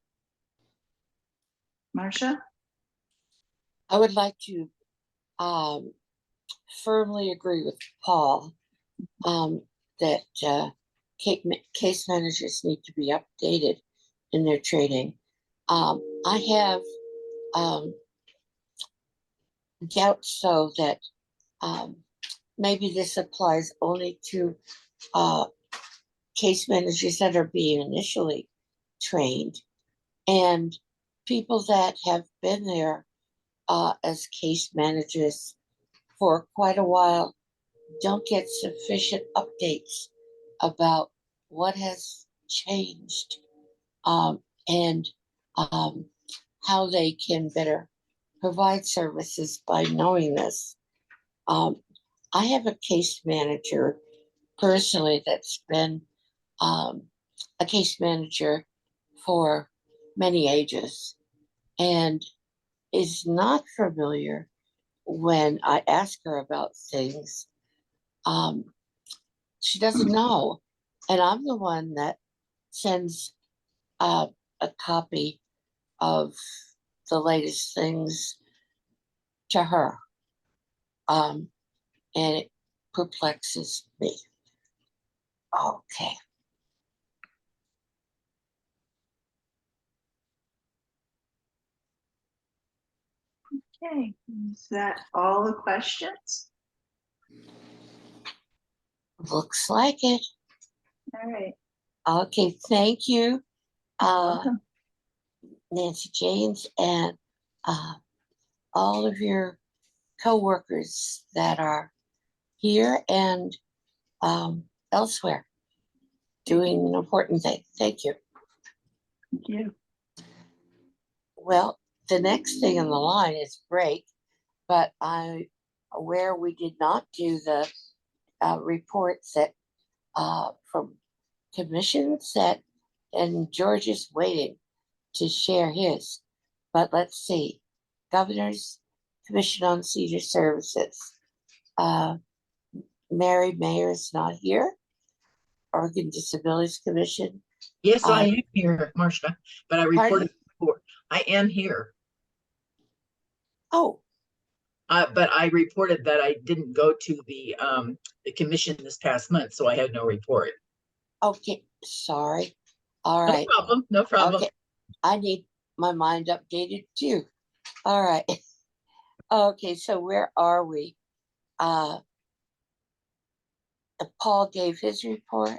Marcia? I would like to firmly agree with Paul that case managers need to be updated in their training. I have doubts, so that maybe this applies only to case managers that are being initially trained, and people that have been there as case managers for quite a while don't get sufficient updates about what has changed, and how they can better provide services by knowing this. I have a case manager personally that's been a case manager for many ages and is not familiar when I ask her about things. She doesn't know. And I'm the one that sends a copy of the latest things to her. And it perplexes me. Okay. Okay, is that all the questions? Looks like it. All right. Okay, thank you, Welcome. Nancy James, and all of your coworkers that are here and elsewhere doing an important thing. Thank you. Thank you. Well, the next thing on the line is break, but I'm aware we did not do the reports that from commissions that, and George is waiting to share his. But let's see, Governor's Commission on Senior Services. Mary Mayer's not here. Oregon Disabilities Commission. Yes, I am here, Marcia, but I reported before. I am here. Oh. But I reported that I didn't go to the commission this past month, so I had no report. Okay, sorry. All No right. problem, no problem. Okay. I need my mind updated too. All right. Okay, so where are we? Paul gave his report.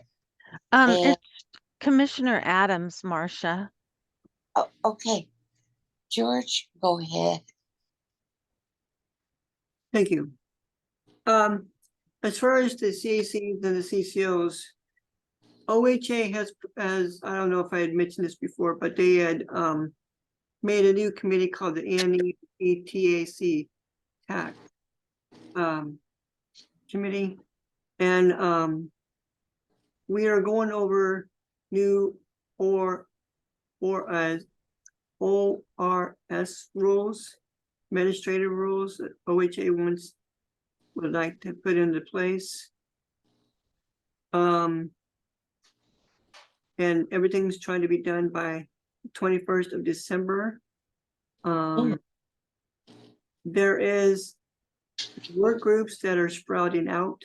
And It's Commissioner Adams, Marcia. oh, okay. George, go ahead. Thank you. As far as the CACs and the CCOs, OHA has, I don't know if I had mentioned this before, but they had made a new committee called the ANETAC TAC committee. And we are going over new ORS rules, administrative rules that OHA would like to put into place. And everything's trying to be done by 21st of December. There is work groups that are sprouting out,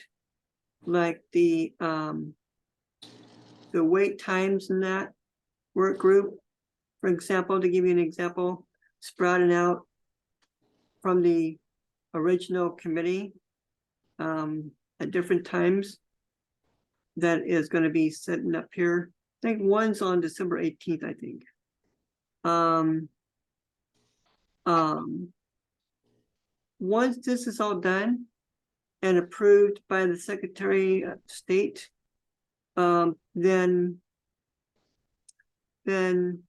like the wait times in that work group. For example, to give you an example, sprouting out from the original committee at different times. That is going to be setting up here. I think one's on December 18th, I think. Once this is all done and approved by the Secretary of State, then the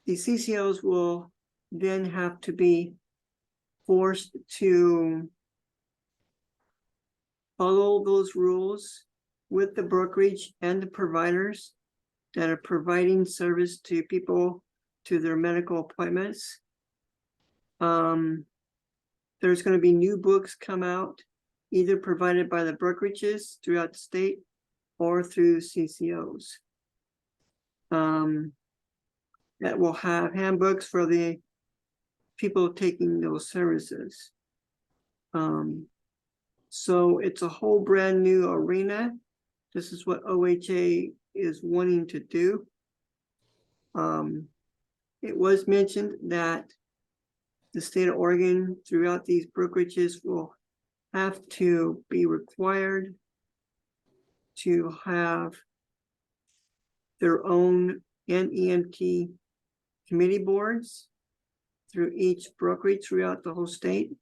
CCOs will then have to be forced to follow those rules with the brokerage and the providers that are providing service to people to their medical appointments. There's going to be new books come out, either provided by the brokerages throughout the state or through CCOs. That will have handbooks for the people taking those services. So it's a whole brand new arena. This is what OHA is wanting to do. It was mentioned that the state of Oregon throughout these brokerages will have to be required to have their own NEMT committee boards through each brokerage throughout the whole state.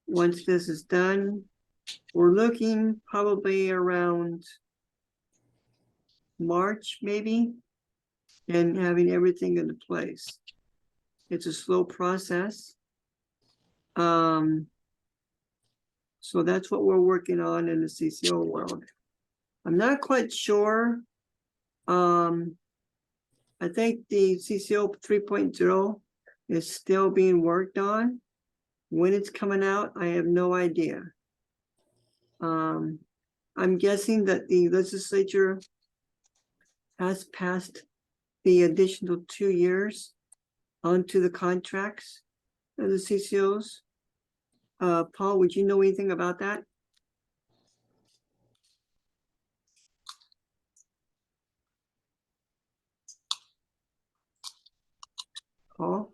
Once this is done, we're looking probably around March, maybe, and having everything into place. It's a slow process. So that's what we're working on in the CCO world. I'm not quite sure. I think the CCO 3.0 is still being worked on. When it's coming out, I have no idea. I'm guessing that the legislature has passed the additional 2 years onto the contracts of the CCOs. Paul, would you know anything about that? Paul?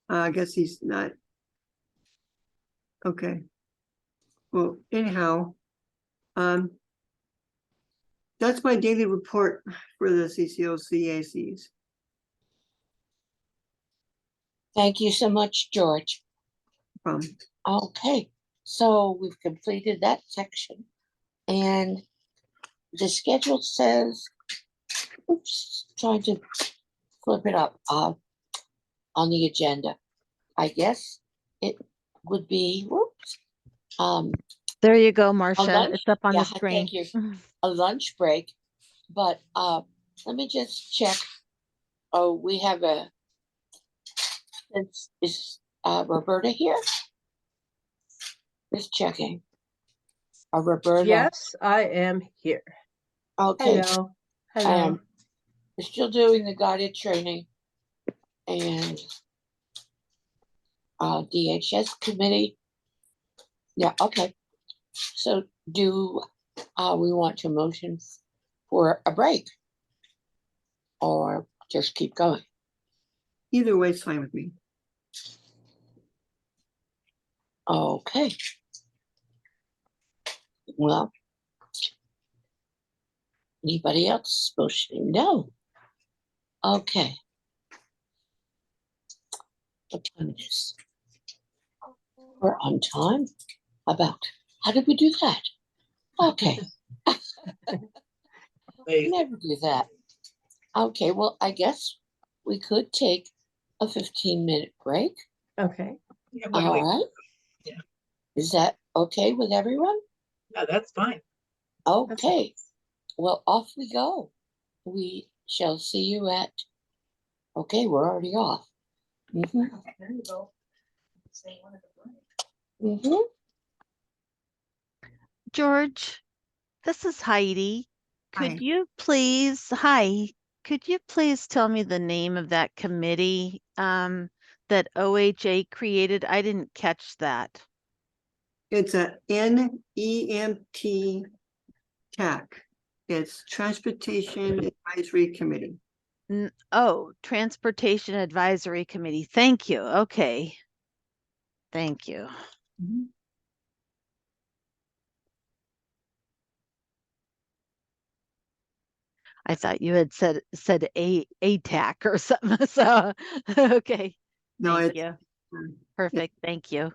I guess he's not. Okay. Well, anyhow, that's my daily report for the CCO CACs. Thank you so much, George. Um, Okay, so we've completed that section. And the schedule says, oops, trying to flip it up on the agenda. I guess it would be, whoops. There you go, A Marcia. lunch, It's up on yeah, the screen. thank you. A lunch break, but let me just check. Oh, we have is Roberta here? Just checking. Roberta. Yes, I am here. Okay. Hello. Hello. We're still doing the guided training and DHS committee. Yeah, okay. So do we want to motion for a break or just keep going? Either way, it's fine with me. Okay. Well, anybody else motioning? No. Okay. What time it is? We're on time. About. How did we do that? Okay. Never do that. Okay, well, I guess we could take a 15-minute break. Okay. Yeah, All right. Yeah. Is that okay with everyone? Yeah, that's fine. Okay. Well, off we go. We shall see you at. Okay, we're already off. Mm-hmm. There you go. Mm-hmm. George, this is Heidi. Hi. Could you please tell me the name of that committee that OHA created? I didn't catch that. It's a NEMT TAC. It's Transportation Advisory Committee. Oh, Transportation Advisory Committee. Thank you. Okay. Thank you. I thought you had said ATAC or something. So okay. No, Thank it's you. Perfect. Thank you.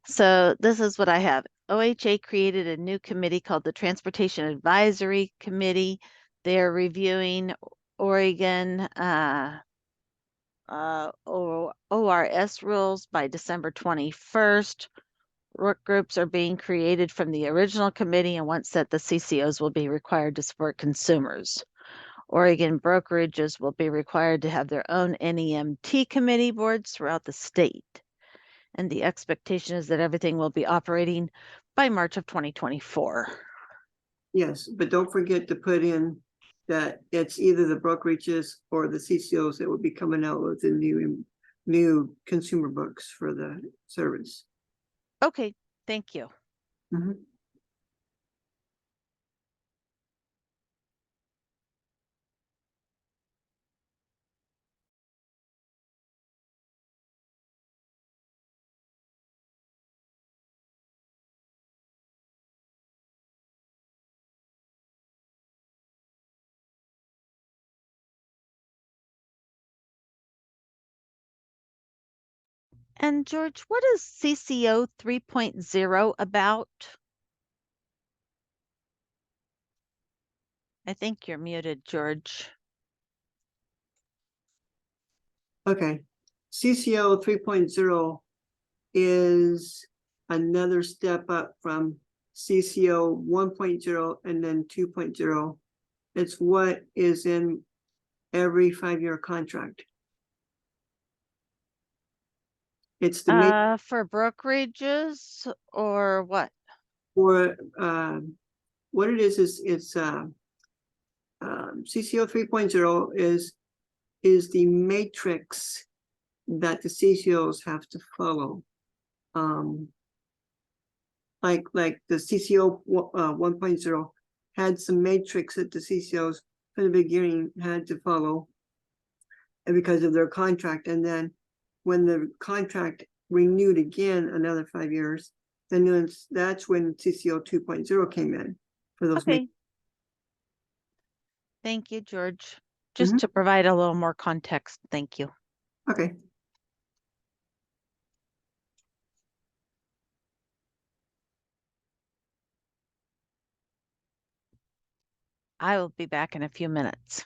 So this is what I have. OHA created a new committee called the Transportation Advisory Committee. They're reviewing Oregon ORS rules by December 21st. Work groups are being created from the original committee, and once set, the CCOs will be required to support consumers. Oregon brokerages will be required to have their own NEMT committee boards throughout the state. And the expectation is that everything will be operating by March of 2024. Yes, but don't forget to put in that it's either the brokerages or the CCOs that will be coming out with the new consumer books for the service. Okay, thank you. Mhm. And George, what is CCO 3.0 about? I think you're muted, George. Okay, CCO 3.0 is another step up from CCO 1.0 and then 2.0. It's what is in every 5-year contract. It's the main For brokerages or what? for what it is it's CCO 3.0 is the matrix that the CCOs have to follow. Like the CCO 1.0 had some matrix that the CCOs from the beginning had to follow, and because of their contract. And then when the contract renewed again another 5 years, then that's when CCO 2.0 came in for those. Okay. Thank you, George. Just to provide a little more context. Thank you. Okay. I will be back in a few minutes.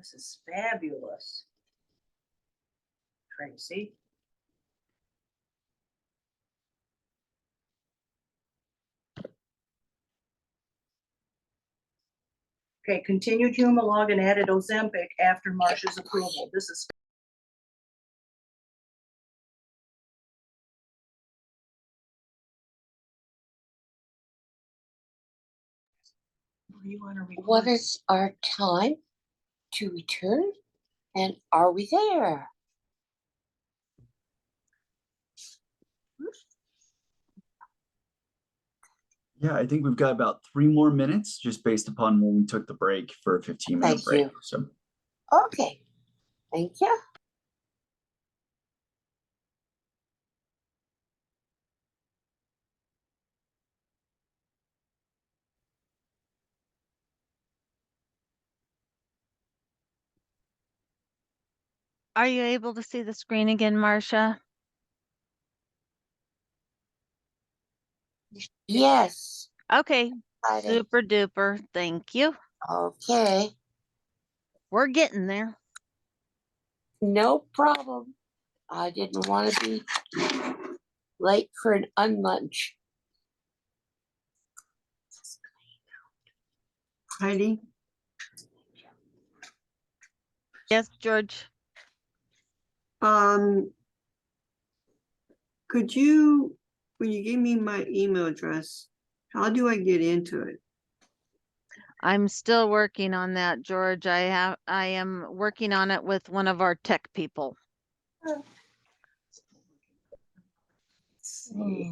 This is fabulous. Tracy. Okay, continued Humalog and added Ozempic after Marcia's approval. This is. You want to What is our time to return? And are we there? Yeah, I think we've got about 3 more minutes just based upon when we took the break for a 15-minute Thank break. you. So Okay, thank you. Are you able to see the screen again, Marcia? Yes. Okay, Friday. super duper. Thank you. Okay, We're getting there. no problem. I didn't want to be late for an unlunch. Heidi, Yes, George. could you, when you give me my email address, how do I get into it? I'm still working on that, George. I am working on it with one of our tech people.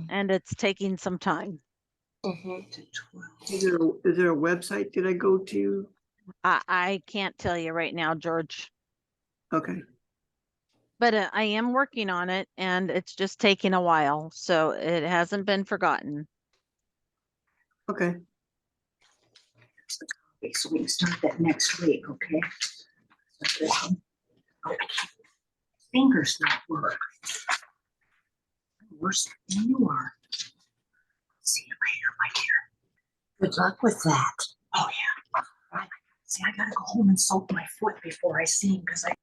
And it's taking some time. Is there a website that I go to? I can't tell you right now, George. Okay. But I am working on it and it's just taking a while. So it hasn't been forgotten. Okay. So we can start that next week, okay? Oh, fingers not work. Worse than you are. See you later, my dear. Good luck with that. Oh, yeah. Right. See, I gotta go home and soak my foot before I sing because I.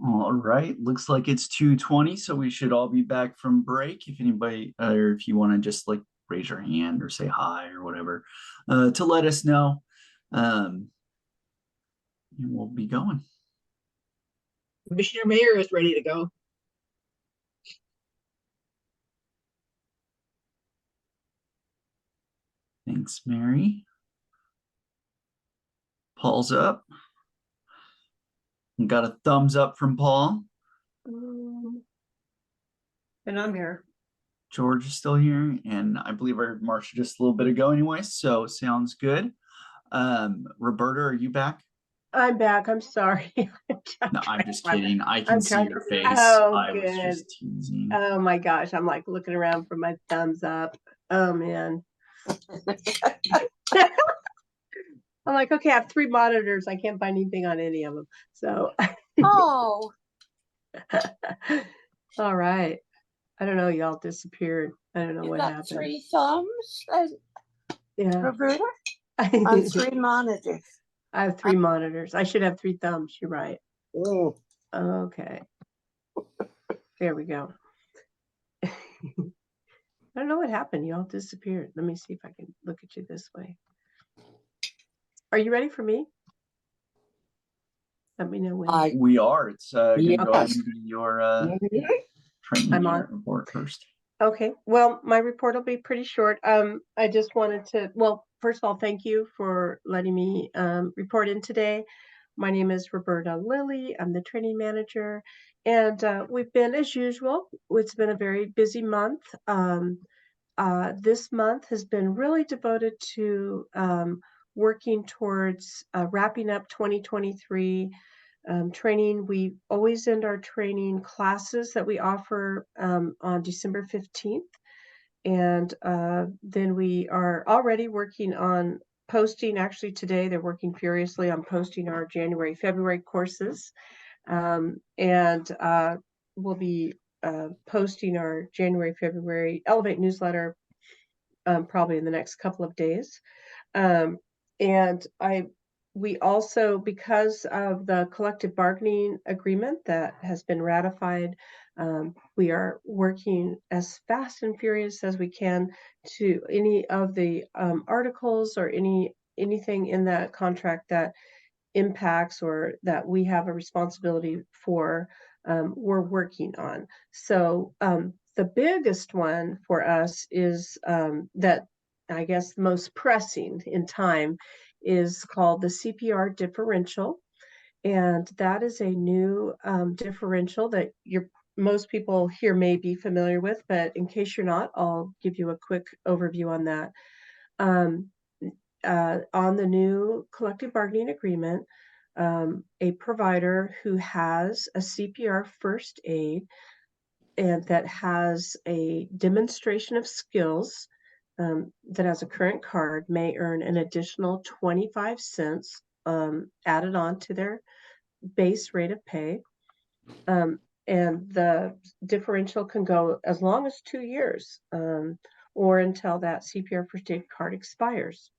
all right, looks like it's 2:20, so we should all be back from break. If anybody, or if you want to just like raise your hand or say hi or whatever, to let us know, and we'll be going. Commissioner Mayor is ready to go. Thanks, Mary. Paul's up. Got a thumbs up from Paul. And I'm here. George is still here, and I believe I heard Marcia just a little bit ago anyway, so sounds good. Roberta, are you back? I'm back. I'm sorry. No, I'm just kidding. I can see your face. Oh, I was good. just teasing. Oh my gosh. I'm like looking around for my thumbs up. Oh man. I'm like, okay, I have 3 monitors. I can't find anything on any of them. So. Oh. All right. I don't know. Y'all disappeared. I don't know You what got happened. 3 thumbs, Yeah. Roberta? On 3 monitors. I have 3 monitors. I should have 3 thumbs. You're right. Mm. Okay. There we go. I don't know what happened. Y'all disappeared. Let me see if I can look at you this way. Are you ready for me? Let me know when. We are. It's gonna go ahead Yes. and be your Mhm. training I'm unit on. report first. Okay, well, my report will be pretty short. I just wanted to, well, first of all, thank you for letting me report in today. My name is Roberta Lilly. I'm the training manager, and we've been, as usual, it's been a very busy month. This month has been really devoted to working towards wrapping up 2023 training. We always end our training classes that we offer on December 15th. And then we are already working on posting. Actually, today they're working furiously on posting our January, February courses. And we'll be posting our January, February Elevate newsletter probably in the next couple of days. And we also, because of the collective bargaining agreement that has been ratified, we are working as fast and furious as we can to any of the articles or anything in that contract that impacts or that we have a responsibility for, we're working on. So the biggest one for us is that I guess the most pressing in time is called the CPR differential. And that is a new differential that most people here may be familiar with, but in case you're not, I'll give you a quick overview on that. On the new collective bargaining agreement, a provider who has a CPR first aid and that has a demonstration of skills that has a current card may earn an additional 25 cents added on to their base rate of pay. And the differential can go as long as 2 years or until that CPR first aid card expires.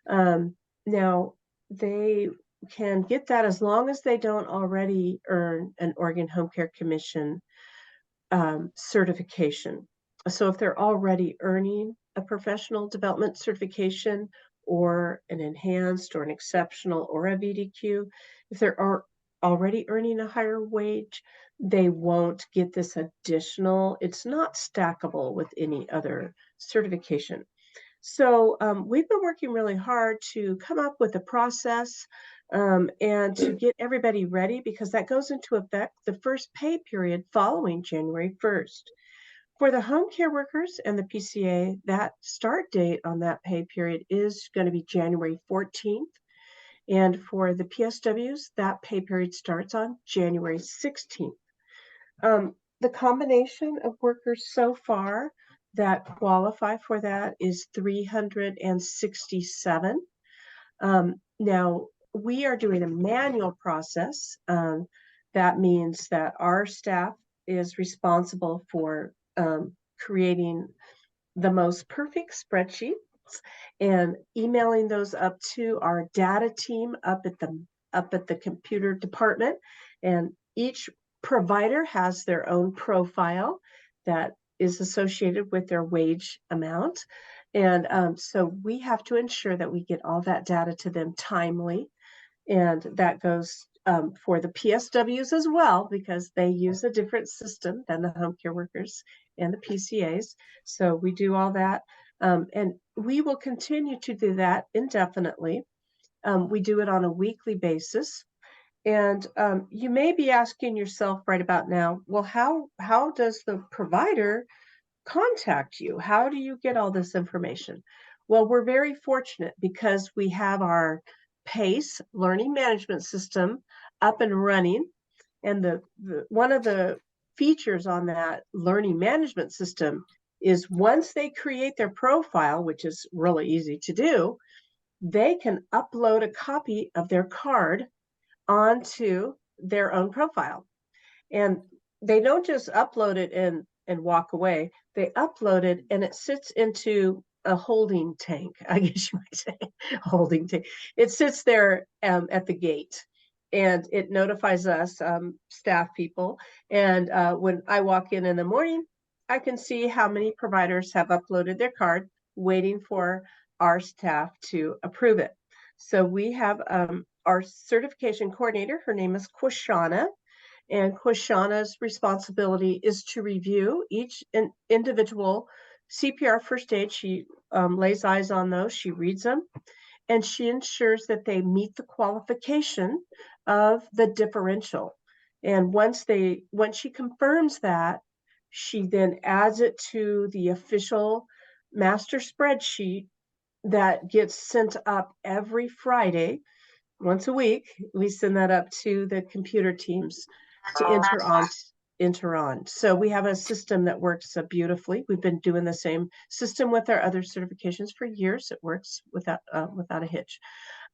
Now, they can get that as long as they don't already earn an Oregon Home Care Commission certification. So if they're already earning a professional development certification or an enhanced or an exceptional or a VDQ, if they're already earning a higher wage, they won't get this additional. It's not stackable with any other certification. So we've been working really hard to come up with a process and to get everybody ready, because that goes into effect the first pay period following January 1st. For the home care workers and the PCA, that start date on that pay period is going to be January 14th. And for the PSWs, that pay period starts on January 16th. The combination of workers so far that qualify for that is 367. Now, we are doing a manual process. That means that our staff is responsible for creating the most perfect spreadsheets and emailing those up to our data team up at the computer department. And each provider has their own profile that is associated with their wage amount. And so we have to ensure that we get all that data to them timely. And that goes for the PSWs as well, because they use a different system than the home care workers and the PCAs. So we do all that. And we will continue to do that indefinitely. We do it on a weekly basis. And you may be asking yourself right about now, well, how does the provider contact you? How do you get all this information? Well, we're very fortunate because we have our PACE learning management system up and running. And the one of the features on that learning management system is once they create their profile, which is really easy to do, they can upload a copy of their card onto their own profile. And they don't just upload it and walk away. They upload it and it sits into a holding tank, I guess you might say, holding tank. It sits there at the gate and it notifies us staff people. And when I walk in the morning, I can see how many providers have uploaded their card, waiting for our staff to approve it. So we have our certification coordinator. Her name is Quashana. And Quashana's responsibility is to review each individual CPR first aid. She lays eyes on those, she reads them, and she ensures that they meet the qualification of the differential. And once she confirms that, she then adds it to the official master spreadsheet that gets sent up every Friday. Once a week, we send that up to the computer teams to enter on. So we have a system that works beautifully. We've been doing the same system with our other certifications for years. It works without a hitch.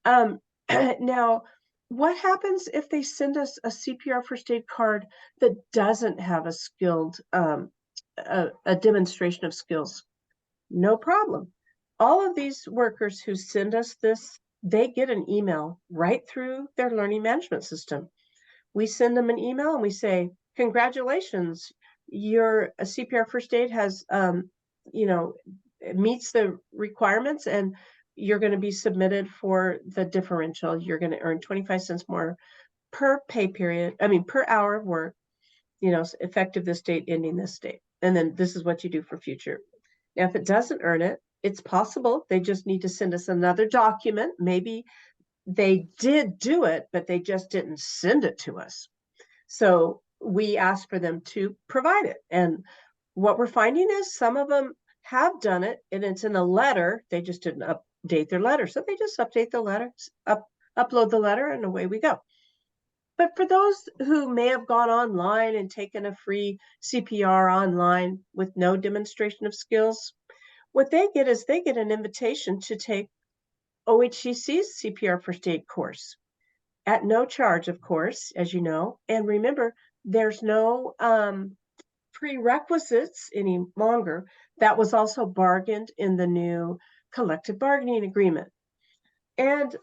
Now, what happens if they send us a CPR first aid card that doesn't have a skilled, a demonstration of skills? No problem. All of these workers who send us this, they get an email right through their learning management system. We send them an email and we say, congratulations, your CPR first aid has, meets the requirements, and you're going to be submitted for the differential. You're going to earn 25 cents more per per hour of work, effective this date, ending this date. And then this is what you do for future. Now, if it doesn't earn it, it's possible they just need to send us another document. Maybe they did do it, but they just didn't send it to us. So we asked for them to provide it. And what we're finding is some of them have done it, and it's in a letter. They just didn't update their letter. So they just update the letter, upload the letter, and away we go. But for those who may have gone online and taken a free CPR online with no demonstration of skills, what they get is they get an invitation to take OHCC's CPR first aid course at no charge, of course, as you know. And remember, there's no prerequisites any longer. That was also bargained in the new collective bargaining agreement. And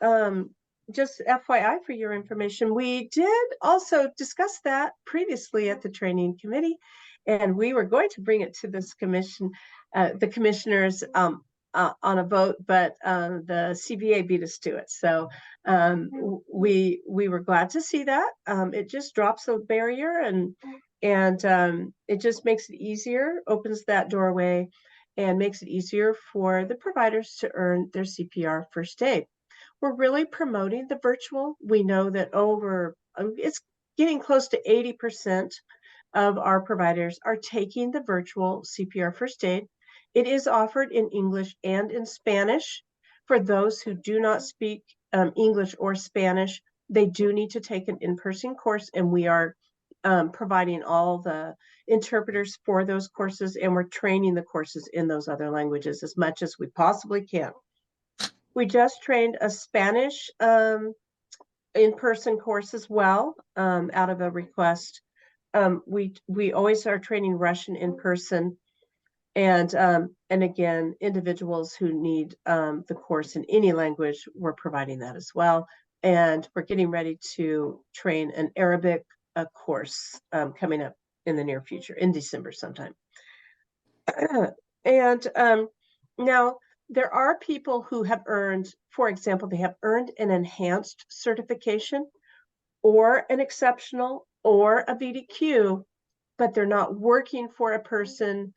just FYI for your information, we did also discuss that previously at the training committee, and we were going to bring it to this commission, the commissioners on a vote, but the CBA beat us to it. So we were glad to see that. It just drops a barrier, and it just makes it easier, opens that doorway, and makes it easier for the providers to earn their CPR first aid. We're really promoting the virtual. We know that it's getting close to 80% of our providers are taking the virtual CPR first aid. It is offered in English and in Spanish. For those who do not speak English or Spanish, they do need to take an in-person course, and we are providing all the interpreters for those courses, and we're training the courses in those other languages as much as we possibly can. We just trained a Spanish in-person course as well, out of a request. We always are training Russian in person. And again, individuals who need the course in any language, we're providing that as well. And we're getting ready to train an Arabic course coming up in the near future, in December sometime. And now there are people who have earned, for example, they have earned an enhanced certification or an exceptional or a VDQ, but they're not working for a person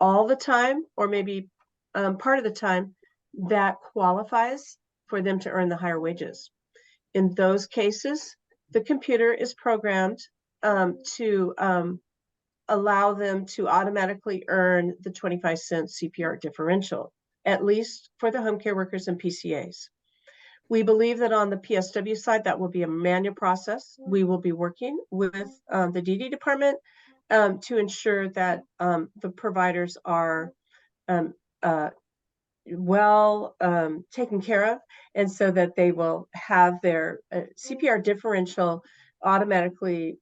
all the time, or maybe part of the time, that qualifies for them to earn the higher wages. In those cases, the computer is programmed to allow them to automatically earn the 25 cent CPR differential, at least for the home care workers and PCAs. We believe that on the PSW side, that will be a manual process. We will be working with the DD department to ensure that the providers are well taken care of, and so that they will have their CPR differential automatically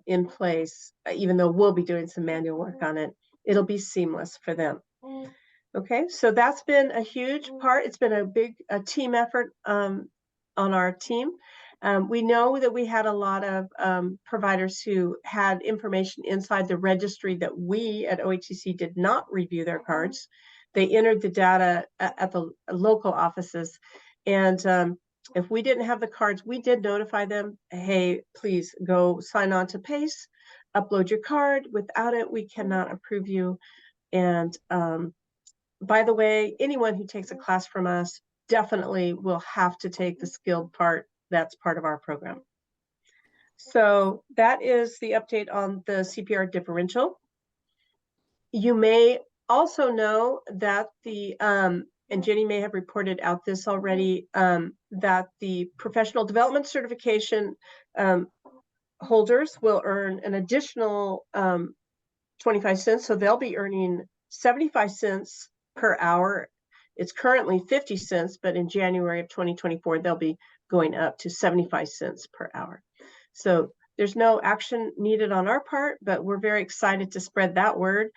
in place, even though we'll be doing some manual work on it. It'll be seamless for them. Okay, so that's been a huge part. It's been a big team effort on our team. We know that we had a lot of providers who had information inside the registry that we at OHCC did not review their cards. They entered the data at the local offices, and if we didn't have the cards, we did notify them, hey, please go sign on to PACE, upload your card. Without it, we cannot approve you. And by the way, anyone who takes a class from us definitely will have to take the skilled part. That's part of our program. So that is the update on the CPR differential. You may also know that the, and Jenny may have reported out this already, that the professional development certification holders will earn an additional 25 cents. So they'll be earning 75 cents per hour. It's currently 50 cents, but in January of 2024, they'll be going up to 75 cents per hour. So there's no action needed on our part, but we're very excited to spread that word.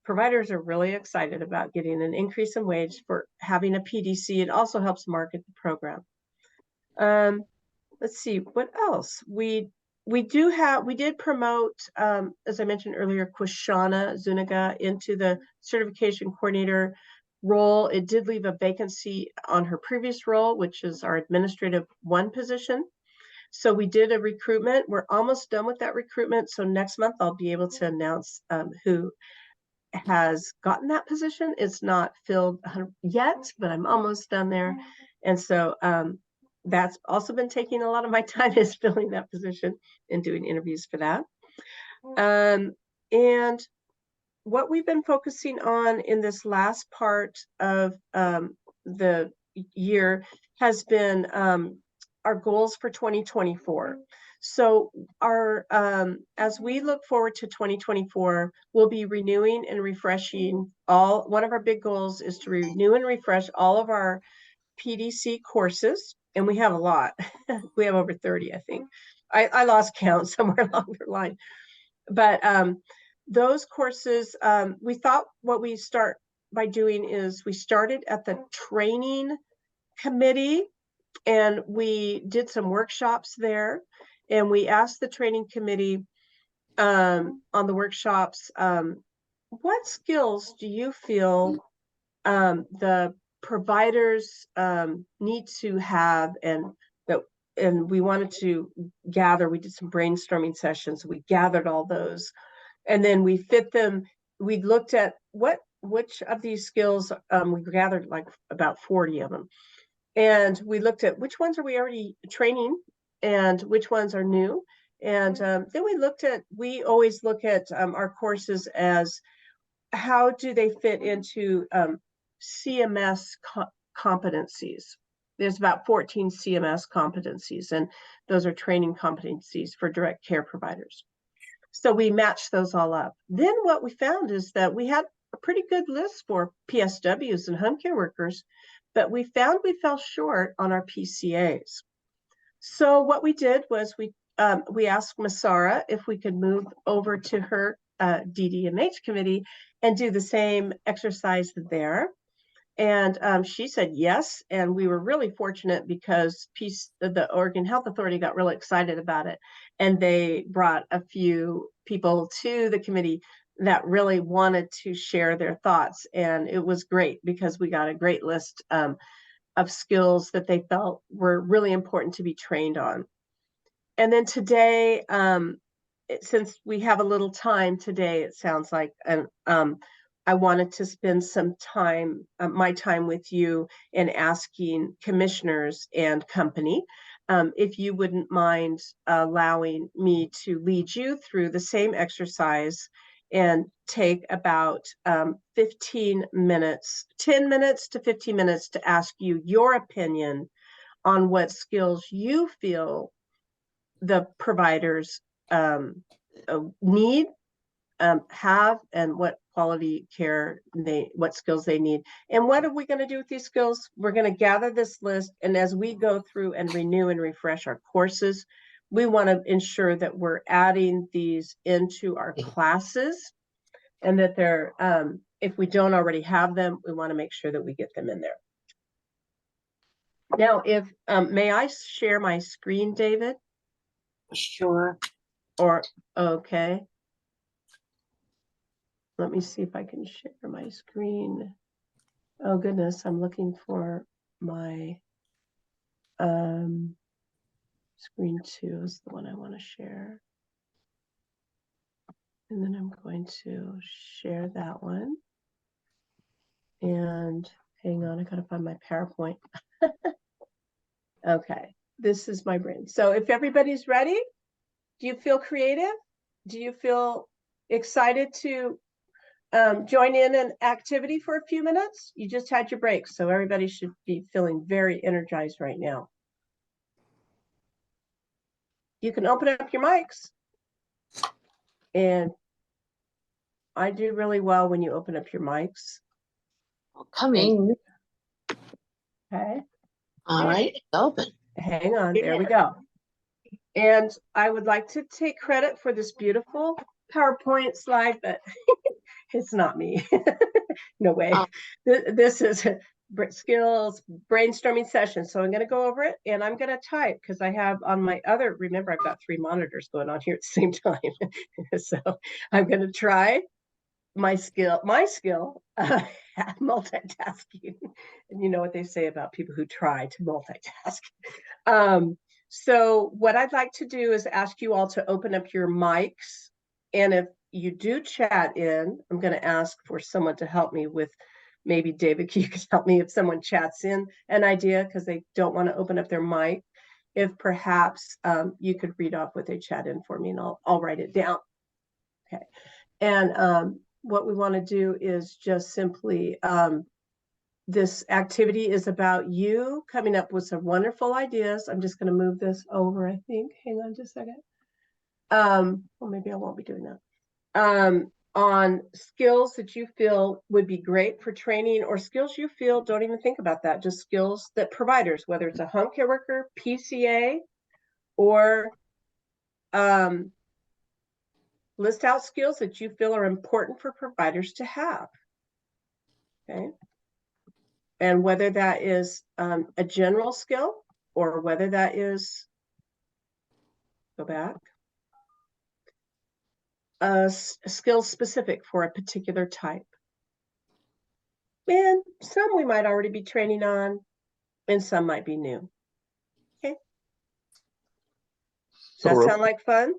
Providers are really excited about getting an increase in wage for having a PDC. It also helps market the program. Let's see, what else? We did promote, as I mentioned earlier, Quishana Zuniga into the certification coordinator role. It did leave a vacancy on her previous role, which is our administrative 1 position. So we did a recruitment. We're almost done with that recruitment. So next month I'll be able to announce who has gotten that position. It's not filled yet, but I'm almost done there. And so that's also been taking a lot of my time, is filling that position and doing interviews for that. And what we've been focusing on in this last part of the year has been our goals for 2024. So our as we look forward to 2024, we'll be renewing and refreshing one of our big goals is to renew and refresh all of our PDC courses. And we have a lot. We have over 30, I think. I lost count somewhere along the line. But those courses, we thought what we start by doing is we started at the training committee, and we did some workshops there. And we asked the training committee on the workshops, what skills do you feel the providers need to have, and we wanted to gather. We did some brainstorming sessions. We gathered all those, and then we fit them. We looked at which of these skills, we gathered like about 40 of them, and we looked at which ones are we already training and which ones are new. And then we always look at our courses as how do they fit into CMS competencies. There's about 14 CMS competencies, and those are training competencies for direct care providers. So we matched those all up. Then what we found is that we had a pretty good list for PSWs and home care workers, but we found we fell short on our PCAs. So what we did was we asked Masara if we could move over to her DDMH committee and do the same exercise there. And she said yes, and we were really fortunate because the Oregon Health Authority got really excited about it, and they brought a few people to the committee that really wanted to share their thoughts. And it was great because we got a great list of skills that they felt were really important to be trained on. And then today, since we have a little time today, it sounds like, I wanted to spend some time, my time with you in asking commissioners and company, if you wouldn't mind allowing me to lead you through the same exercise and take about 15 minutes, 10 minutes to 15 minutes to ask you your opinion on what skills you feel the providers need, have, and what quality care what skills they need. And what are we going to do with these skills? We're going to gather this list, and as we go through and renew and refresh our courses, we want to ensure that we're adding these into our classes, and that they're if we don't already have them, we want to make sure that we get them in there. Now, if may I share my screen, David? Sure. Or okay. Let me see if I can share my screen. Oh goodness, I'm looking for my Screen 2 is the one I want to share. And then I'm going to share that one. And hang on, I gotta find my PowerPoint. Okay, this is my brain. So if everybody's ready, do you feel creative? Do you feel excited to join in an activity for a few minutes? You just had your break, so everybody should be feeling very energized right now. You can open up your mics. And I do really well when you open up your mics. Coming. Okay. All right, it's open. Hang on, there we go. And I would like to take credit for this beautiful PowerPoint slide, but it's not me. No way. This is skills brainstorming session. So I'm going to go over it and I'm going to type because I have on my other, remember, I've got 3 monitors going on here at the same time. So I'm going to try my skill at multitasking. And you know what they say about people who try to multitask. So what I'd like to do is ask you all to open up your mics. And if you do chat in, I'm going to ask for someone to help me with, maybe David, you could help me if someone chats in an idea because they don't want to open up their mic. If perhaps you could read off what they chat in for me and I'll write it down. Okay. And what we want to do is just simply, this activity is about you coming up with some wonderful ideas. I'm just going to move this over, I think. Hang on just a second. Well, maybe I won't be doing that. On skills that you feel would be great for training, or skills you feel, don't even think about that, just skills that providers, whether it's a home care worker, PCA, or list out skills that you feel are important for providers to have. Okay. And whether that is a general skill or whether that is, go back, a skill specific for a particular type. And some we might already be training on, and some might be new. Okay. Does that sound like fun?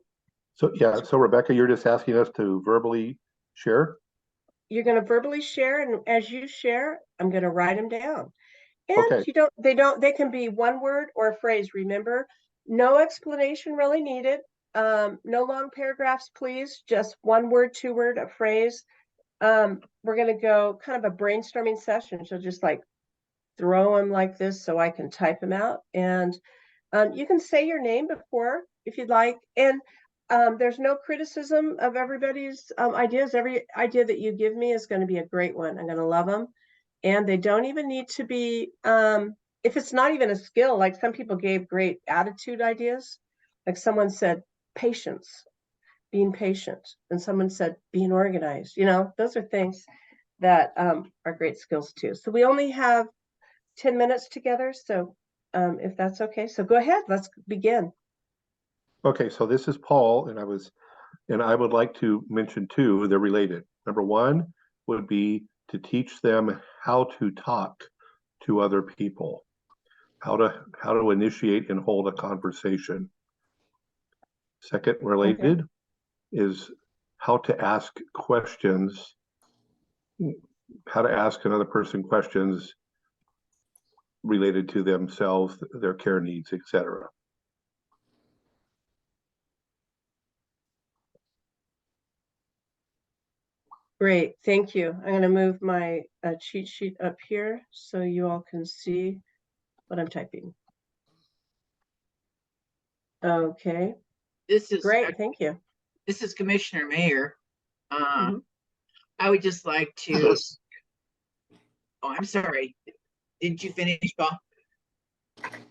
So yeah, so Rebecca, you're just asking us to verbally share? You're going to verbally share, and as you share, I'm going to write them down. And Okay. they can be one word or a phrase. Remember, no explanation really needed. No long paragraphs, please. Just 1 word, 2 word, a phrase. We're going to go kind of a brainstorming session. So just like throw them like this so I can type them out. And you can say your name before if you'd like. And there's no criticism of everybody's ideas. Every idea that you give me is going to be a great one. I'm going to love them. And they don't even need to be, if it's not even a skill, like some people gave great attitude ideas. Like someone said, patience, being patient. And someone said, being organized. You know, those are things that are great skills too. So we only have 10 minutes together. So if that's okay, so go ahead, let's begin. Okay, so this is Paul, and I would like to mention 2, they're related. Number 1 would be to teach them how to talk to other people, how to initiate and hold a conversation. Second related is how to ask questions, how to ask another person questions related to themselves, their care needs, etc. Great, thank you. I'm going to move my cheat sheet up here so you all can see what I'm typing. Okay. This is great. Thank you. This is Commissioner Mayer. I would just like to. Oh, I'm sorry. Didn't you finish, Paul?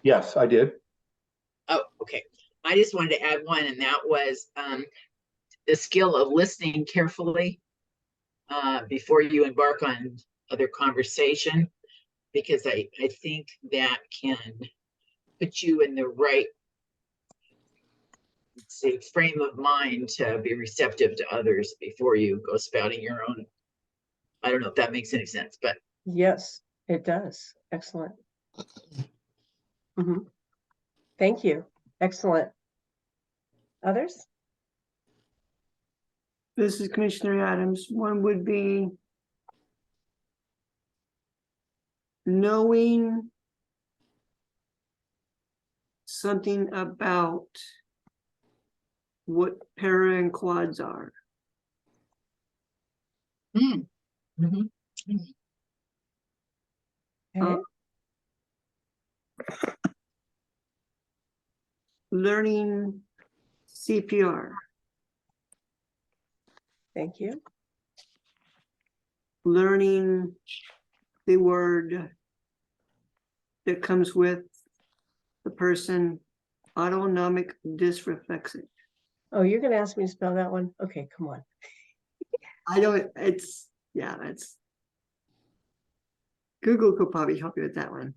Yes, I did. Oh, okay. I just wanted to add one, and that was the skill of listening carefully before you embark on other conversation, because I think that can put you in the right, say, frame of mind to be receptive to others before you go spouting your own. I don't know if that makes any sense, but yes, it does. Excellent. Thank you. Excellent. Others? This is Commissioner Adams. One would be knowing something about what para and quads are. Mhm. Okay. Learning CPR, Thank you. learning the word that comes with the person, autonomic dysreflexic. Oh, you're gonna ask me to spell that one? Okay, come on. I don't, it's, yeah, that's. Google could probably help you with that one.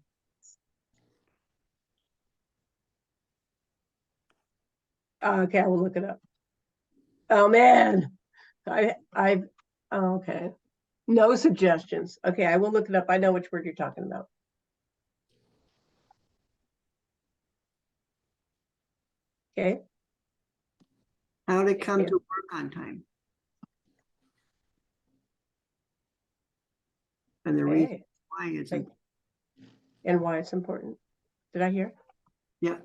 Okay, I will look it up. Oh, man. Okay. No suggestions. Okay, I will look it up. I know which word you're talking about. Okay. How to come you. to work on time. And the reason Okay. why it's, Thank- And why it's important. Did I hear? yeah,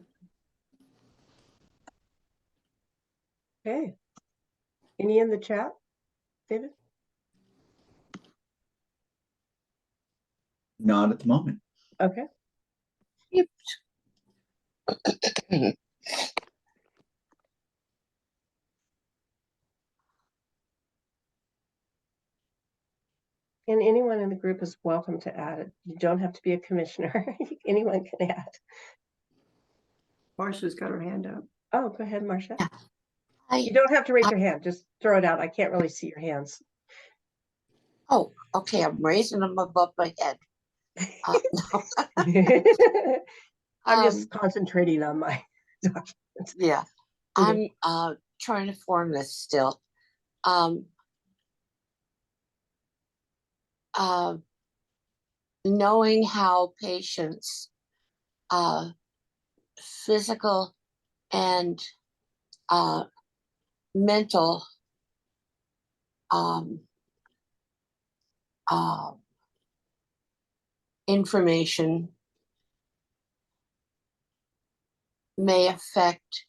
Okay. Any in the chat, David? Not at the moment. Okay. Yep. And anyone in the group is welcome to add it. You don't have to be a commissioner. Anyone can add. Marcia's got her hand up. Oh, go ahead, Marcia. Hi. You don't have to raise your hand. Just throw it out. I can't really see your hands. Oh, okay, I'm raising them above my head. No. I'm just concentrating on my documents. Yeah, Okay. I'm trying to form this still. Knowing how patients physical and mental information may affect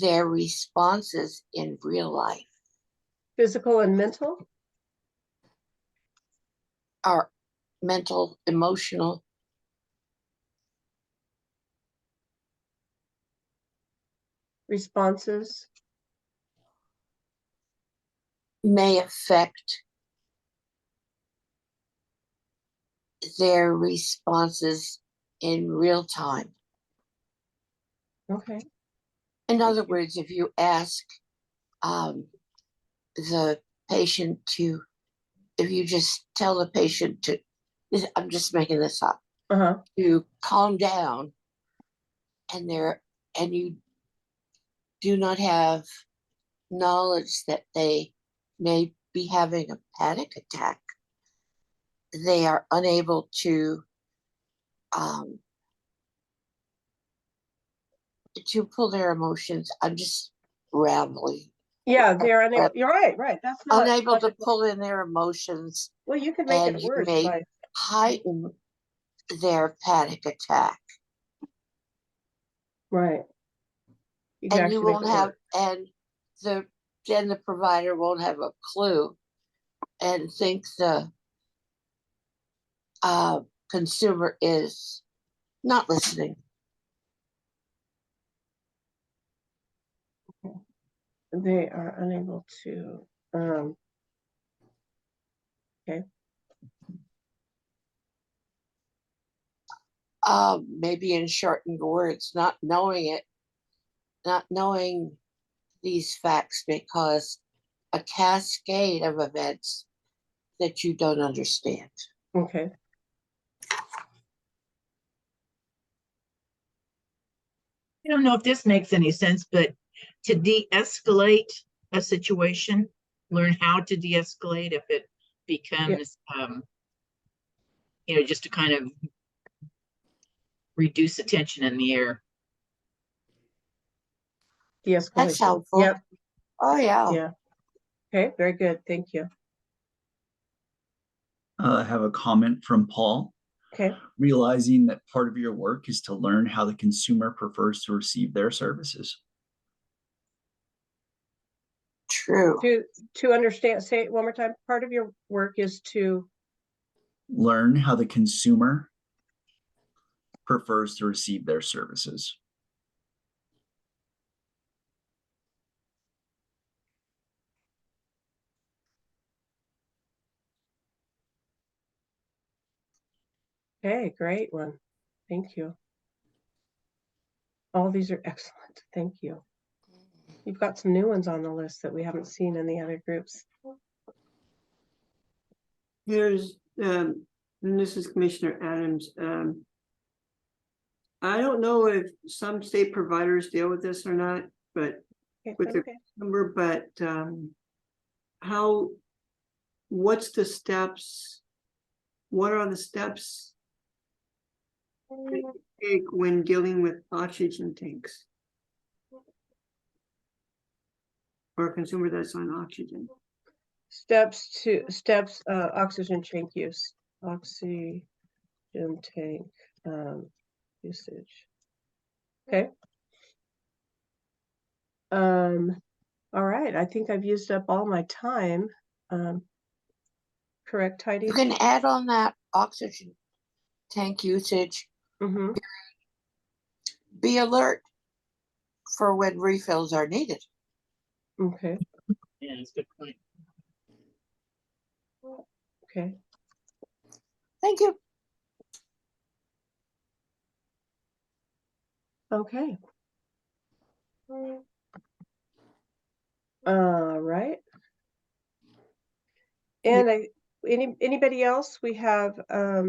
their responses in real life. Physical and mental? Or mental, emotional. Responses? May affect their responses in real time. Okay. In other words, if you ask the patient to, if you just tell the patient to, I'm just making this up, to calm down, and you do not have knowledge that they may be having a panic attack, they are unable to pull their emotions. I'm just rambling. Yeah, they're unable. You're right, right. That's not Unable to pull in their emotions. Well, you could make and it you worse may by heighten their panic attack. right. You And can you actually make won't it have, worse. and the provider won't have a clue and think the consumer is not listening. They are unable to okay. Maybe in shortened words, not knowing these facts may cause a cascade of events that you don't understand. Okay. I don't know if this makes any sense, but to de-escalate a situation, learn how to de-escalate if it becomes, just to kind of reduce the tension in the air. That's De-escalation. helpful. Yep, Oh, yeah. yeah. Okay, very good. Thank you. I have a comment from Paul. Okay, Realizing that part of your work is to learn how the consumer prefers to receive their services. True. to understand, say it one more time. Part of your work is to, Learn how the consumer prefers to receive their services. okay, great one. Thank you. All these are excellent. Thank you. You've got some new ones on the list that we haven't seen in the other groups. Here's, and this is Commissioner Adams. I don't know if some state providers deal with this or not, but Okay, with the okay. number, but what's the steps? What are the steps that you take when dealing with oxygen tanks? Or a consumer that's on oxygen? Steps, oxygen tank use, oxygen tank usage. Okay. All right, I think I've used up all my time. Correct, Heidi? You can add on that oxygen tank usage. Mm-hmm. Be alert for when refills are needed. Okay, Yeah, that's a good point. okay. Thank you. Okay. All right. And anybody else? We have, I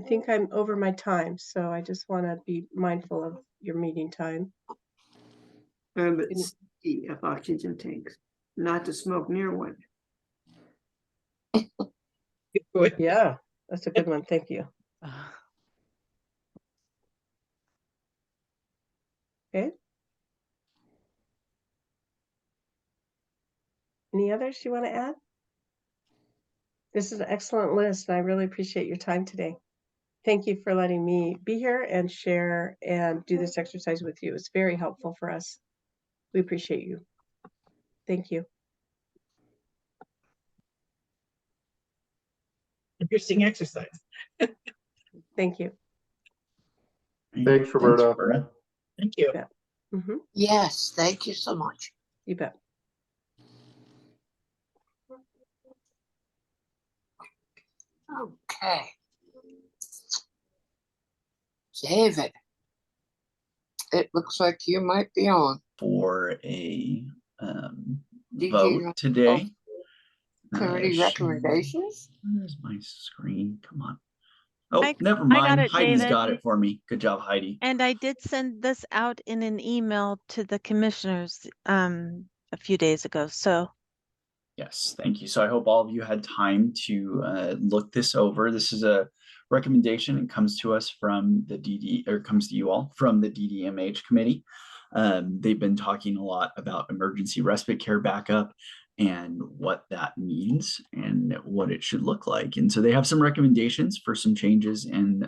think I'm over my time, so I just want to be mindful of your meeting time. But safety of oxygen tanks, not to smoke near one. Yeah, that's a good one. Thank you. Okay. Any others you want to add? This is an excellent list, and I really appreciate your time today. Thank you for letting me be here and share and do this exercise with you. It's very helpful for us. We appreciate you. Thank you. Interesting exercise. Thank you. Thanks, Roberta. Roberta. Thank you. Yeah. Mm-hmm. Yes, thank you so much. You bet. Okay. David, it looks like you might be on. For a Did vote you today. Committee recommendations? Where's my screen? Come on. Oh, I never got mind. it, Heidi's David. got it for me. Good job, Heidi. And I did send this out in an email to the commissioners a few days ago. So Yes, thank you. So I hope all of you had time to look this over. This is a recommendation. It comes to us from the comes to you all from the DDMH committee. They've been talking a lot about emergency respite care backup and what that means and what it should look like. And so they have some recommendations for some changes and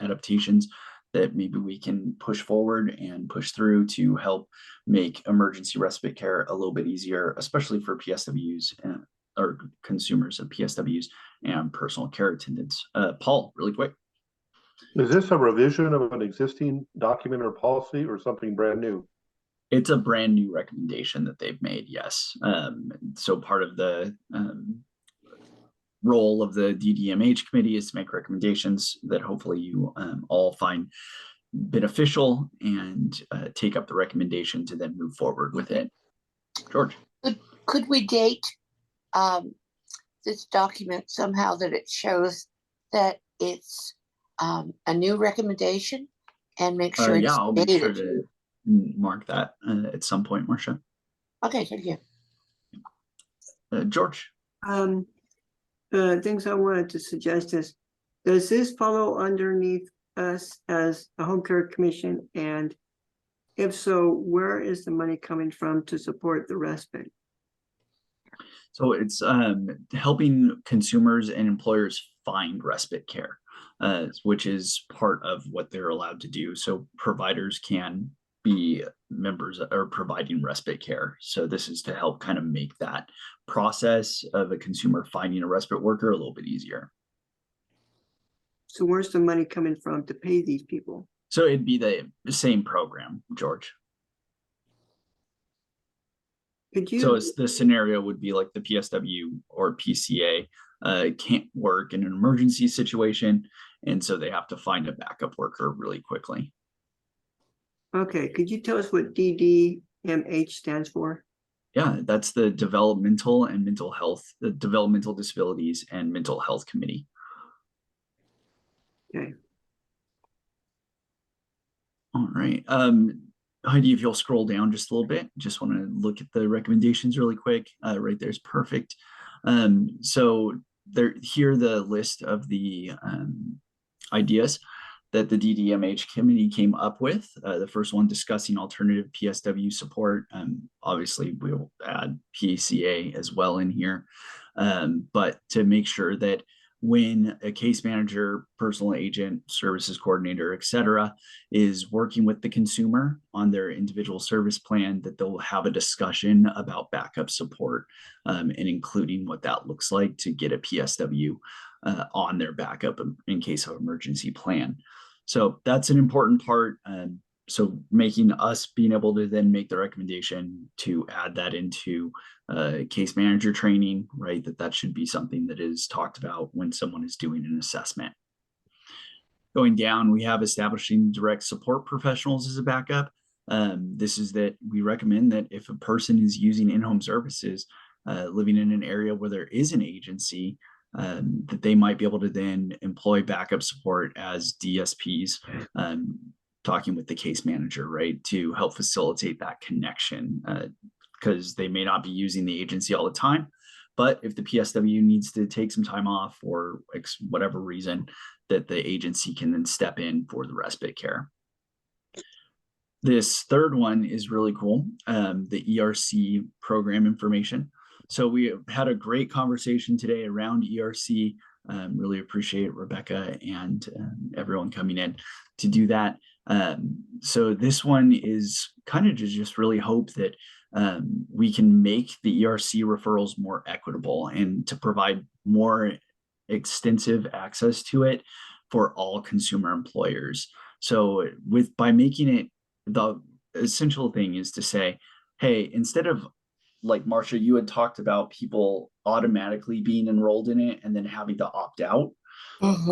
adaptations that maybe we can push forward and push through to help make emergency respite care a little bit easier, especially for PSWs or consumers of PSWs and personal care attendants. Paul, really quick. Is this a revision of an existing document or policy or something brand new? It's a brand new recommendation that they've made, yes. So part of the role of the DDMH committee is to make recommendations that hopefully you all find beneficial and take up the recommendation to then move forward with it. George. Could we date this document somehow that it shows that it's a new recommendation and make sure it's I'll make sure dated? to mark that at some point, Marcia. Okay, thank you. George. Things I wanted to suggest is, does this follow underneath us as a home care commission? And if so, where is the money coming from to support the respite? So it's helping consumers and employers find respite care, which is part of what they're allowed to do. So providers can be members or providing respite care. So this is to help kind of make that process of a consumer finding a respite worker a little bit easier. So where's the money coming from to pay these people? So it'd be the same program, George. Could you? So it's, the scenario would be like the PSW or PCA can't work in an emergency situation, and so they have to find a backup worker really quickly. Okay, could you tell us what DDMH stands for? Yeah, that's the Developmental and Mental Health, the Developmental Disabilities and Mental Health Committee. Okay. All right. Heidi, if you'll scroll down just a little bit, just want to look at the recommendations really quick. Right there's perfect. So there, here the list of the ideas that the DDMH committee came up with. The first one, discussing alternative PSW support. Obviously, we'll add PCA as well in here, but to make sure that when a case manager, personal agent, services coordinator, et cetera, is working with the consumer on their individual service plan, that they'll have a discussion about backup support and including what that looks like to get a PSW on their backup in case of emergency plan. So that's an important part. So making us being able to then make the recommendation to add that into case manager training, right? That should be something that is talked about when someone is doing an assessment. Going down, we have establishing direct support professionals as a backup. This is that we recommend that if a person is using in-home services, living in an area where there is an agency, that they might be able to then employ backup support as DSPs, talking with the case manager, right, to help facilitate that connection, because they may not be using the agency all the time. But if the PSW needs to take some time off or whatever reason, that the agency can then step in for the respite care. This third one is really cool, the ERC program information. So we had a great conversation today around ERC. Really appreciate Rebecca and everyone coming in to do that. So this one is kind of to just really hope that we can make the ERC referrals more equitable and to provide more extensive access to it for all consumer employers. So by making it, the essential thing is to say, hey, instead of, like Marcia, you had talked about people automatically being enrolled in it and then having to opt out.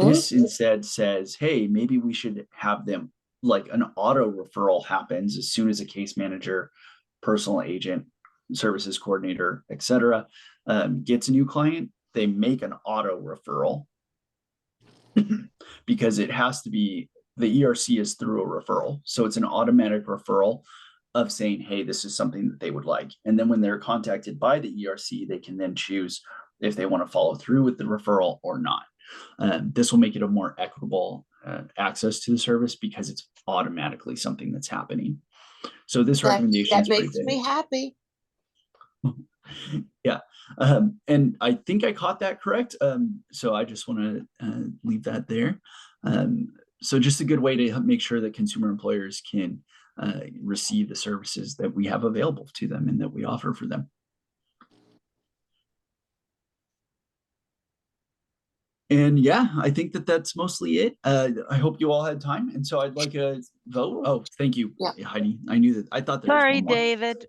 This instead says, hey, maybe we should have them, like an auto referral happens as soon as a case manager, personal agent, services coordinator, et cetera, gets a new client, they make an auto referral because it has to be, the ERC is through a referral. So it's an automatic referral of saying, hey, this is something that they would like. And then when they're contacted by the ERC, they can then choose if they want to follow through with the referral or not. This will make it a more equitable access to the service because it's automatically something that's happening. So this recommendation that makes me happy. Yeah. And I think I caught that correct. So I just want to leave that there. So just a good way to make sure that consumer employers can receive the services that we have available to them and that we offer for them. And yeah, I think that that's mostly it. I hope you all had time. And so I'd like a vote. Oh, thank you, Heidi. I knew that. I thought there was Sorry, one more. David.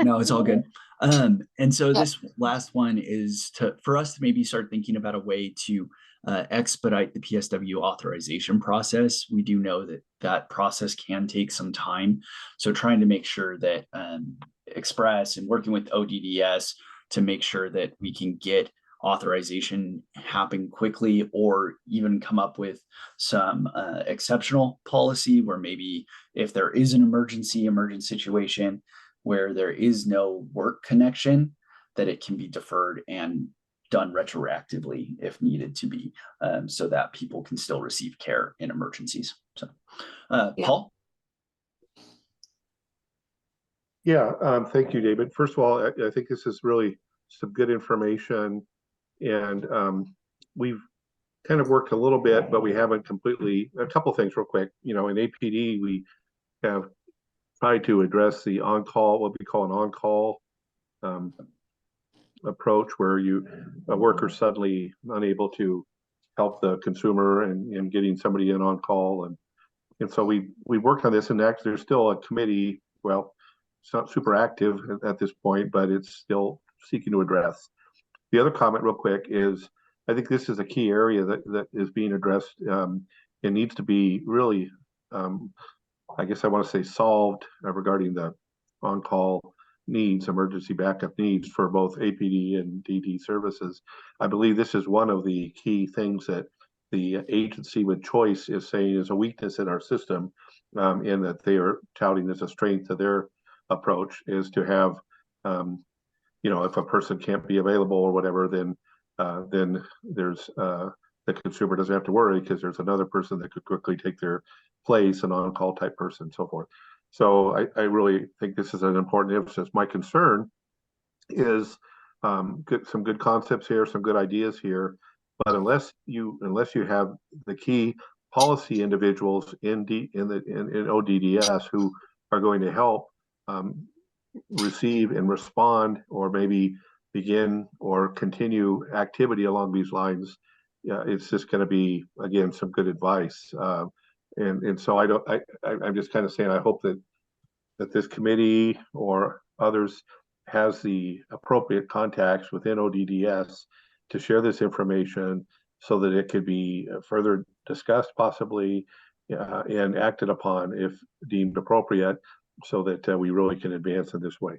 No, it's all good. And so this last one is for us to maybe start thinking about a way to expedite the PSW authorization process. We do know that that process can take some time. So trying to make sure that Express and working with ODDS to make sure that we can get authorization happen quickly, or even come up with some exceptional policy where maybe if there is an emergent situation where there is no work connection, that it can be deferred and done retroactively if needed to be, so that people can still receive care in emergencies. So, Paul? Yeah, thank you, David. First of all, I think this is really some good information, and we've kind of worked a little bit, but we haven't completely. A couple things real quick. You know, in APD, we have tried to address the on-call, what we call an on-call approach, where a worker suddenly unable to help the consumer and getting somebody in on call, and so we worked on this, and actually there's still a committee. Well, it's not super active at this point, but it's still seeking to address. The other comment real quick is, I think this is a key area that is being addressed. It needs to be really, I guess I want to say, solved regarding the on-call needs, emergency backup needs for both APD and DD services. I believe this is one of the key things that the agency with Choice is saying is a weakness in our system, and that they are touting as a strength of their approach, is to have, you know, if a person can't be available or whatever, then there's the consumer doesn't have to worry because there's another person that could quickly take their place, an on-call type person, so forth. So I really think this is an important emphasis. My concern is some good concepts here, some good ideas here, but unless you have the key policy individuals in ODDS who are going to help receive and respond, or maybe begin or continue activity along these lines, it's just going to be, again, some good advice. And so I'm just kind of saying, I hope that this committee or others has the appropriate contacts within ODDS to share this information so that it could be further discussed possibly, and acted upon if deemed appropriate, so that we really can advance in this way.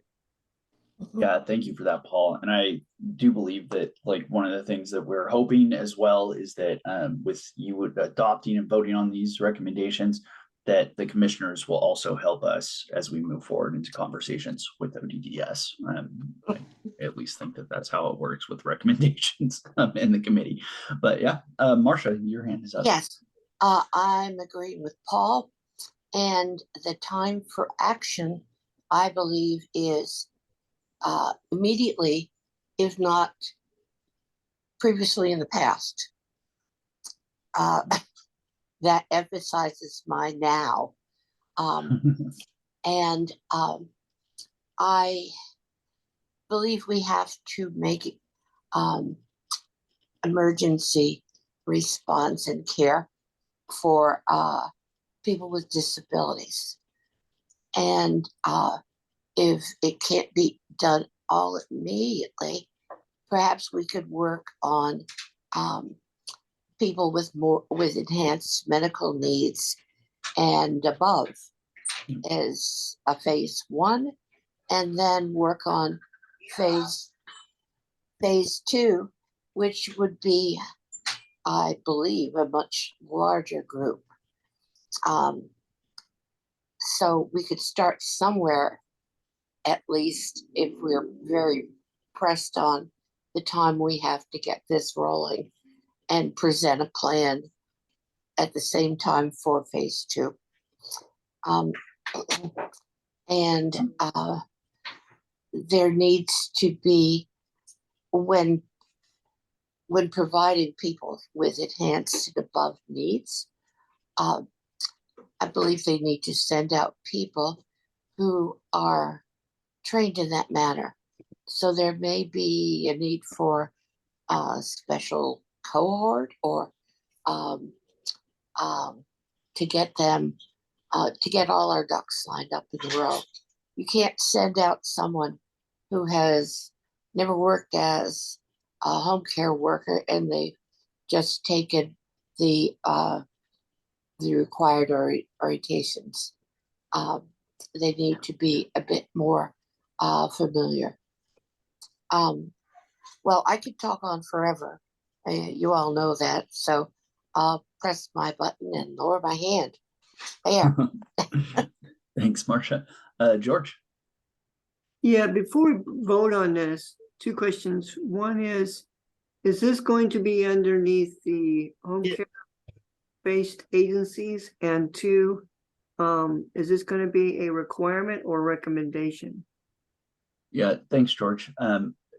Yeah, thank you for that, Paul. And I do believe that, like, one of the things that we're hoping as well is that with you adopting and voting on these recommendations, that the commissioners will also help us as we move forward into conversations with ODDS. I at least think that that's how it works with recommendations in the committee. But yeah, Marcia, your hand is up. Yes, I'm agreeing with Paul, and the time for action, I believe, is immediately, if not previously in the past. That emphasizes my now. And I believe we have to make emergency response and care for people with disabilities. And if it can't be done all immediately, perhaps we could work on people with enhanced medical needs and above as a phase 1, and then work on phase 2, which would be, I believe, a much larger group. So we could start somewhere, at least if we're very pressed on the time we have to get this rolling, and present a plan at the same time for phase 2. And there needs to be, when providing people with enhanced and above needs, I believe they need to send out people who are trained in that manner. So there may be a need for a special cohort, or to get them, to get all our ducks lined up in a row. You can't send out someone who has never worked as a home care worker and they've just taken the required orientations. They need to be a bit more familiar. Well, I could talk on forever. You all know that, so I'll press my button and lower my hand. There. Thanks, Marcia. George? Yeah, before we vote on this, 2 questions. One is, Is this going to be underneath the home care based agencies? And two, is this going to be a requirement or recommendation? Yeah, thanks, George.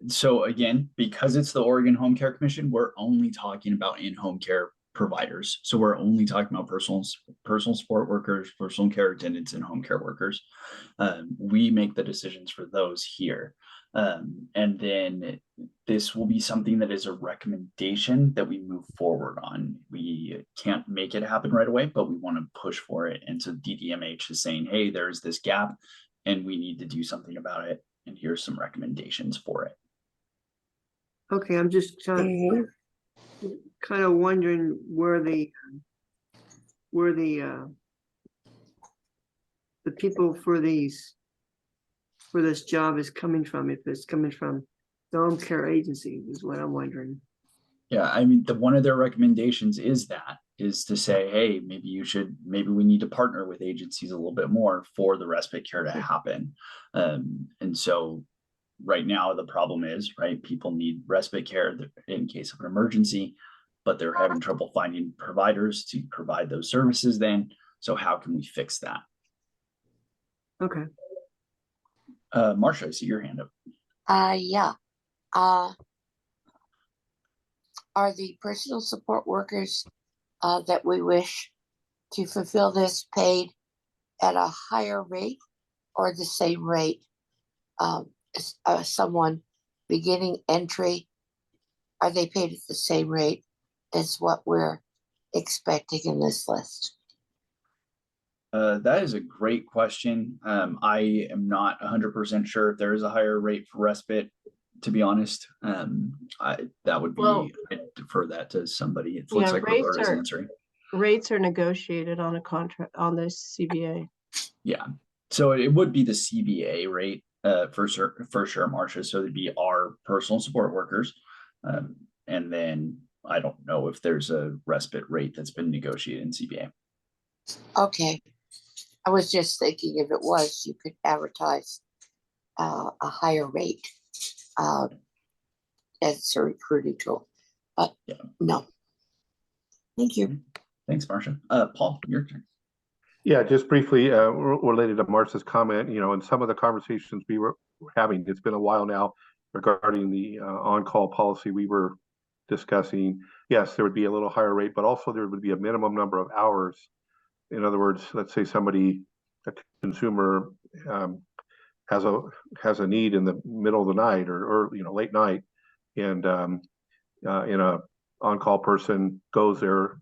So again, because it's the Oregon Home Care Commission, we're only talking about in-home care providers. So we're only talking about personal support workers, personal care attendants, and home care workers. We make the decisions for those here. And then this will be something that is a recommendation that we move forward on. We can't make it happen right away, but we want to push for it. And so DDMH is saying, hey, there's this gap and we need to do something about it. And here's some recommendations for it. Okay, I'm just kind of wondering where the people for this job is coming from. If it's coming from the home care agency is what I'm wondering. Yeah, I mean, one of their recommendations is to say, hey, maybe we need to partner with agencies a little bit more for the respite care to happen. And so right now the problem is, right, people need respite care in case of an emergency, but they're having trouble finding providers to provide those services then. So how can we fix that? Okay. Marcia, I see your hand up. Yeah. Are the personal support workers that we wish to fulfill this paid at a higher rate or the same rate? Someone beginning entry, are they paid at the same rate as what we're expecting in this list? That is a great question. I am not 100% sure if there is a higher rate for respite, to be honest. I'd defer that to somebody. It looks like Roberta's answering. Rates are negotiated on a contract on the CBA. Yeah, so it would be the CBA rate for sure, Marcia. So it'd be our personal support workers, and then I don't know if there's a respite rate that's been negotiated in CBA. Okay, I was just thinking if it was, you could advertise a higher rate as a recruiting tool, but yeah. No. Thank you. Thanks, Marcia. Paul, your turn. Yeah, just briefly related to Marcia's comment, in some of the conversations we were having, it's been a while now regarding the on-call policy we were discussing. Yes, there would be a little higher rate, but also there would be a minimum number of hours. In other words, let's say a consumer has a need in the middle of the night or late night, and in a on-call person goes there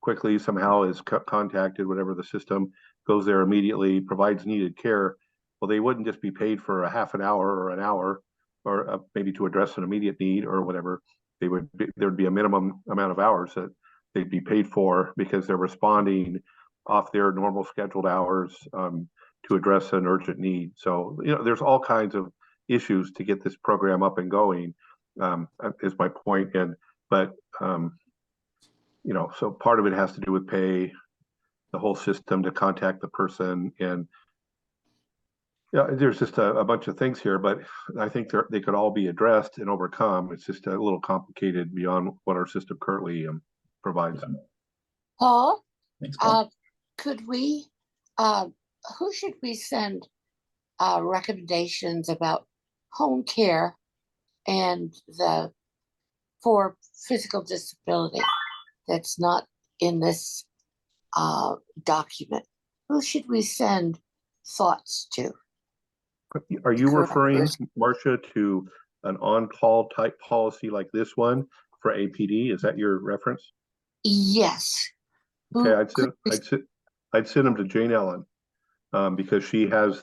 quickly, somehow is contacted, whatever the system, goes there immediately, provides needed care. Well, they wouldn't just be paid for a half an hour or an hour, or maybe to address an immediate need or whatever. There would be a minimum amount of hours that they'd be paid for because they're responding off their normal scheduled hours to address an urgent need. So, there's all kinds of issues to get this program up and going, is my point. So part of it has to do with pay, the whole system to contact the person, and there's just a bunch of things here, but I think they could all be addressed and overcome. It's just a little complicated beyond what our system currently provides. Paul, thanks, Paul. Could we, who should we send recommendations about home care and for physical disability that's not in this document? Who should we send thoughts to? Are you referring, Marcia, to an on-call type policy like this one for APD? Is that your reference? Yes. Okay, I'd send them to Jane Ellen because she has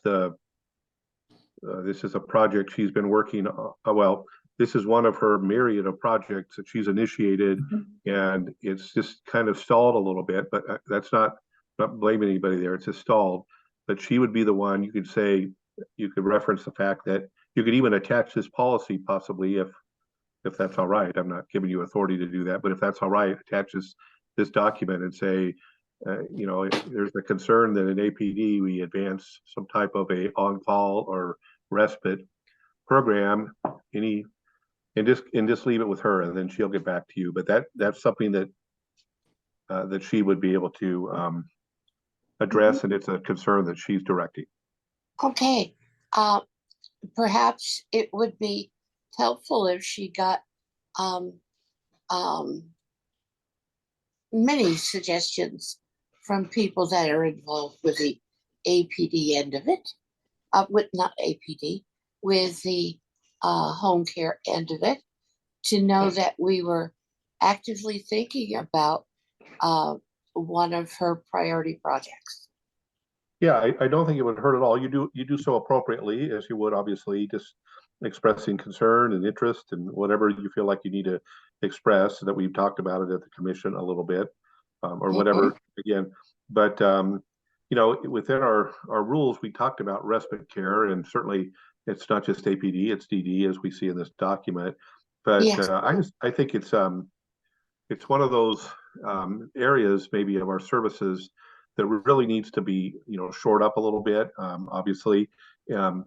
this is a project she's been working on. This is one of her myriad of projects that she's initiated, and it's just kind of stalled a little bit, but that's not blaming anybody there. It's just stalled. But she would be the one you could reference the fact that you could even attach this policy possibly if that's all right. I'm not giving you authority to do that, but if that's all right, attach this document and say, if there's a concern that in APD we advance some type of a on-call or respite program, any just leave it with her, and then she'll get back to you. But that's something that that she would be able to address, and it's a concern that she's directing. Okay, perhaps it would be helpful if she got um, many suggestions from people that are involved with the APD end of it, with not APD, with the home care end of it, to know that we were actively thinking about one of her priority projects. Yeah, I don't think it would hurt at all. You do so appropriately, as you would obviously, just expressing concern and interest and whatever you feel like you need to express, that we've talked about it at the commission a little bit, or whatever, again. But you know, within our rules, we talked about respite care, and certainly it's not just APD, it's DD, as we see in this document. But Yes. I think it's one of those areas maybe of our services that really needs to be, you know, shored up a little bit, obviously,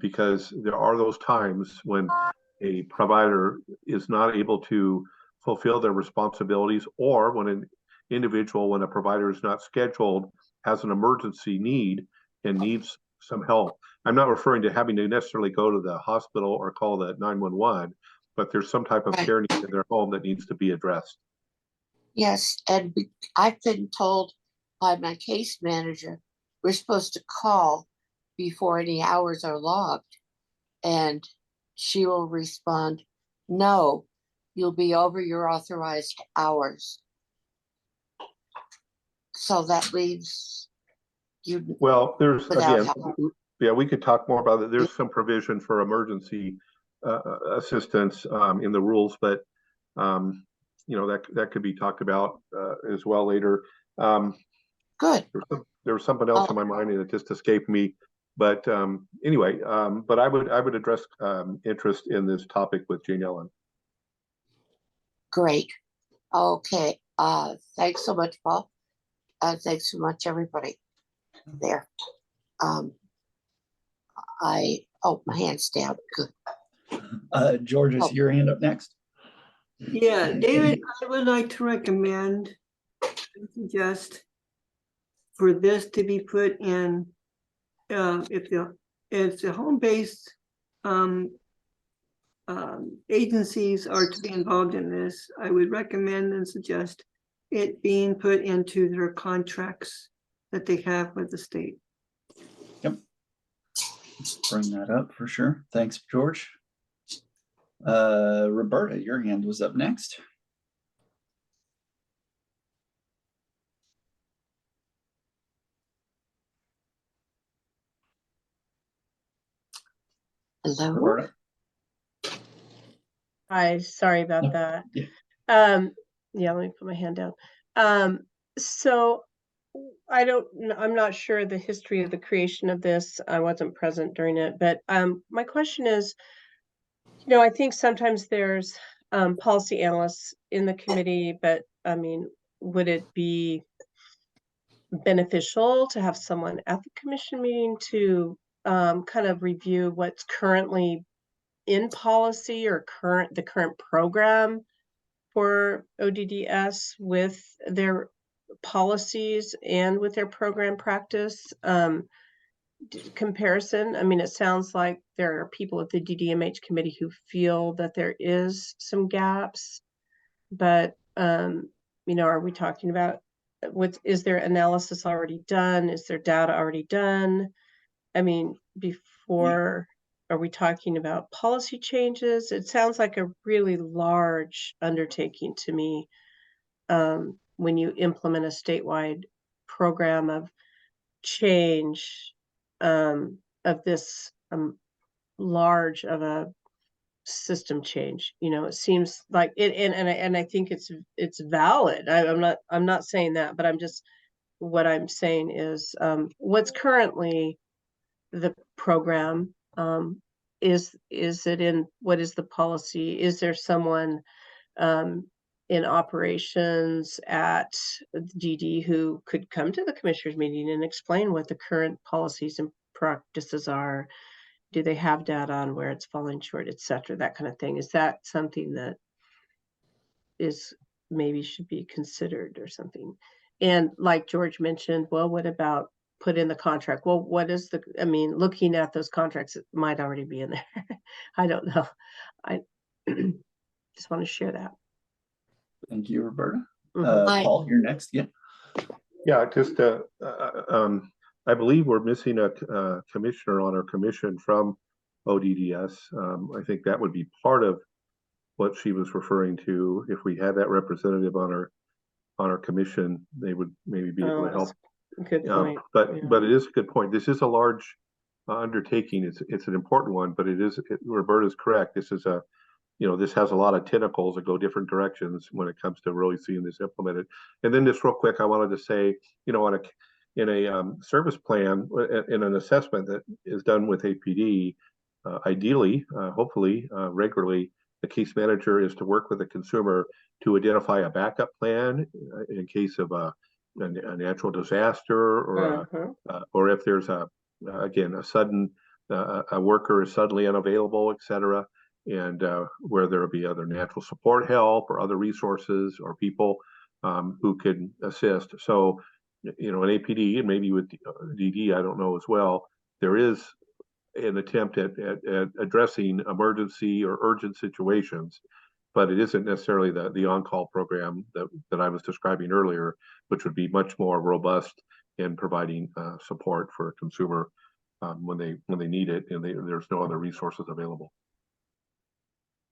because there are those times when a provider is not able to fulfill their responsibilities, or when when a provider is not scheduled, has an emergency need and needs some help. I'm not referring to having to necessarily go to the hospital or call the 911, but there's some type of care need in their home that needs to be addressed. Yes, and I've been told by my case manager, we're supposed to call before any hours are logged. And she will respond, no, you'll be over your authorized hours. So that leaves you. Well, there's, without again, help. yeah, we could talk more about it. There's some provision for emergency assistance in the rules, but you know, that could be talked about as well later. Good. There was something else in my mind and it just escaped me. But anyway, but I would address interest in this topic with Jane Ellen. Great. Okay. Thanks so much, Paul. Thanks so much, everybody there. My hand's down. Good. George, is your hand up next? Yeah, David, I would like to recommend, suggest for this to be put in, if the home-based agencies are to be involved in this, I would recommend and suggest it being put into their contracts that they have with the state. Yep. Bring that up for sure. Thanks, George. Roberta, your hand was up next. Hello. Roberta. Hi, sorry about that. Yeah. Yeah, let me put my hand down. So I'm not sure the history of the creation of this. I wasn't present during it, but my question is, you know, I think sometimes there's policy analysts in the committee, but I mean, would it be beneficial to have someone at the commission meeting to kind of review what's currently in policy or the current program for ODDS with their policies and with their program practice comparison? I mean, it sounds like there are people at the DDMH committee who feel that there is some gaps, but you know, are we talking about is there analysis already done? Is there data already done? I mean, before, are we talking about policy changes? It sounds like a really large undertaking to me when you implement a statewide program of change of this large of a system change. You know, it seems like it, and I think it's valid. I'm not saying that, but what I'm saying is what's currently the program, is it in, what is the policy? Is there someone in operations at DD who could come to the commissioners meeting and explain what the current policies and practices are? do they have data on where it's falling short, et cetera, that kind of thing? Is that something that is maybe should be considered or something? And like George mentioned, well, what about put in the contract? Well, what is the, I mean, looking at those contracts, it might already be in there. I don't know. I just want to share that. Thank you, Roberta. Hi. Paul, you're next. Yeah. Yeah, just, I believe we're missing a commissioner on our commission from ODDS. I think that would be part of what she was referring to. If we had that representative on our commission, they would maybe be able to help. Good point. But it is a good point. This is a large undertaking. It's an important one, but Roberta's correct. This is this has a lot of tentacles that go different directions when it comes to really seeing this implemented. And then just real quick, I wanted to say, in a service plan, in an assessment that is done with APD, ideally, hopefully, regularly, the case manager is to work with the consumer to identify a backup plan in case of a natural disaster or if there's a sudden a worker is suddenly unavailable, et cetera. And where there will be other natural support help or other resources or people who can assist. So, an APD and maybe with DD, I don't know as well, there is an attempt at addressing emergency or urgent situations, but it isn't necessarily the on-call program that I was describing earlier, which would be much more robust in providing support for a consumer when they need it and there's no other resources available.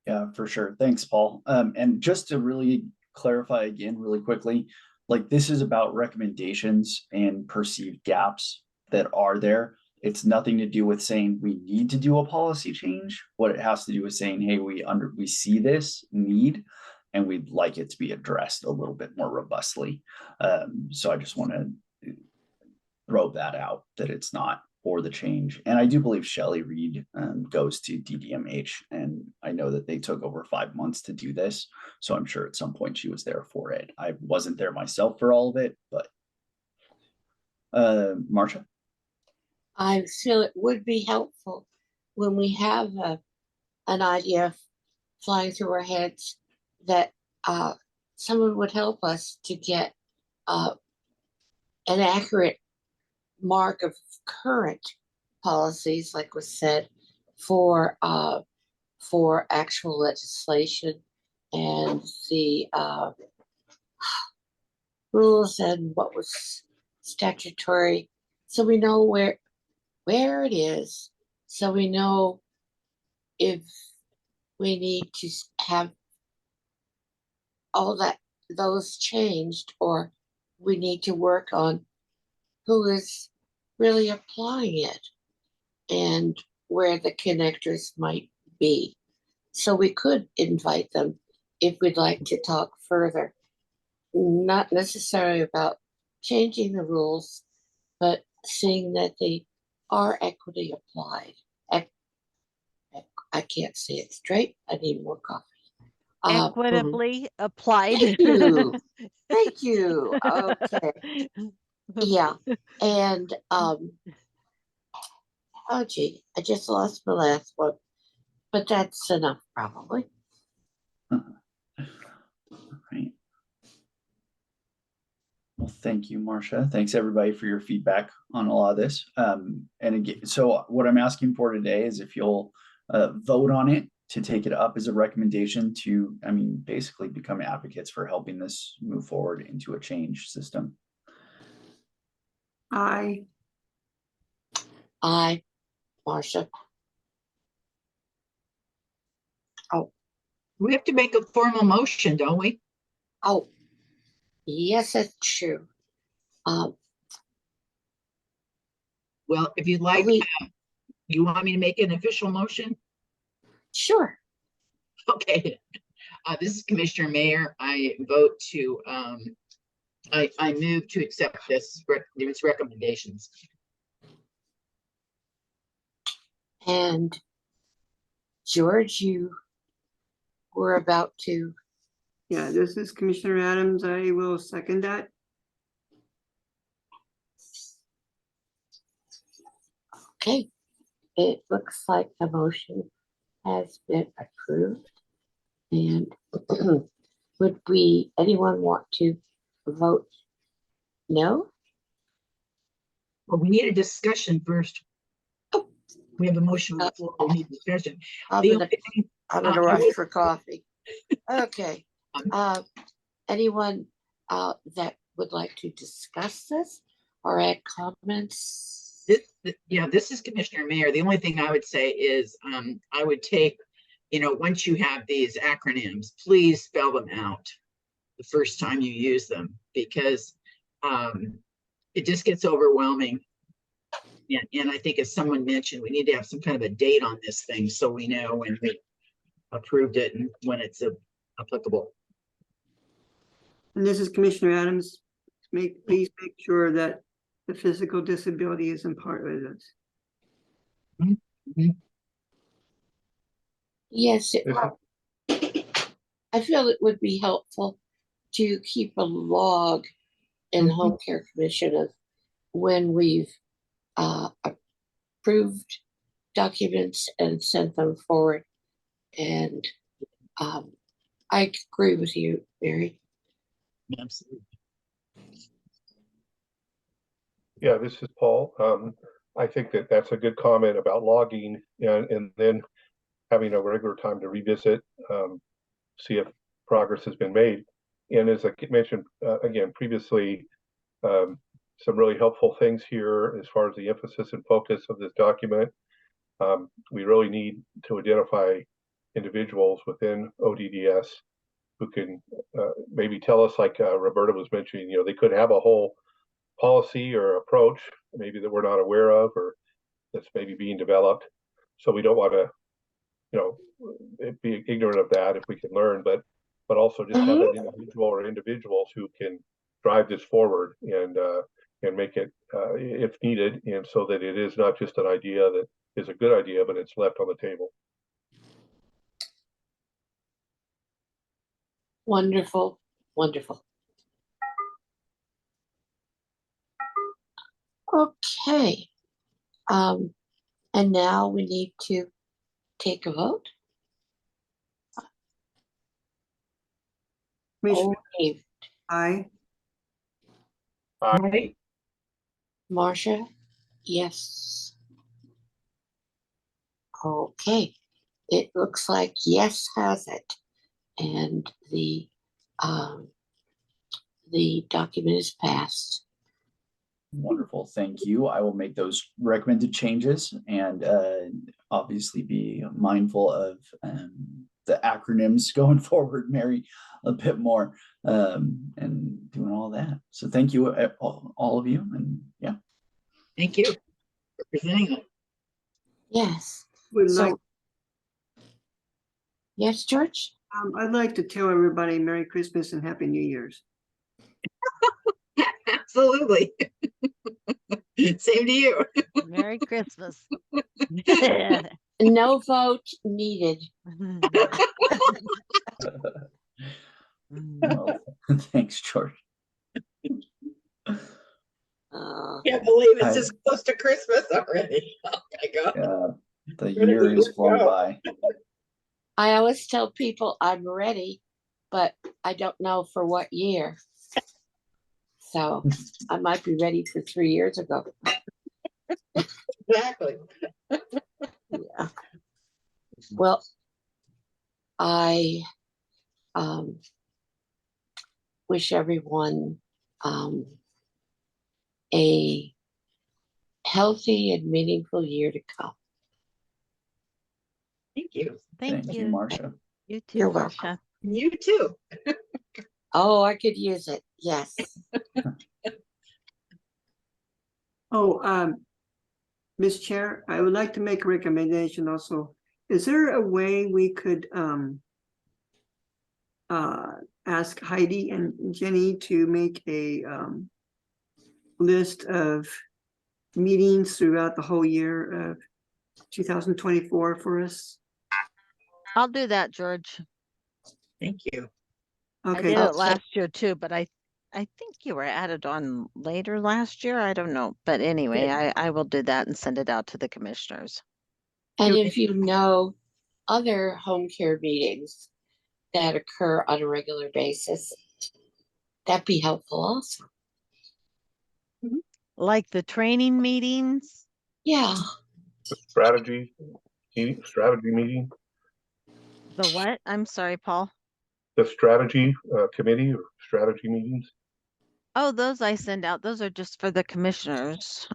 Yeah, for sure. Thanks, Paul. And just to really clarify again, really quickly, like this is about recommendations and perceived gaps that are there. It's nothing to do with saying we need to do a policy change. What it has to do is saying, hey, we see this need and we'd like it to be addressed a little bit more robustly. So I just want to throw that out, that it's not for the change. And I do believe Shelley Reed goes to DDMH, and I know that they took over 5 months to do this. So I'm sure at some point she was there for it. I wasn't there myself for all of it, but Marcia? I feel it would be helpful when we have an idea flying through our heads that someone would help us to get an accurate mark of current policies, like was said, for actual legislation and the rules and what was statutory, so we know where it is, so we know if we need to have all those changed, or we need to work on who is really applying it and where the connectors might be. So we could invite them if we'd like to talk further, not necessarily about changing the rules, but seeing that they are equity applied. I can't say it straight. I need more coffee. Equitably applied. Thank you. Thank you. Okay. Yeah. And oh gee, I just lost my last one. But that's enough probably. Right. Well, thank you, Marcia. Thanks everybody for your feedback on a lot of this. And again, so what I'm asking for today is if you'll vote on it to take it up as a recommendation to, basically become advocates for helping this move forward into a change system. Aye. Aye, Marcia. Oh, We have to make a formal motion, don't we? oh, yes, that's true. Well, if you'd like, you want me to make an official motion? Sure. Okay. This is Commissioner Mayer. I vote to, I move to accept these recommendations. And George, you were about to. Yeah, this is Commissioner Adams. I will second that. Okay. it looks like the motion has been approved. And would anyone want to vote no? Well, we need a discussion first. We have a motion on the floor. We need discussion. I'm The in a, only thing- I'm in a I rush would- for coffee. Okay, anyone that would like to discuss this or add comments? This is Commissioner Mayor. The only thing I would say is, I would take, once you have these acronyms, please spell them out the first time you use them, because it just gets overwhelming. And I think, as someone mentioned, we need to have some kind of a date on this thing so we know when we approved it and when it's applicable. And this is Commissioner Adams. Please make sure that the physical disability isn't part of this. Yes, I feel it would be helpful to keep a log in the Home Care Commission of when we've approved documents and sent them forward. And I agree with you, Mary. Absolutely. Yeah, this is Paul. I think that that's a good comment about logging and then having a regular time to revisit, see if progress has been made. And as I mentioned again previously, some really helpful things here as far as the emphasis and focus of this document. We really need to identify individuals within ODDS who can maybe tell us, like Roberta was mentioning, they could have a whole policy or approach maybe that we're not aware of, or that's maybe being developed. So we don't want to, be ignorant of that if we can learn, but also just have an individual or individuals who can drive this forward and make it if needed, and so that it is not just an idea that is a good idea, but it's left on the table. Wonderful, wonderful. Okay. And now we need to take a vote. Okay. Aye. Aye. Marcia, yes. Okay, it looks like yes has it, and the document is passed. Wonderful, thank you. I will make those recommended changes and obviously be mindful of the acronyms going forward, Mary, a bit more and doing all that. So thank you, all of you, and yeah. Thank you for presenting it. Yes. Like, yes, George? I'd like to tell everybody Merry Christmas and Happy New Year's. Absolutely. Same to you. Merry Christmas. No vote needed. Well, thanks, George. Can't believe it's this close to Christmas already. Oh my God. The year is flown by. I always tell people I'm ready, but I don't know for what year. So I might be ready for 3 years ago. Exactly. Yeah. Well, I wish everyone a healthy and meaningful year to come. Thank you. Thank you, Marcia. You too, You're Marcia. You too. Oh, I could use it. Yes. Oh, Ms. Chair, I would like to make a recommendation also. Is there a way we could ask Heidi and Jenny to make a list of meetings throughout the whole year of 2024 for us? I'll do that, George. Thank you. I Okay. did it last year too, but I think you were added on later last year. I don't know. But anyway, I will do that and send it out to the commissioners. And Do if you know other home care meetings that occur on a regular basis, that'd be helpful also. Like the training meetings? Yeah, Strategy meeting, The what? I'm sorry, Paul. the strategy committee or strategy meetings. Oh, those I send out. Those are just for the commissioners.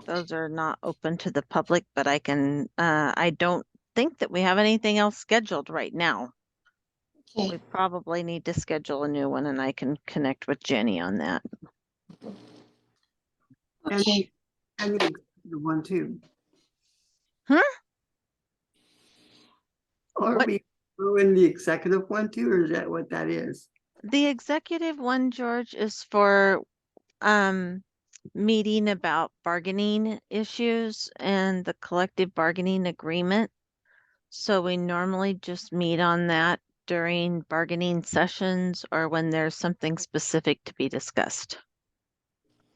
Those are not open to the public, but I can, I don't think that we have anything else scheduled right now. We okay. probably need to schedule a new one and I can connect with Jenny on that. Okay. And the one too. Huh? Are What? we in the executive one too, or is that what that is? The executive one, George, is for meeting about bargaining issues and the collective bargaining agreement. So we normally just meet on that during bargaining sessions or when there's something specific to be discussed.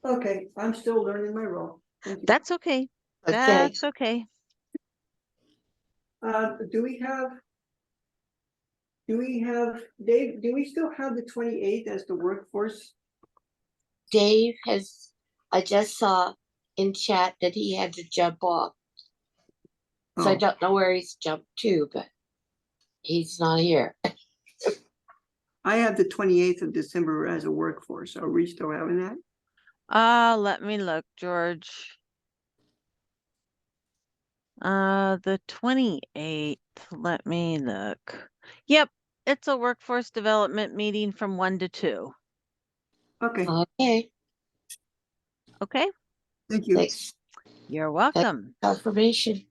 Okay, I'm still learning my role. Thank you. That's okay. Okay. That's okay. Do we have, Dave, do we still have the 28th as the workforce? Dave has, I just saw in chat that he had to jump off. So I Oh. don't know where he's jumped to, but he's not here. I have the 28th of December as a workforce. Are we still having that? Let me look, George. The 28th, let me look. Yep, it's a workforce development meeting from 1 to 2. Okay, Okay, Okay, thank you. thanks. you're welcome. Confirmation.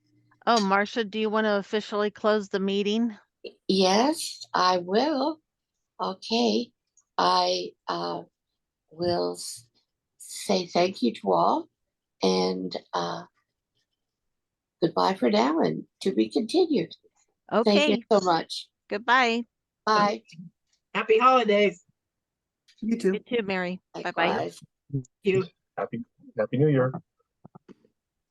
Oh, Marcia, do you want to officially close the meeting? Yes, I will. Okay, I will say thank you to all and goodbye for now and to be continued. Thank you Okay, so much. goodbye. Bye. Happy holidays. You too. You too, Mary. Bye-bye. Likewise. You. Happy New Year.